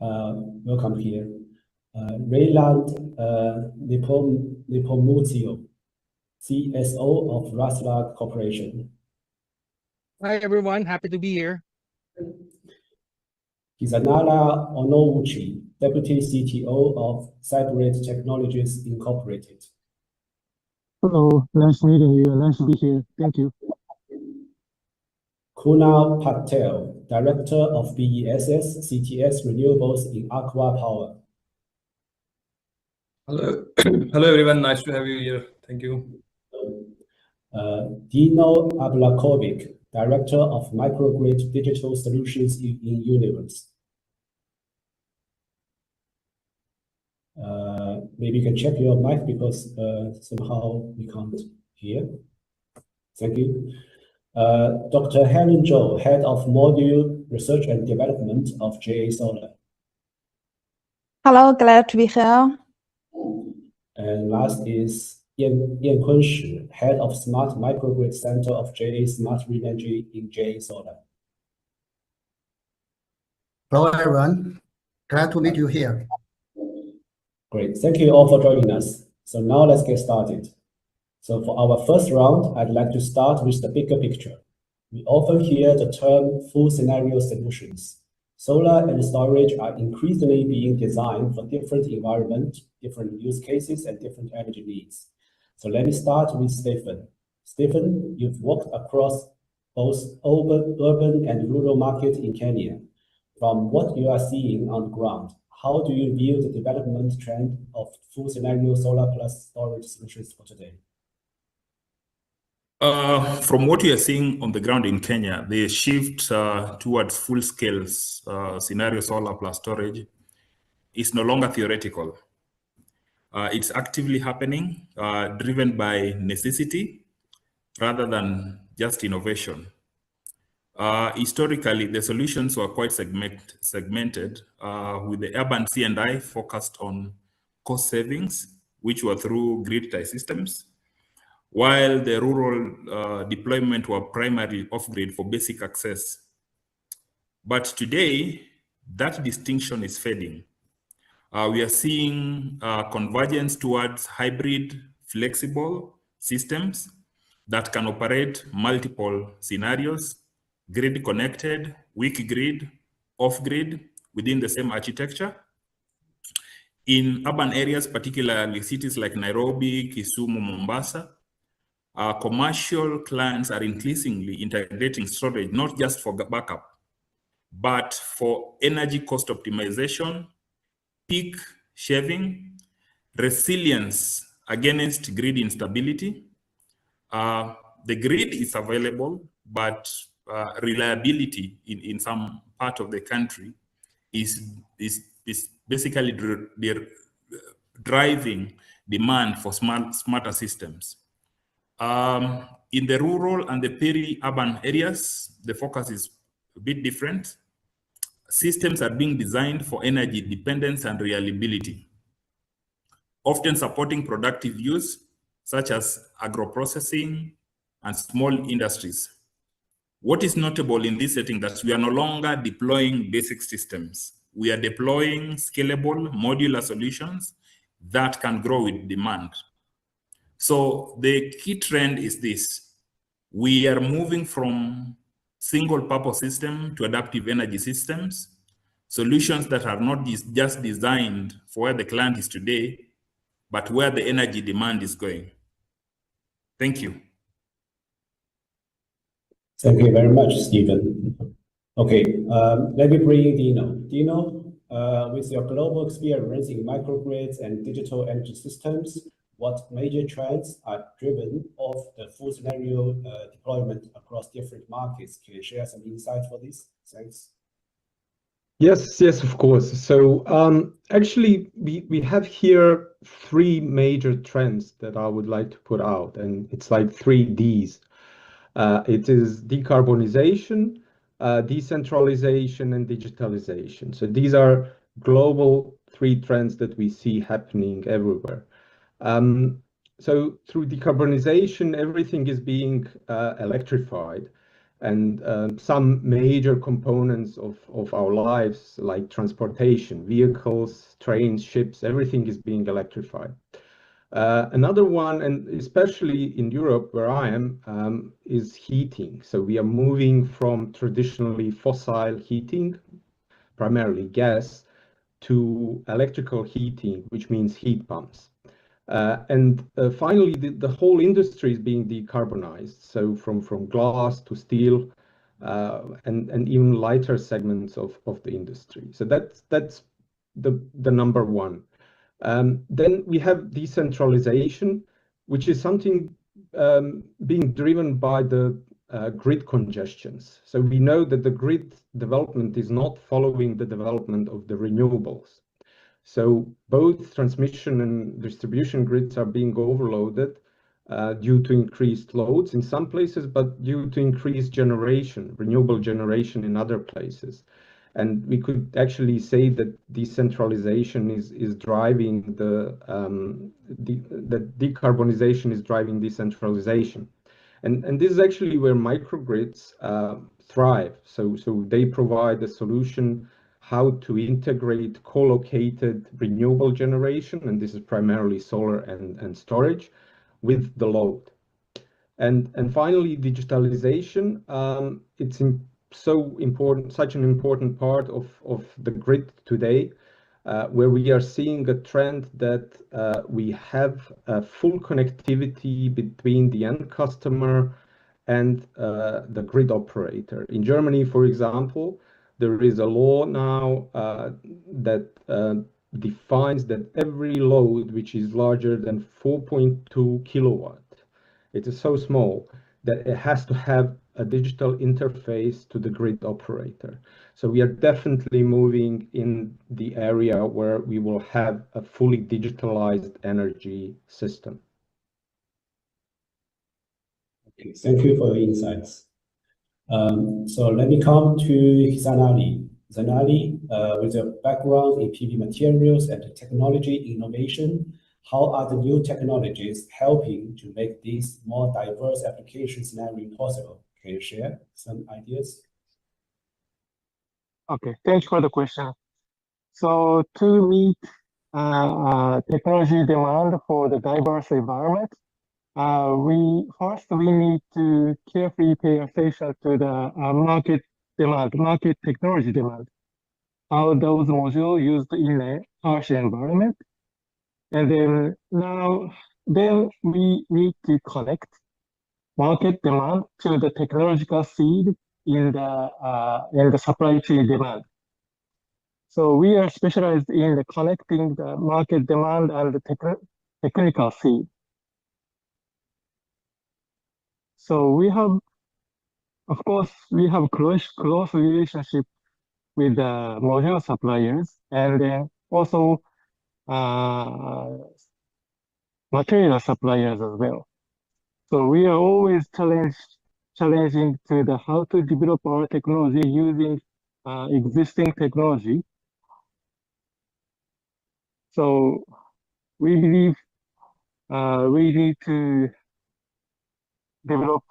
Welcome here. Rayland Nepomuzio, CSO of Rasla Corporation. Hi, everyone. Happy to be here. Kizanara Onowuchi, Deputy CTO of Cyberate Technologies Incorporated. Hello, nice meeting you. Nice to be here. Thank you. Kunal Patel, Director of BESS CTS Renewables in Aqua Power. Hello. Hello, everyone. Nice to have you here. Thank you. Dino Ablakovic, Director of Microgrid Digital Solutions in Universe. Maybe you can check your mic because somehow we can't hear. Thank you. Dr. Helen Zhou, Head of Module Research and Development of JA Solar. Hello, glad to be here. And last is Yan Kunshi, Head of Smart Microgrid Center of JA Smart Green Energy in JA Solar. Hello, everyone. Glad to meet you here. Great. Thank you all for joining us. So now let's get started. So for our first round, I'd like to start with the bigger picture. We often hear the term full scenario solutions. Solar and storage are increasingly being designed for different environments, different use cases, and different energy needs. So let me start with Stephen. Stephen, you've worked across both urban and rural markets in Kenya. From what you are seeing on the ground, how do you view the development trend of full scenario solar plus storage solutions for today? From what we are seeing on the ground in Kenya, the shift towards full-scale scenario solar plus storage is no longer theoretical. It's actively happening, driven by necessity rather than just innovation. Historically, the solutions were quite segmented, with the urban C&I focused on cost savings, which were through grid-tie systems, while the rural deployment were primarily off-grid for basic access. But today, that distinction is fading. We are seeing convergence towards hybrid, flexible systems that can operate multiple scenarios, grid connected, weak grid, off-grid, within the same architecture. In urban areas, particularly cities like Nairobi, Kisumu, Mombasa, commercial clients are increasingly integrating storage, not just for backup, but for energy cost optimization, peak shaving, resilience against grid instability. The grid is available, but reliability in some part of the country is basically driving demand for smarter systems. In the rural and the peri-urban areas, the focus is a bit different. Systems are being designed for energy dependence and reliability, often supporting productive use, such as agro-processing and small industries. What is notable in this setting that we are no longer deploying basic systems. We are deploying scalable modular solutions that can grow with demand. So the key trend is this. We are moving from single purpose system to adaptive energy systems, solutions that are not just designed for where the client is today, but where the energy demand is going. Thank you. Thank you very much, Stephen. Okay, let me bring in Dino. Dino, With your global experience in microgrids and digital energy systems, what major trends are driven of the full scenario deployment across different markets? Can you share some insight for this? Thanks. Yes, of course. So actually, we have here three major trends that I would like to put out, and it's like 3Ds. It is decarbonization, decentralization, and digitalization. So these are global three trends that we see happening everywhere. So through decarbonization, everything is being electrified. And some major components of our lives, like transportation, vehicles, trains, ships, everything is being electrified. Another one, and especially in Europe, where I am, is heating. So we are moving from traditionally fossil heating, primarily gas, to electrical heating, which means heat pumps. And finally, the whole industry is being decarbonized. So from glass to steel, and even lighter segments of the industry. So that's the number one. Then we have decentralization, which is something being driven by the grid congestions. So we know that the grid development is not following the development of the renewables. So both transmission and distribution grids are being overloaded due to increased loads in some places, but due to increased generation, renewable generation in other places. And we could actually say that decentralization is driving that decarbonization is driving decentralization. And this is actually where microgrids thrive. So they provide a solution how to integrate co-located renewable generation, and this is primarily solar and storage, with the load. And finally, digitalization. It's so important, such an important part of the grid today, where we are seeing a trend that we have full connectivity between the end customer and the grid operator. In Germany, for example, there is a law now that defines that every load which is larger than 4.2 kilowatt, it is so small that it has to have a digital interface to the grid operator. So we are definitely moving in the area where we will have a fully digitalized energy system. Okay, thank you for your insights. So let me come to Zanali. Zanali, with your background in PV materials and technology innovation, how are the new technologies helping to make these more diverse application scenarios possible? Can you share some ideas? Okay, thanks for the question. So to meet technology demand for the diverse environment, we need to carefully pay attention to the market demand, market technology demand, how those modules used in a harsh environment. And then we need to connect market demand to the technological seed in the supply chain demand. So we are specialized in connecting the market demand and the technical seed. So we have, of course, close relationship with the module suppliers, and then also material suppliers as well. So we are always challenging to the how to develop our technology using existing technology. So we believe we need to develop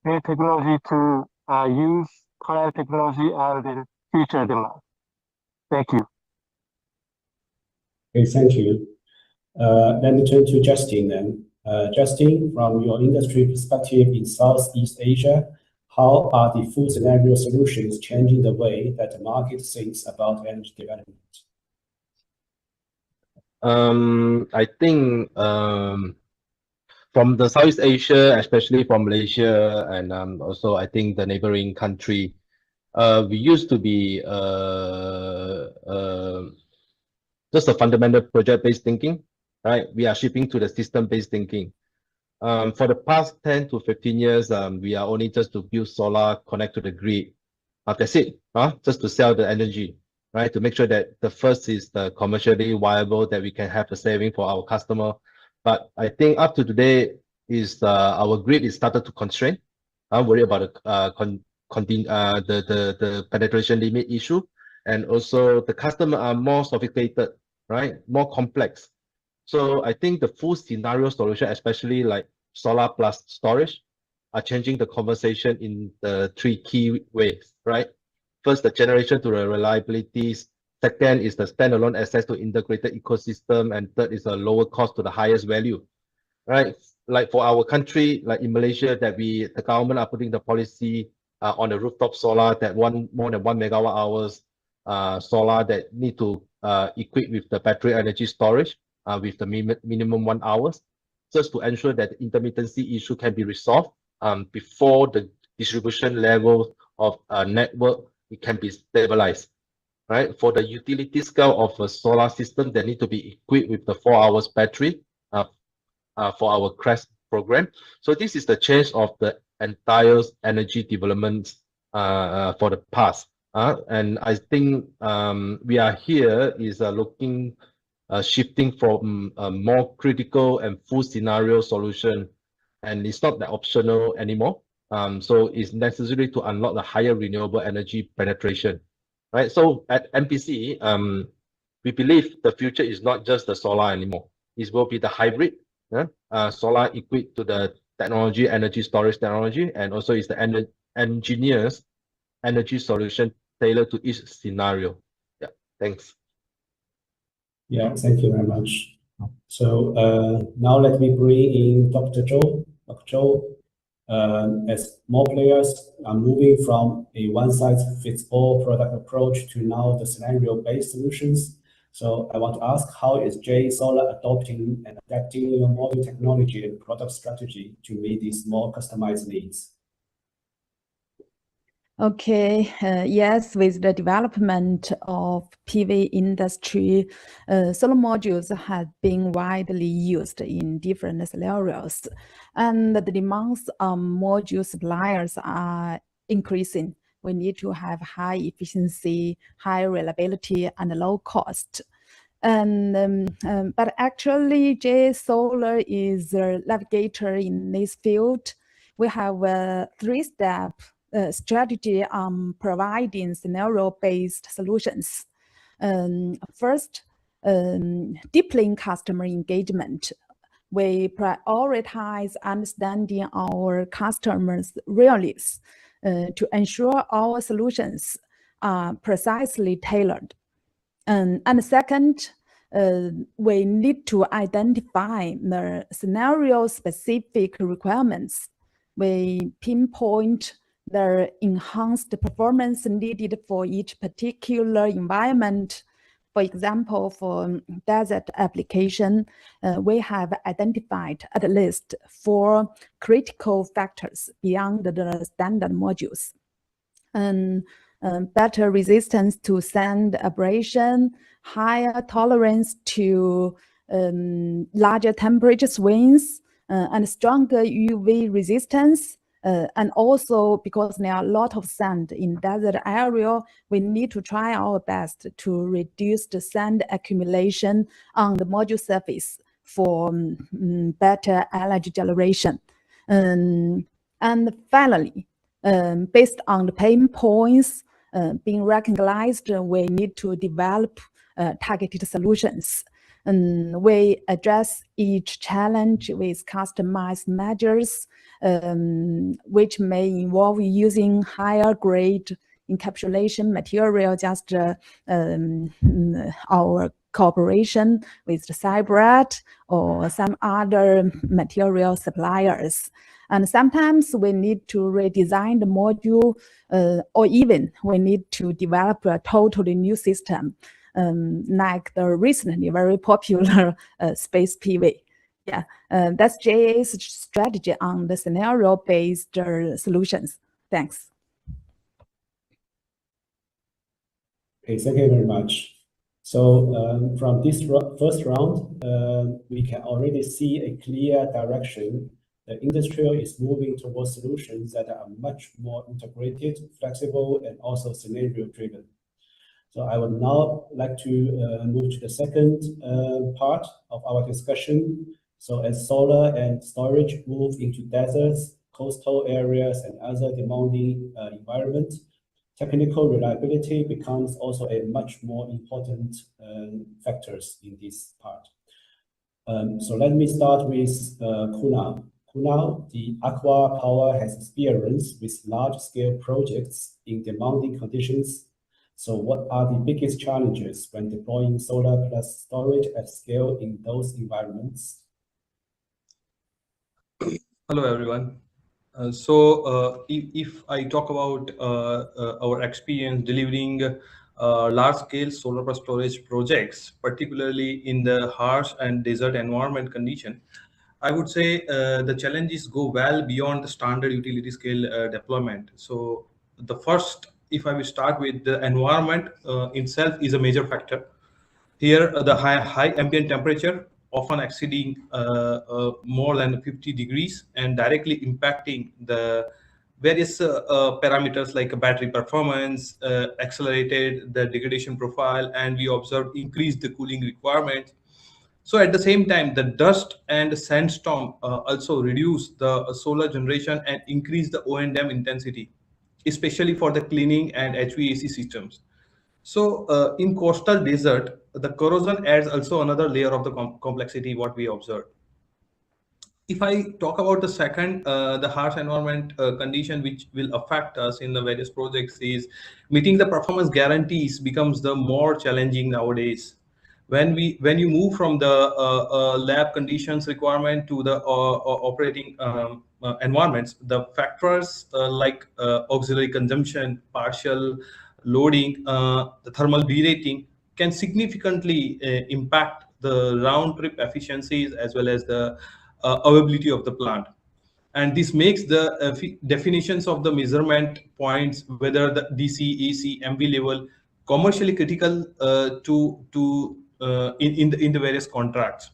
new technology to use current technology and the future demand. Thank you. Okay, thank you. Let me turn to Justin then. Justin, from your industry perspective in Southeast Asia, how are the full scenario solutions changing the way that the market thinks about energy development? I think from the Southeast Asia, especially from Malaysia, and also I think the neighboring country, we used to be just a fundamental project-based thinking, right? We are shifting to the system-based thinking. For the past 10 to 15 years, we are only just to build solar, connect to the grid. That's it, just to sell the energy, right? To make sure that the first is the commercially viable, that we can have the saving for our customer. But I think up to today is our grid is started to constrain. I'm worried about the penetration limit issue, and also the customer are more sophisticated, right? More complex. So I think the full scenario solution, especially like solar plus storage, are changing the conversation in the three key ways, right? First, the generation to the reliabilities. Second is the standalone access to integrated ecosystem. And third is a lower cost to the highest value, right? Like for our country, like in Malaysia, that the government are putting the policy on the rooftop solar that more than 1 megawatt hours solar that need to equip with the battery energy storage with the minimum 1 hours, just to ensure that the intermittency issue can be resolved before the distribution level of network it can be stabilized, right? For the utility scale of a solar system, they need to be equipped with the 4 hours battery for our CREST program. So this is the change of the entire energy development for the past. And I think we are here is looking shifting from a more critical and full scenario solution, and it's not that optional anymore. So it's necessary to unlock the higher renewable energy penetration, right? So at MPC, we believe the future is not just the solar anymore. It will be the hybrid, solar equipped to the technology, energy storage technology, and also is the engineers energy solution tailored to each scenario. Yeah, thanks. Yeah, thank you very much. So now let me bring in Dr. Zhou. Dr. Zhou, as more players are moving from a one-size-fits-all product approach to now the scenario-based solutions. So I want to ask, how is JA Solar adopting and adapting your module technology and product strategy to meet these more customized needs? Okay, yes, with the development of PV industry, solar modules have been widely used in different scenarios, and the demands on module suppliers are increasing. We need to have high efficiency, high reliability, and low cost. And but actually, JA Solar is a navigator in this field. We have a three-step strategy on providing scenario-based solutions. First, deepening customer engagement. We prioritize understanding our customers' real needs to ensure our solutions are precisely tailored. And second, we need to identify the scenario-specific requirements. We pinpoint the enhanced performance needed for each particular environment. For example, for desert application, we have identified at least 4 critical factors beyond the standard modules. And better resistance to sand abrasion, higher tolerance to larger temperature swings, and stronger UV resistance. And also, because there are a lot of sand in desert area, we need to try our best to reduce the sand accumulation on the module surface for better energy generation. And finally, based on the pain points being recognized, we need to develop targeted solutions. And we address each challenge with customized measures, which may involve using higher grade encapsulation material, just our cooperation with the Cybrat or some other material suppliers. And sometimes we need to redesign the module, or even we need to develop a totally new system, like the recently very popular space PV. Yeah, that's JA's strategy on the scenario-based solutions. Thanks. Okay, thank you very much. So from this first round, we can already see a clear direction. The industry is moving towards solutions that are much more integrated, flexible, and also scenario-driven. So I would now like to move to the second part of our discussion. So as solar and storage move into deserts, coastal areas, and other demanding environments, technical reliability becomes also a much more important factors in this part. So let me start with Kunal. Kunal, the Aqua Power has experience with large-scale projects in demanding conditions. So what are the biggest challenges when deploying solar plus storage at scale in those environments? Hello, everyone. If I talk about our experience delivering large-scale solar plus storage projects, particularly in the harsh and desert environment condition, I would say the challenges go well beyond the standard utility scale deployment. So the first, if I will start with the environment itself is a major factor. Here, the high ambient temperature, often exceeding more than 50 degrees and directly impacting the various parameters like battery performance, accelerated the degradation profile, and we observed increased the cooling requirements. So at the same time, the dust and sandstorm also reduce the solar generation and increase the O&M intensity, especially for the cleaning and HVAC systems. So in coastal desert, the corrosion adds also another layer of the complexity what we observed. If I talk about the second, the harsh environment condition which will affect us in the various projects is meeting the performance guarantees becomes the more challenging nowadays. When you move from the lab conditions requirement to the operating environments, the factors like auxiliary consumption, partial loading, the thermal derating can significantly impact the round trip efficiencies as well as the availability of the plant. And this makes the definitions of the measurement points, whether the DC, AC, MV level, commercially critical in the various contracts.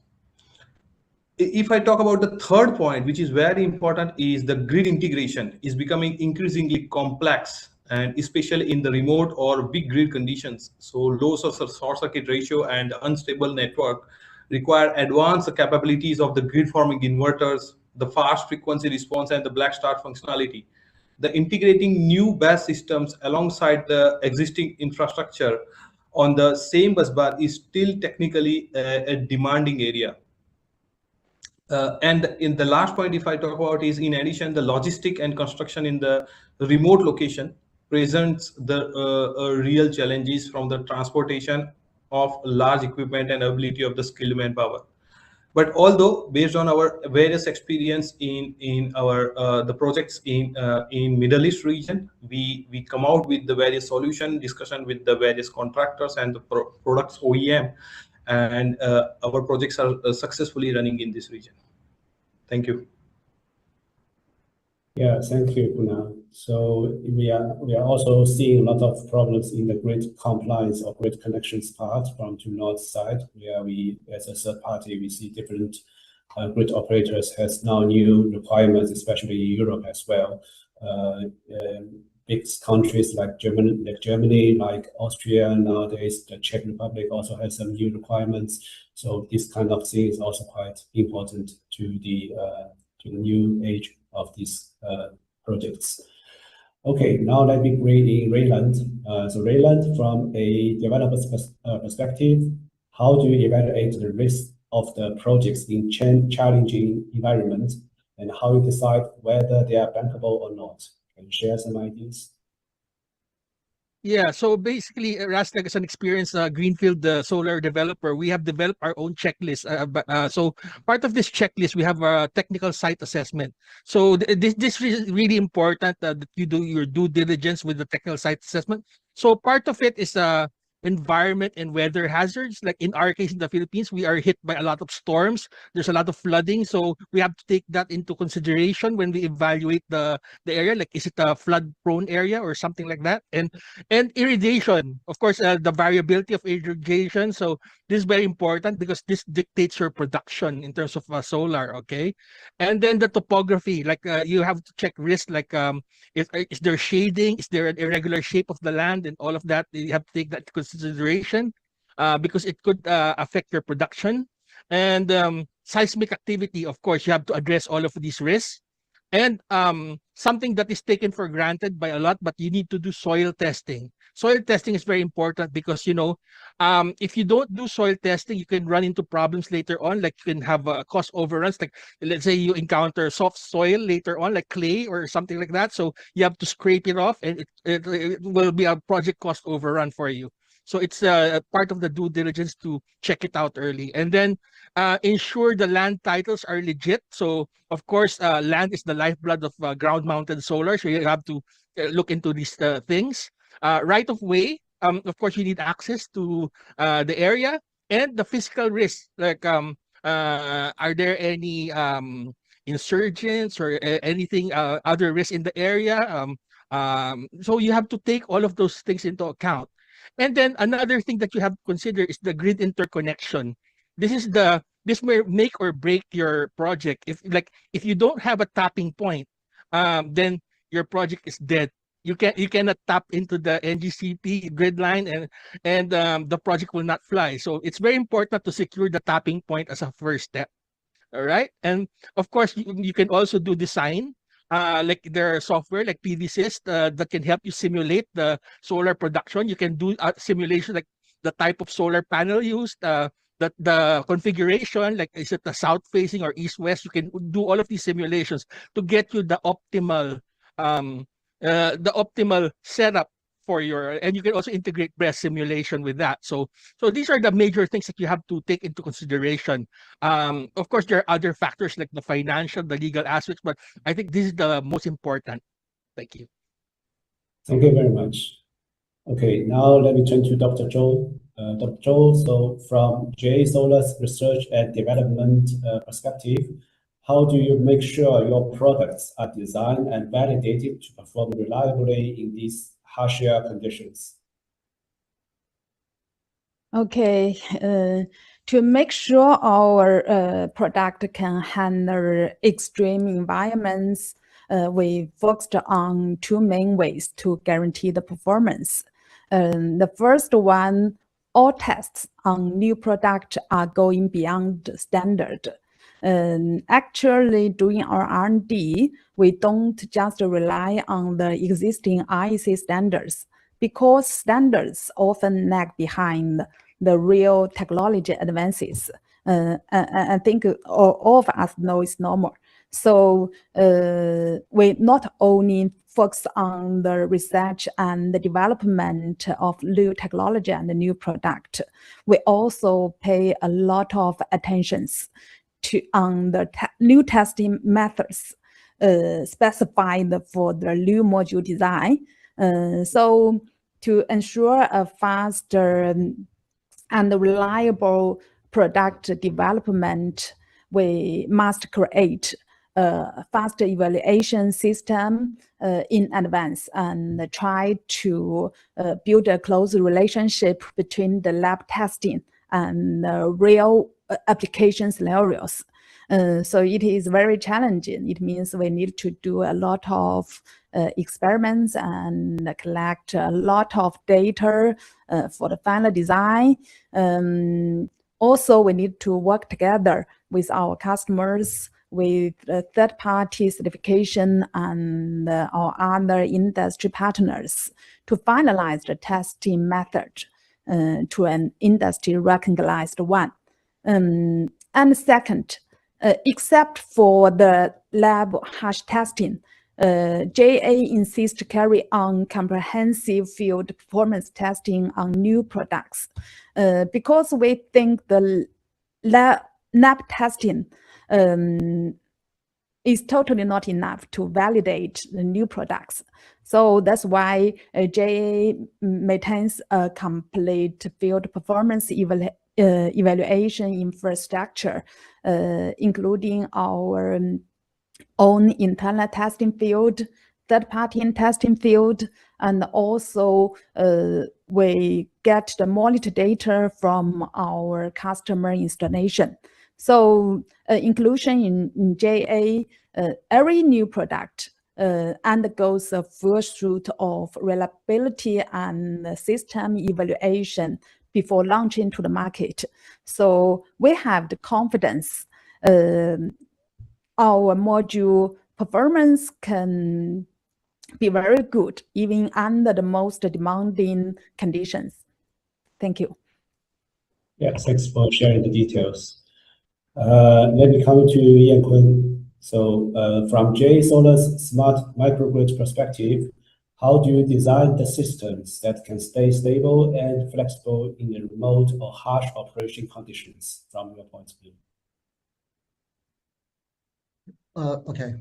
If I talk about the third point, which is very important, is the grid integration is becoming increasingly complex, and especially in the remote or big grid conditions. So low short circuit ratio and unstable network require advanced capabilities of the grid forming inverters, the fast frequency response, and the black start functionality. The integrating new bus systems alongside the existing infrastructure on the same bus bar is still technically a demanding area. And in the last point, if I talk about, is in addition, the logistic and construction in the remote location presents the real challenges from the transportation of large equipment and ability of the skilled manpower. But although based on our various experience in our the projects in Middle East region, we come out with the various solution discussion with the various contractors and the products OEM, and our projects are successfully running in this region. Thank you. Yeah, thank you, Kunal. So we are also seeing a lot of problems in the grid compliance or grid connections part from to north side, where we, as a third party, we see different grid operators has now new requirements, especially in Europe as well. Big countries like Germany, like Austria nowadays, the Czech Republic also has some new requirements. So this kind of thing is also quite important to the new age of these projects. Okay, now let me bring in Rayland. So Rayland, from a developer's perspective, how do you evaluate the risk of the projects in challenging environments, and how you decide whether they are bankable or not? Can you share some ideas? Yeah, so basically, Rastec is an experienced greenfield solar developer. We have developed our own checklist. So part of this checklist, we have a technical site assessment. So this is really important that you do your due diligence with the technical site assessment. So part of it is environment and weather hazards. Like in our case in the Philippines, we are hit by a lot of storms. There's a lot of flooding, so we have to take that into consideration when we evaluate the area. Like, is it a flood-prone area or something like that? And irrigation, of course, the variability of irrigation. So this is very important because this dictates your production in terms of solar. Okay, and then the topography, like you have to check risk, like is there shading, is there an irregular shape of the land, and all of that you have to take that into consideration because it could affect your production. And seismic activity, of course, you have to address all of these risks. And something that is taken for granted by a lot, but you need to do soil testing. Soil testing is very important because, you know, if you don't do soil testing, you can run into problems later on. Like you can have cost overruns. Like let's say you encounter soft soil later on, like clay or something like that. So you have to scrape it off, and it will be a project cost overrun for you. So it's part of the due diligence to check it out early. And then ensure the land titles are legit. So of course, land is the lifeblood of ground-mounted solar. So you have to look into these things. Right of way, of course, you need access to the area and the physical risk. Like, are there any insurgents or anything other risks in the area? So you have to take all of those things into account. And then another thing that you have to consider is the grid interconnection. This may make or break your project. If you don't have a tapping point, then your project is dead. You cannot tap into the NGCP grid line, and the project will not fly. So it's very important to secure the tapping point as a first step. All right, and of course you can also do design. Like there are software like PVSys that can help you simulate the solar production. You can do simulation like the type of solar panel used, the configuration, like is it the south facing or east west. You can do all of these simulations to get you the optimal setup for your, and you can also integrate breast simulation with that. So these are the major things that you have to take into consideration. Of course, there are other factors like the financial, the legal aspects, but I think this is the most important. Thank you. Thank you very much. Okay, now let me turn to Dr. Zhou. Dr. Zhou, so from JA Solar's research and development perspective, how do you make sure your products are designed and validated to perform reliably in these harsher conditions? Okay, to make sure our product can handle extreme environments, we focused on two main ways to guarantee the performance. The first one, all tests on new product are going beyond standard. Actually, during our R&D, we don't just rely on the existing REC standards, because standards often lag behind the real technology advances. I think all of us know it's normal. So we not only focus on the research and the development of new technology and the new product, we also pay a lot of attention on the new testing methods specified for the new module design. So to ensure a faster and reliable product development, we must create a faster evaluation system in advance and try to build a close relationship between the lab testing and real application scenarios. So it is very challenging. It means we need to do a lot of experiments and collect a lot of data for the final design. Also, we need to work together with our customers, with third-party certification and our other industry partners to finalize the testing method to an industry-recognized one. And second, except for the lab hash testing, JA insists to carry on comprehensive field performance testing on new products because we think the lab testing is totally not enough to validate the new products. So that's why JA maintains a complete field performance evaluation infrastructure, including our own internal testing field, third-party testing field, and also we get the monitor data from our customer installation. So inclusion in JA, every new product undergoes a first route of reliability and system evaluation before launching to the market. So we have the confidence our module performance can be very good even under the most demanding conditions. Thank you. Yeah, thanks for sharing the details. Let me come to Yan Kun. So from JA Solar's smart microgrid perspective, how do you design the systems that can stay stable and flexible in the remote or harsh operation conditions from your point of view? Okay,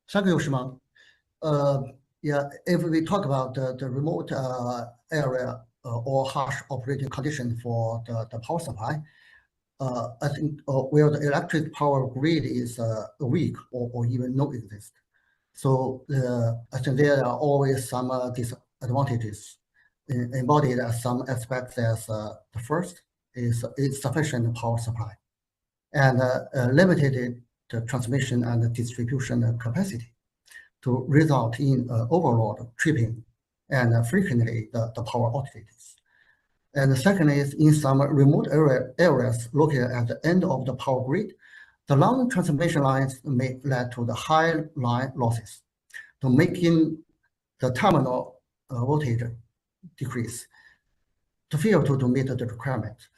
thank you, Shimon. Yeah, if we talk about the remote area or harsh operating condition for the power supply, I think where the electric power grid is weak or even no exist. So I think there are always some disadvantages embodied as some aspects as the first is insufficient power supply and limited the transmission and the distribution capacity to result in overload, tripping, and frequently the power outages. And the second is in some remote areas located at the end of the power grid, the long transmission lines may lead to the high line losses, to making the terminal voltage decrease to fail to meet the requirement.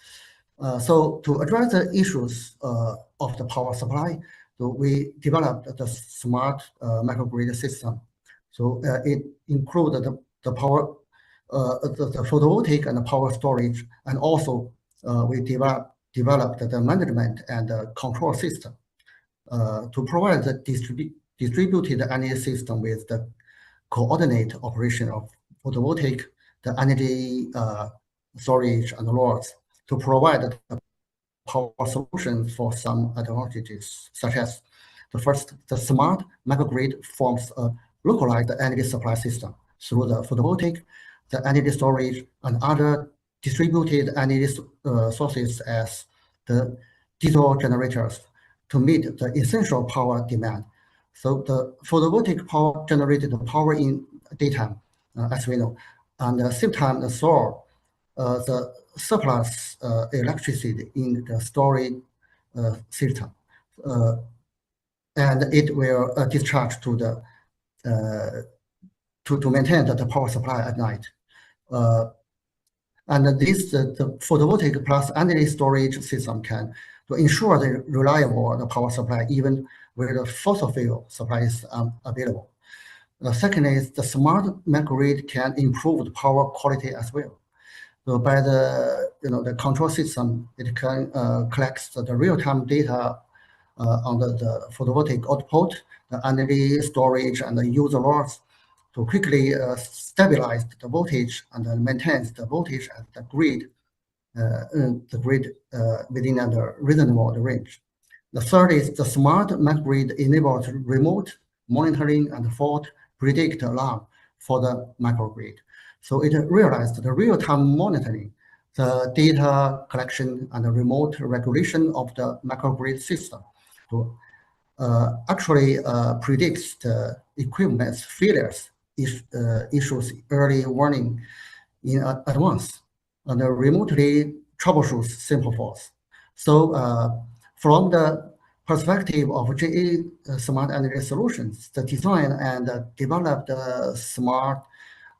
So to address the issues of the power supply, so we developed the smart microgrid system. So it included the power, the photovoltaic and the power storage, and also we developed the management and the control system to provide the distributed energy system with the coordinate operation of photovoltaic, the energy storage and loads to provide the power solutions for some advantages, such as the first, the smart microgrid forms a localized energy supply system through the photovoltaic, the energy storage, and other distributed energy sources as the diesel generators to meet the essential power demand. So the photovoltaic power generated the power in daytime, as we know, and at the same time the solar, the surplus electricity in the storage system, and it will discharge to the to maintain the power supply at night. And this the photovoltaic plus energy storage system can to ensure the reliable power supply even where the fossil fuel supply is available. The second is the smart microgrid can improve the power quality as well. So by the the control system, it can collect the real-time data on the photovoltaic output, the energy storage, and the user loads to quickly stabilize the voltage and maintain the voltage at the grid within a reasonable range. The third is the smart microgrid enables remote monitoring and fault predict alarm for the microgrid. So it realized the real-time monitoring, the data collection, and the remote regulation of the microgrid system to actually predicts the equipment's failures issues early warning in advance and remotely troubleshoots simple faults. So from the perspective of JA Smart Energy Solutions, the design and developed smart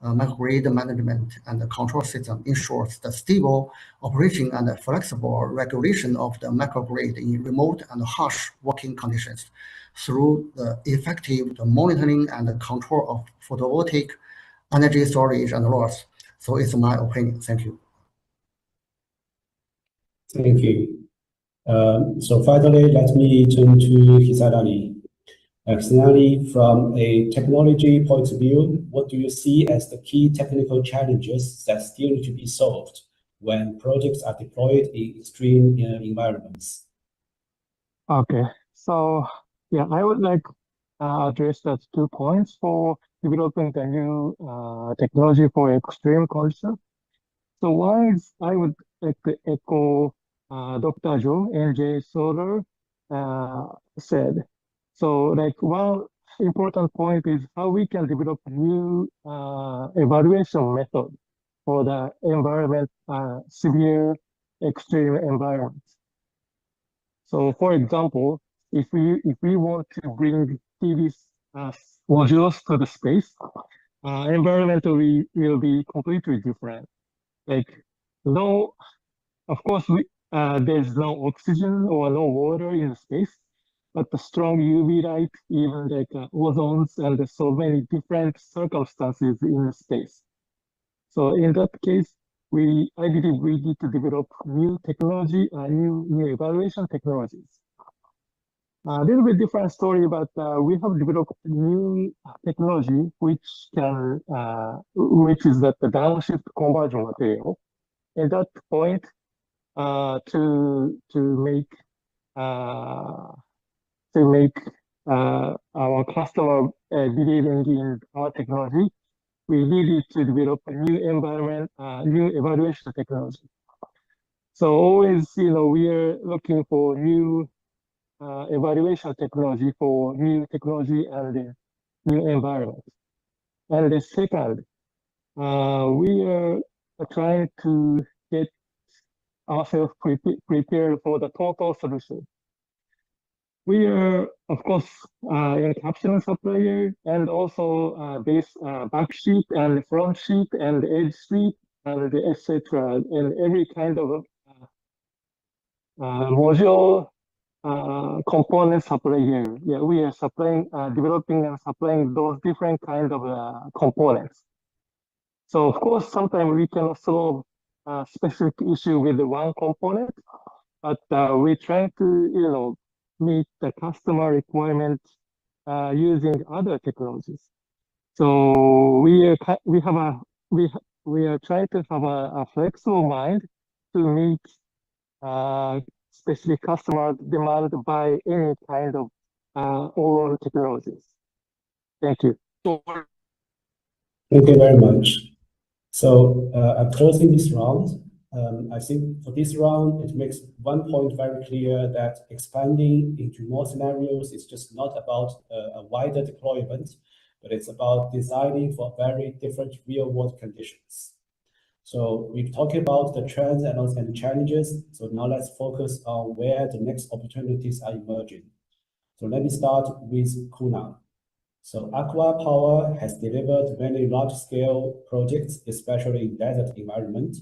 microgrid management and the control system ensures the stable operation and the flexible regulation of the microgrid in remote and harsh working conditions through the effective monitoring and the control of photovoltaic energy storage and loads. So it's my opinion. Thank you. Thank you. So finally, let me turn to Hisayali. Externally, from a technology point of view, what do you see as the key technical challenges that still need to be solved when projects are deployed in extreme environments? Okay, so yeah, I would like address those 2 points for developing the new technology for extreme conditions. So one is I would like to echo Dr. Joe and Jay Solar said. So like one important point is how we can develop new evaluation method for the environment, severe extreme environments. So for example, if we want to bring PV modules to the space, environmentally will be completely different. Like no, of course there's no oxygen or no water in space, but the strong UV light, even like ozones and so many different circumstances in space. So in that case, I believe we need to develop new technology, new evaluation technologies. A little bit different story, but we have developed new technology which is that the downshift conversion material. At that point, to make our customer believing in our technology, we needed to develop a new new evaluation technology. So always, we are looking for new evaluation technology for new technology and new environment. And the second, we are trying to get ourselves prepared for the total solution. We are, of course, a capsule supplier and also back sheet and front sheet and edge sheet and etc. And every kind of module component supplier. Yeah, we are developing and supplying those different kind of components. So of course, sometimes we cannot solve a specific issue with one component, but we try to, meet the customer requirement using other technologies. So we are trying to have a flexible mind to meet specific customer demand by any kind of overall technologies. Thank you. Thank you very much. So I'm closing this round. I think for this round, it makes one point very clear that expanding into more scenarios is just not about a wider deployment, but it's about designing for very different real-world conditions. So we've talked about the trends and challenges. So now let's focus on where the next opportunities are emerging. So let me start with Kuna. So Aqua Power has delivered many large-scale projects, especially in desert environment.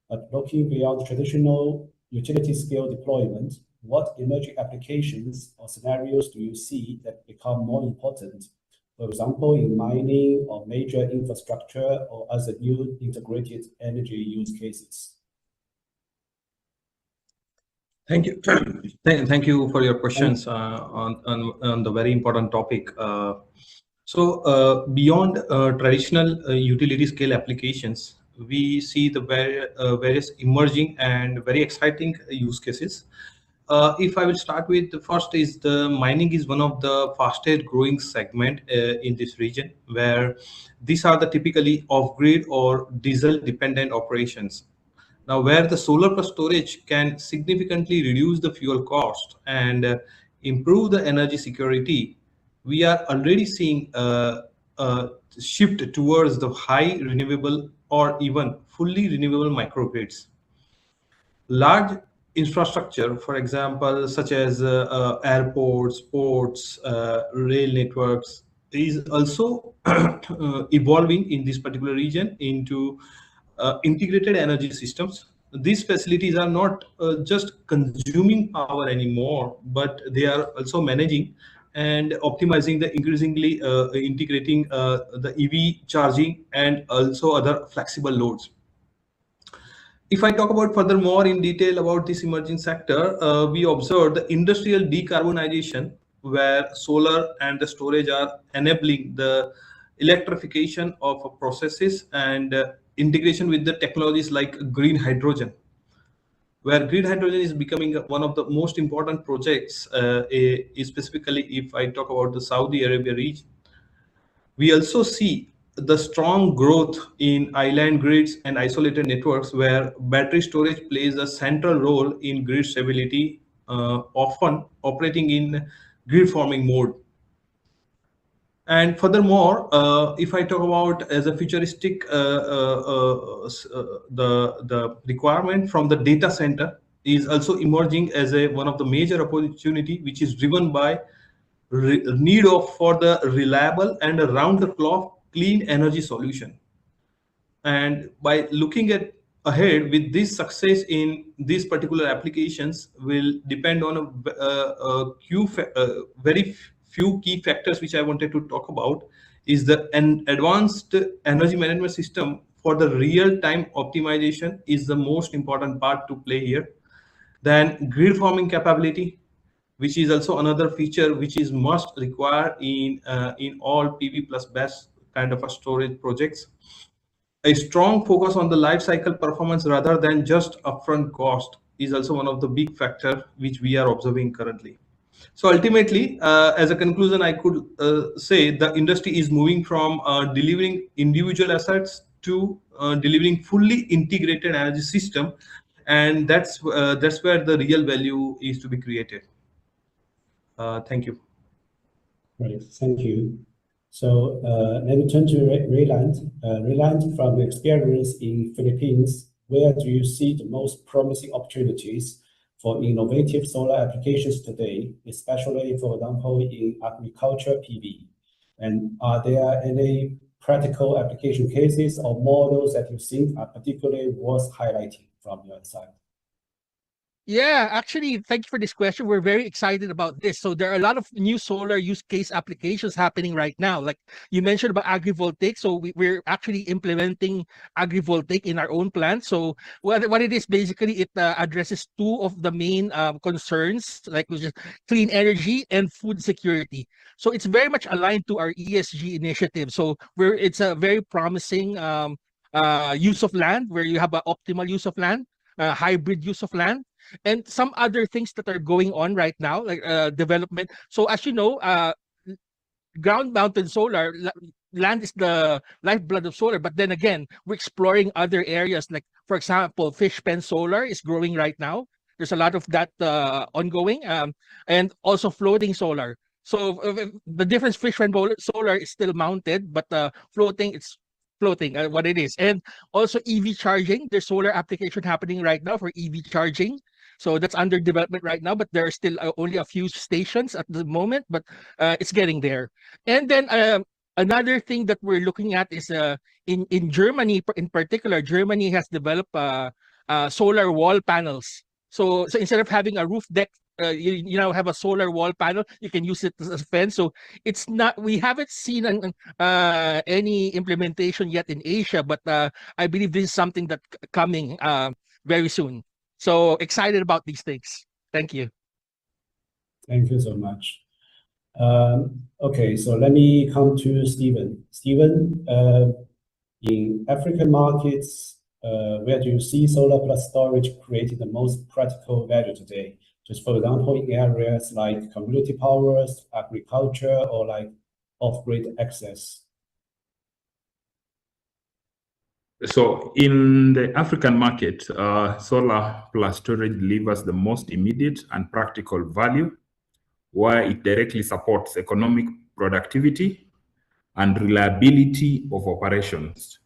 But looking beyond traditional utility-scale deployment, what emerging applications or scenarios do you see that become more important? For example, in mining or major infrastructure or other new integrated energy use cases? Thank you. Thank you for your questions on the very important topic. So beyond traditional utility scale applications, we see the various emerging and very exciting use cases. If I will start with the first is the mining is one of the fastest growing segment in this region, where these are the typically off-grid or diesel dependent operations. Now, where the solar plus storage can significantly reduce the fuel cost and improve the energy security, we are already seeing a shift towards the high renewable or even fully renewable microgrids. Large infrastructure, for example, such as airports, ports, rail networks, is also evolving in this particular region into integrated energy systems. These facilities are not just consuming power anymore, but they are also managing and optimizing the increasingly integrating the EV charging and also other flexible loads. If I talk about furthermore in detail about this emerging sector, we observe the industrial decarbonization where solar and the storage are enabling the electrification of processes and integration with the technologies like green hydrogen, where green hydrogen is becoming one of the most important projects, specifically if I talk about the Saudi Arabia region. We also see the strong growth in island grids and isolated networks where battery storage plays a central role in grid stability, often operating in grid forming mode. And furthermore, if I talk about as a futuristic, the requirement from the data center is also emerging as one of the major opportunity, which is driven by need for the reliable and around the clock clean energy solution. And by looking ahead with this success in these particular applications will depend on very few key factors which I wanted to talk about is an advanced energy management system for the real-time optimization is the most important part to play here. Then grid forming capability, which is also another feature which is must require in all PV plus BESS kind of a storage projects. A strong focus on the life cycle performance rather than just upfront cost is also one of the big factor which we are observing currently. So ultimately, as a conclusion, I could say the industry is moving from delivering individual assets to delivering fully integrated energy system, and that's where the real value is to be created. Thank you. Right, thank you. So let me turn to Rayland. Rayland, from the experience in Philippines, where do you see the most promising opportunities for innovative solar applications today, especially, for example, in agriculture PV? And are there any practical application cases or models that you think are particularly worth highlighting from your side? Yeah, actually, thank you for this question. We're very excited about this. So there are a lot of new solar use case applications happening right now. Like you mentioned about agrivoltaic. So we're actually implementing agrivoltaic in our own plant. So what it is basically, it addresses two of the main concerns, like which is clean energy and food security. So it's very much aligned to our ESG initiative. So it's a very promising use of land where you have an optimal use of land, hybrid use of land, and some other things that are going on right now, like development. So as you know, ground mounted solar, land is the lifeblood of solar. But then again, we're exploring other areas, like, for example, fish pen solar is growing right now. There's a lot of that ongoing, and also floating solar. So the difference, fish pen solar is still mounted, but floating, it's floating, what it is. And also EV charging, there's solar application happening right now for EV charging. So that's under development right now, but there are still only a few stations at the moment, but it's getting there. And then another thing that we're looking at is in Germany, in particular, Germany has developed solar wall panels. So instead of having a roof deck, you now have a solar wall panel. You can use it as a fence. So it's not, we haven't seen any implementation yet in Asia, but I believe this is something that's coming very soon. So excited about these things. Thank you. Thank you so much. Okay, so let me come to Stephen. Stephen, in African markets, where do you see solar plus storage creating the most practical value today? Just for example, in areas like community powers, agriculture, or like off-grid access. So in the African market, solar plus storage delivers the most immediate and practical value, where it directly supports economic productivity and reliability of operations.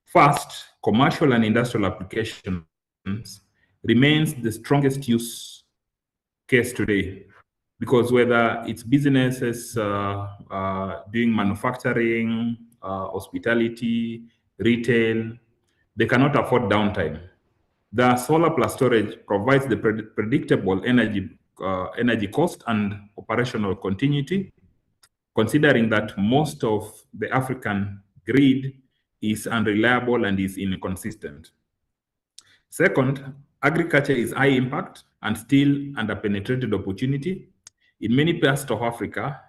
First, commercial and industrial applications remains the strongest use case today, because whether it's businesses doing manufacturing, hospitality, retail, they cannot afford downtime. The solar plus storage provides the predictable energy cost and operational continuity, considering that most of the African grid is unreliable and is inconsistent. Second, agriculture is high impact and still under-penetrated opportunity. In many parts of Africa,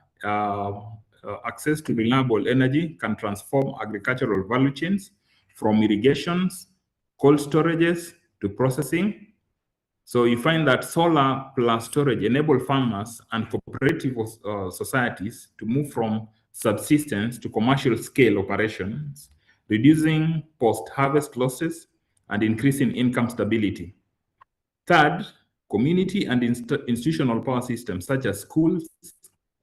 access to renewable energy can transform agricultural value chains from irrigations, cold storages to processing. So you find that solar plus storage enable farmers and cooperative societies to move from subsistence to commercial scale operations, reducing post-harvest losses and increasing income stability. Third, community and institutional power systems such as schools,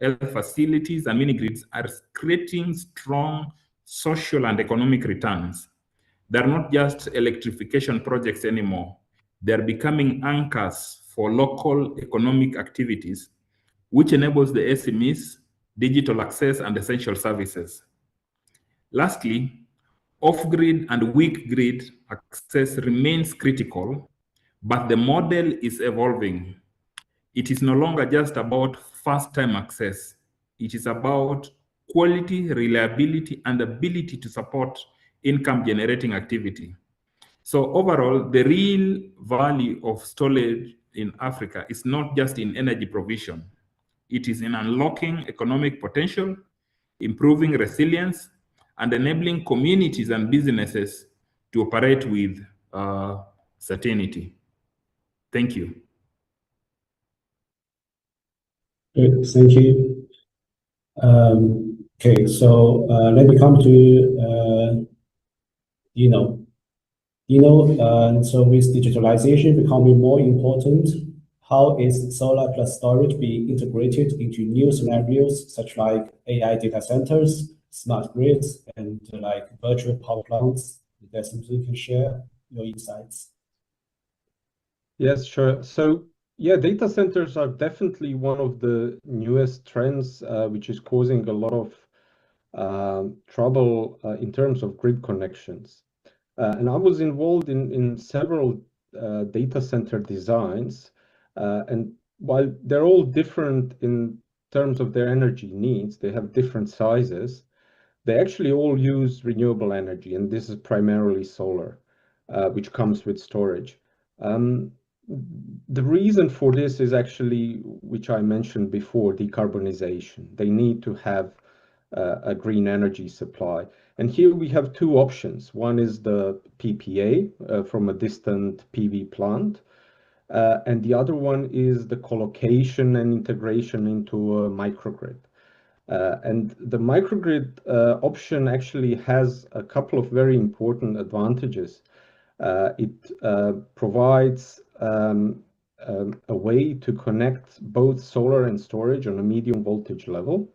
health facilities, and mini-grids are creating strong social and economic returns. They're not just electrification projects anymore. They're becoming anchors for local economic activities, which enables the SMEs, digital access, and essential services. Lastly, off-grid and weak grid access remains critical, but the model is evolving. It is no longer just about first-time access. It is about quality, reliability, and ability to support income-generating activity. So overall, the real value of storage in Africa is not just in energy provision. It is in unlocking economic potential, improving resilience, and enabling communities and businesses to operate with certainty. Thank you. Great, thank you. Okay, so let me come to Dino. So with digitalization becoming more important, how is solar plus storage being integrated into new scenarios such like AI data centers, smart grids, and like virtual power plants? There's something you can share your insights. Yes, sure. So yeah, data centers are definitely one of the newest trends, which is causing a lot of trouble in terms of grid connections. And I was involved in several data center designs, and while they're all different in terms of their energy needs, they have different sizes, they actually all use renewable energy, and this is primarily solar, which comes with storage. The reason for this is actually, which I mentioned before, decarbonization. They need to have a green energy supply. And here we have two options. One is the PPA from a distant PV plant, and the other one is the collocation and integration into a microgrid. And the microgrid option actually has a couple of very important advantages. It provides a way to connect both solar and storage on a medium voltage level,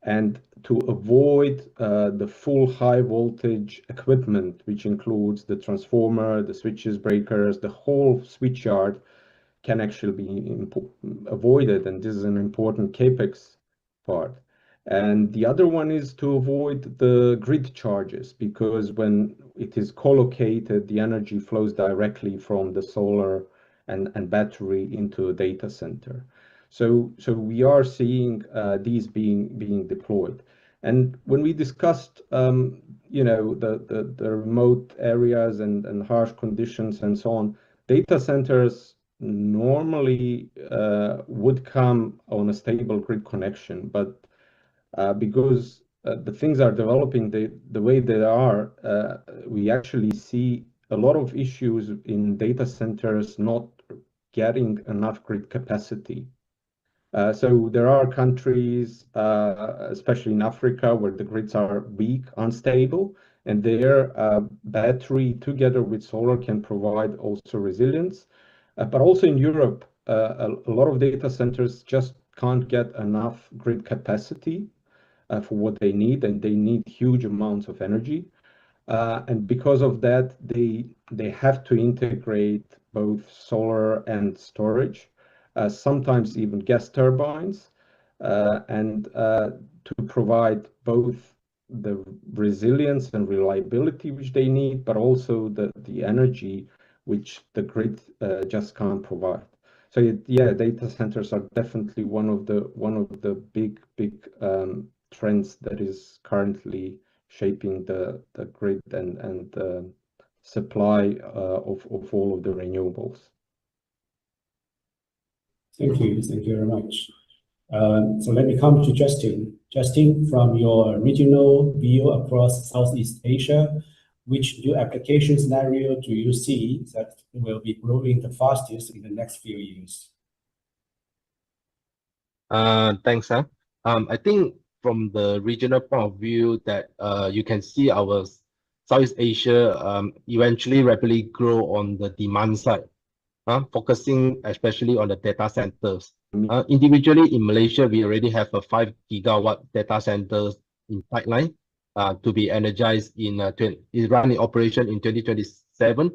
and to avoid the full high voltage equipment, which includes the transformer, the switches, breakers, the whole switch yard can actually be avoided, and this is an important capex part. And the other one is to avoid the grid charges, because when it is co-located, the energy flows directly from the solar and battery into a data center. So we are seeing these being deployed. And when we discussed, the remote areas and harsh conditions and so on, data centers normally would come on a stable grid connection, but because the things are developing the way they are, we actually see a lot of issues in data centers not getting enough grid capacity. So there are countries, especially in Africa, where the grids are weak, unstable, and their battery together with solar can provide also resilience. But also in Europe, a lot of data centers just can't get enough grid capacity for what they need, and they need huge amounts of energy. And because of that, they have to integrate both solar and storage, sometimes even gas turbines, and to provide both the resilience and reliability which they need, but also the energy which the grid just can't provide. So yeah, data centers are definitely one of the big trends that is currently shaping the grid and the supply of all of the renewables. Thank you very much. So let me come to Justin. Justin, from your regional view across Southeast Asia, which new application scenario do you see that will be growing the fastest in the next few years? Thanks, Sam. I think from the regional point of view that you can see our Southeast Asia eventually rapidly grow on the demand side, focusing especially on the data centers. Individually in Malaysia, we already have a 5 gigawatt data centers in pipeline to be energized is running operation in 2027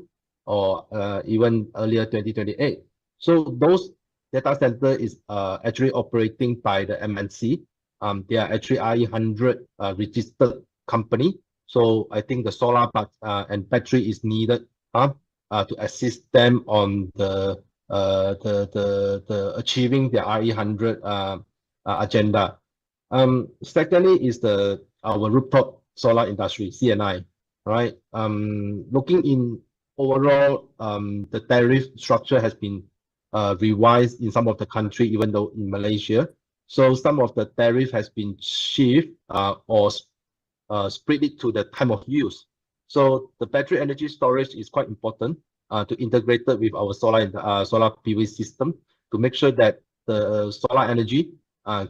or even earlier 2028. So those data center is actually operating by the MNC. They are actually RE100 registered company. So I think the solar and battery is needed to assist them on the achieving the RE100 agenda. Secondly is our rooftop solar industry, CNI, right? Looking in overall, the tariff structure has been revised in some of the country, even though in Malaysia. So some of the tariff has been shifted or split it to the time of use. So the battery energy storage is quite important to integrate it with our solar PV system to make sure that the solar energy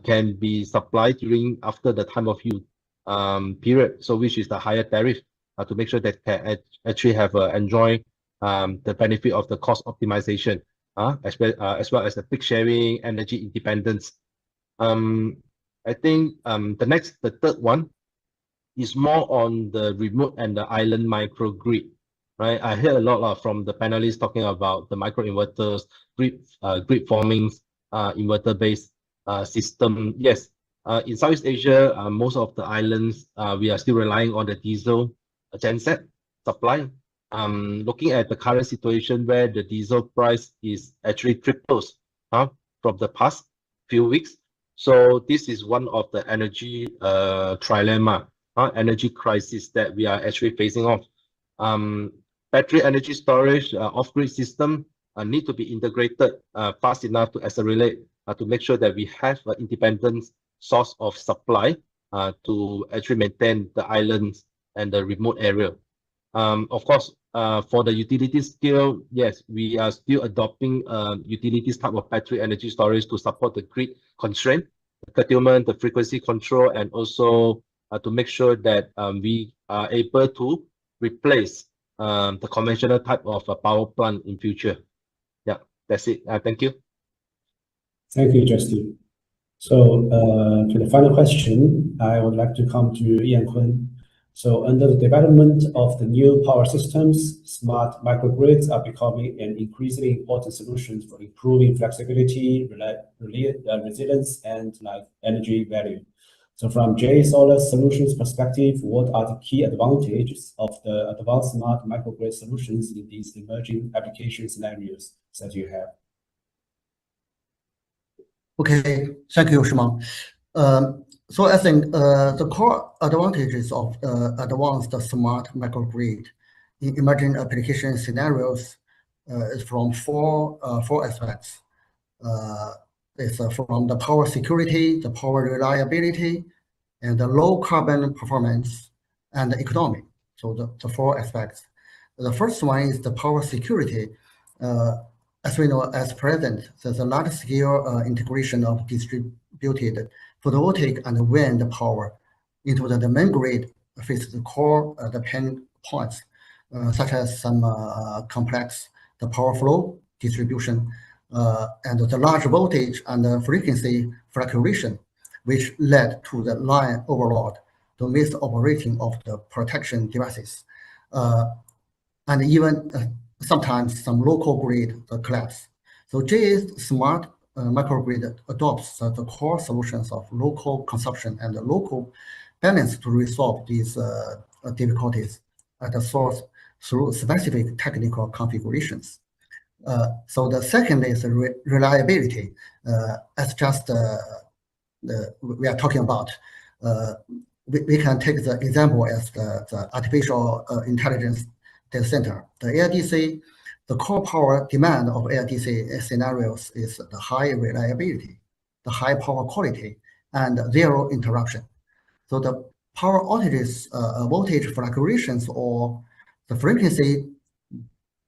can be supplied after the time of use period. So which is the higher tariff to make sure that can actually have enjoy the benefit of the cost optimization as well as the peak sharing, energy independence. I think the third one is more on the remote and the island microgrid, right? I hear a lot from the panelists talking about the microinverters, grid forming, inverter-based system. Yes, in Southeast Asia, most of the islands, we are still relying on the diesel genset supply. Looking at the current situation where the diesel price is actually triples from the past few weeks. So this is one of the energy trilemma, energy crisis that we are actually facing off. Battery energy storage off-grid system need to be integrated fast enough to accelerate to make sure that we have an independent source of supply to actually maintain the islands and the remote area. Of course, for the utility scale, yes, we are still adopting utilities type of battery energy storage to support the grid constraint, the curtailment, the frequency control, and also to make sure that we are able to replace the conventional type of power plant in future. Yeah, that's it. Thank you. Thank you, Justin. So to the final question, I would like to come to Ian Kun. So under the development of the new power systems, smart microgrids are becoming an increasingly important solution for improving flexibility, resilience, and energy value. So from JA Solar Solutions perspective, what are the key advantages of the advanced smart microgrid solutions in these emerging application scenarios that you have? Okay, thank you, Shimon. So I think the core advantages of advanced smart microgrid in emerging application scenarios is from four aspects. It's from the power security, the power reliability, and the low carbon performance and the economic. So the four aspects. The first one is the power security. As we know, as present, there's a large-scale integration of distributed photovoltaic and wind power into the main grid faces the core the pain points, such as some complex the power flow distribution and the large voltage and the frequency fluctuation, which led to the line overload, to miss the operating of the protection devices, and even sometimes some local grid collapse. So JA's smart microgrid adopts the core solutions of local consumption and the local balance to resolve these difficulties at the source through specific technical configurations. So the second is reliability. As just we are talking about, we can take the example as the artificial intelligence data center. The AIDC, the core power demand of AIDC scenarios is the high reliability. the high power quality, and zero interruption. So the power outages, voltage fluctuations, or the frequency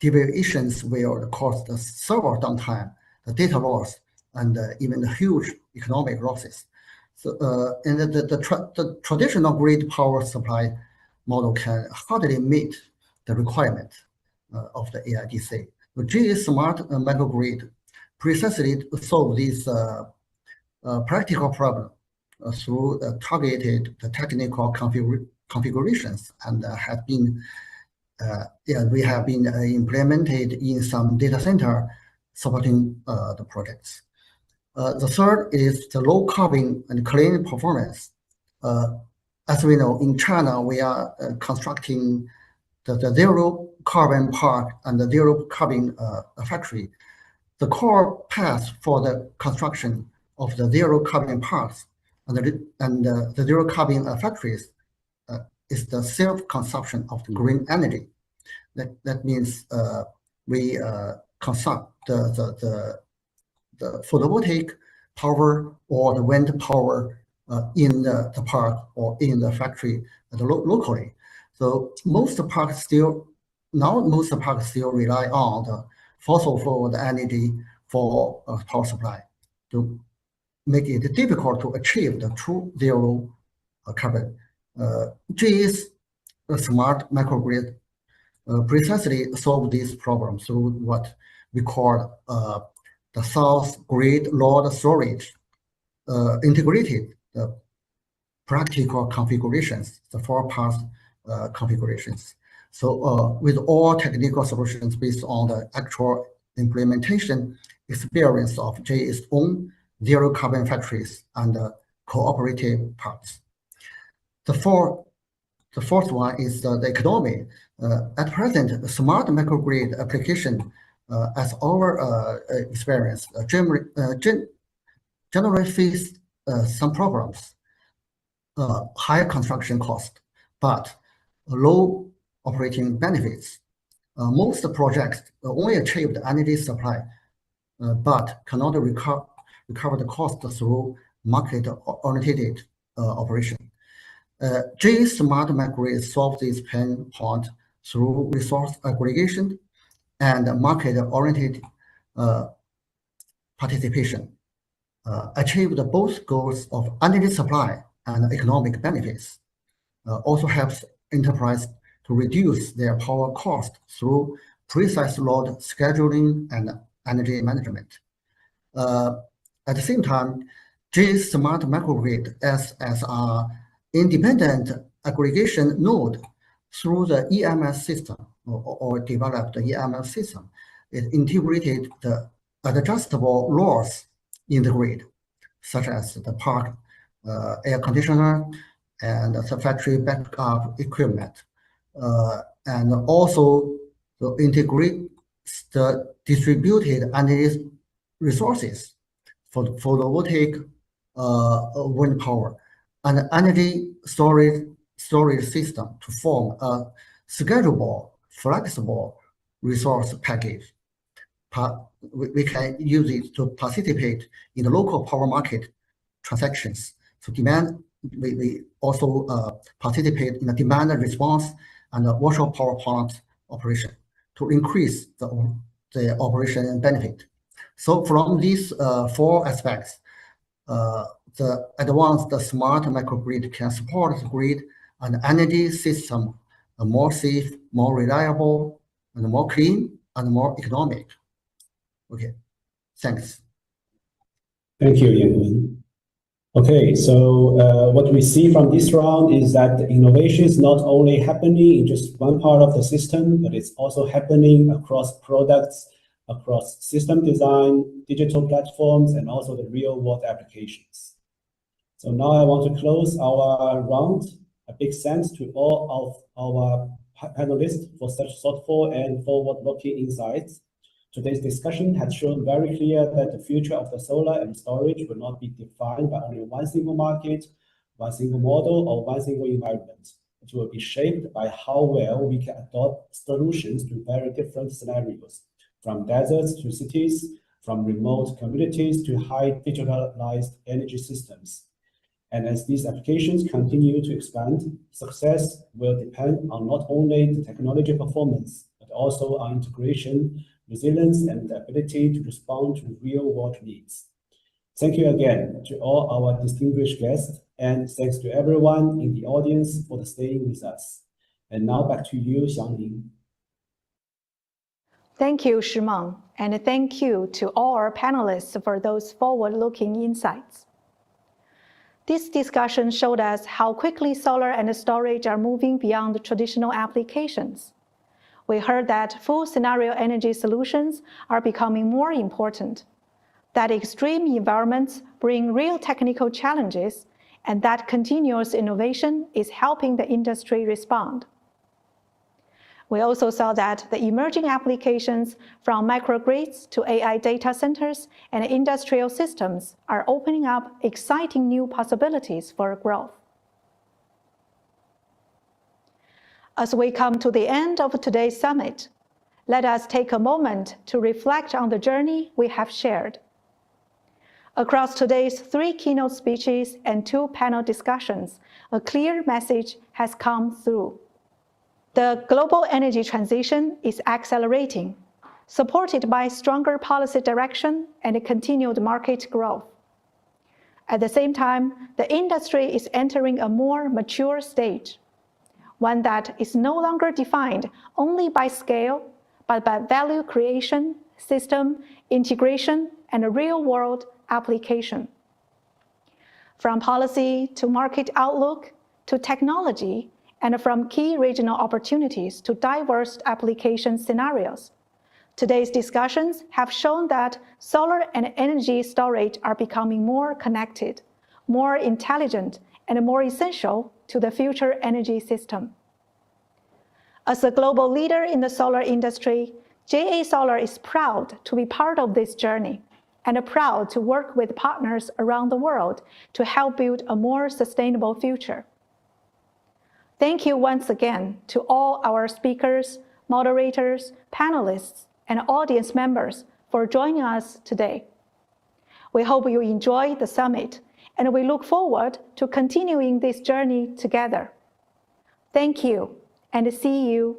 deviations will cause the server downtime, the data loss, and even the huge economic losses. So, and the traditional grid power supply model can hardly meet the requirement of the AIDC. The GE Smart Microgrid precisely solve this practical problem through targeted technical configurations, and have been we have been implemented in some data center supporting the projects. The third is the low carbon and clean performance. As we know, in China, we are constructing the zero carbon park and the zero carbon factory. The core path for the construction of the zero carbon parks and the zero carbon factories is the self-consumption of the green energy. That means we consume the photovoltaic power or the wind power in the park or in the factory locally. So most parks still rely on the fossil fuel energy for power supply to make it difficult to achieve the true zero carbon. GE's smart microgrid precisely solve this problem through what we call the South Grid Load Storage integrated practical configurations, the 4-path configurations. So with all technical solutions based on the actual implementation experience of GE's own zero carbon factories and cooperative parks. The fourth one is the economy. At present, the smart microgrid application, as our experience, generally face some problems, high construction cost, but low operating benefits. Most projects only achieve the energy supply, but cannot recover the cost through market-oriented operation. GE Smart Microgrid solves this pain point through resource aggregation and market-oriented participation. Achieve both goals of energy supply and economic benefits. Also helps enterprise to reduce their power cost through precise load scheduling and energy management. At the same time, GE Smart Microgrid acts as an independent aggregation node through the EMS system or developed the EMS system. It integrated the adjustable loads in the grid, such as the park air conditioner and the factory backup equipment, and also integrate the distributed energy resources for the photovoltaic wind power and energy storage system to form a schedulable, flexible resource package. We can use it to participate in the local power market transactions. So we also participate in the demand response and the virtual power plant operation to increase the operation benefit. So from these 4 aspects, the advanced smart microgrid can support the grid and energy system more safe, more reliable, and more clean and more economic. Okay, thanks. Thank you, Yan. Okay, so what we see from this round is that the innovation is not only happening in just one part of the system, but it's also happening across products, across system design, digital platforms, and also the real-world applications. So now I want to close our round. A big thanks to all of our panelists for such thoughtful and forward-looking insights. Today's discussion has shown very clear that the future of the solar and storage will not be defined by only one single market, one single model, or one single environment. It will be shaped by how well we can adopt solutions to very different scenarios, from deserts to cities, from remote communities to high digitalized energy systems. And as these applications continue to expand, success will depend on not only the technology performance, but also on integration, resilience, and the ability to respond to real-world needs. Thank you again to all our distinguished guests, and thanks to everyone in the audience for staying with us. And now back to you, Xiangling. Thank you, Shimeng, and thank you to all our panelists for those forward-looking insights. This discussion showed us how quickly solar and storage are moving beyond traditional applications. We heard that full scenario energy solutions are becoming more important, that extreme environments bring real technical challenges, and that continuous innovation is helping the industry respond. We also saw that the emerging applications from microgrids to AI data centers and industrial systems are opening up exciting new possibilities for growth. As we come to the end of today's summit, let us take a moment to reflect on the journey we have shared. Across today's 3 keynote speeches and 2 panel discussions, a clear message has come through. The global energy transition is accelerating, supported by stronger policy direction and continued market growth. At the same time, the industry is entering a more mature stage, one that is no longer defined only by scale, but by value creation, system integration, and a real-world application. From policy to market outlook to technology, and from key regional opportunities to diverse application scenarios, today's discussions have shown that solar and energy storage are becoming more connected, more intelligent, and more essential to the future energy system. As a global leader in the solar industry, JA Solar is proud to be part of this journey and proud to work with partners around the world to help build a more sustainable future. Thank you once again to all our speakers, moderators, panelists, and audience members for joining us today. We hope you enjoyed the summit, and we look forward to continuing this journey together. Thank you, and see you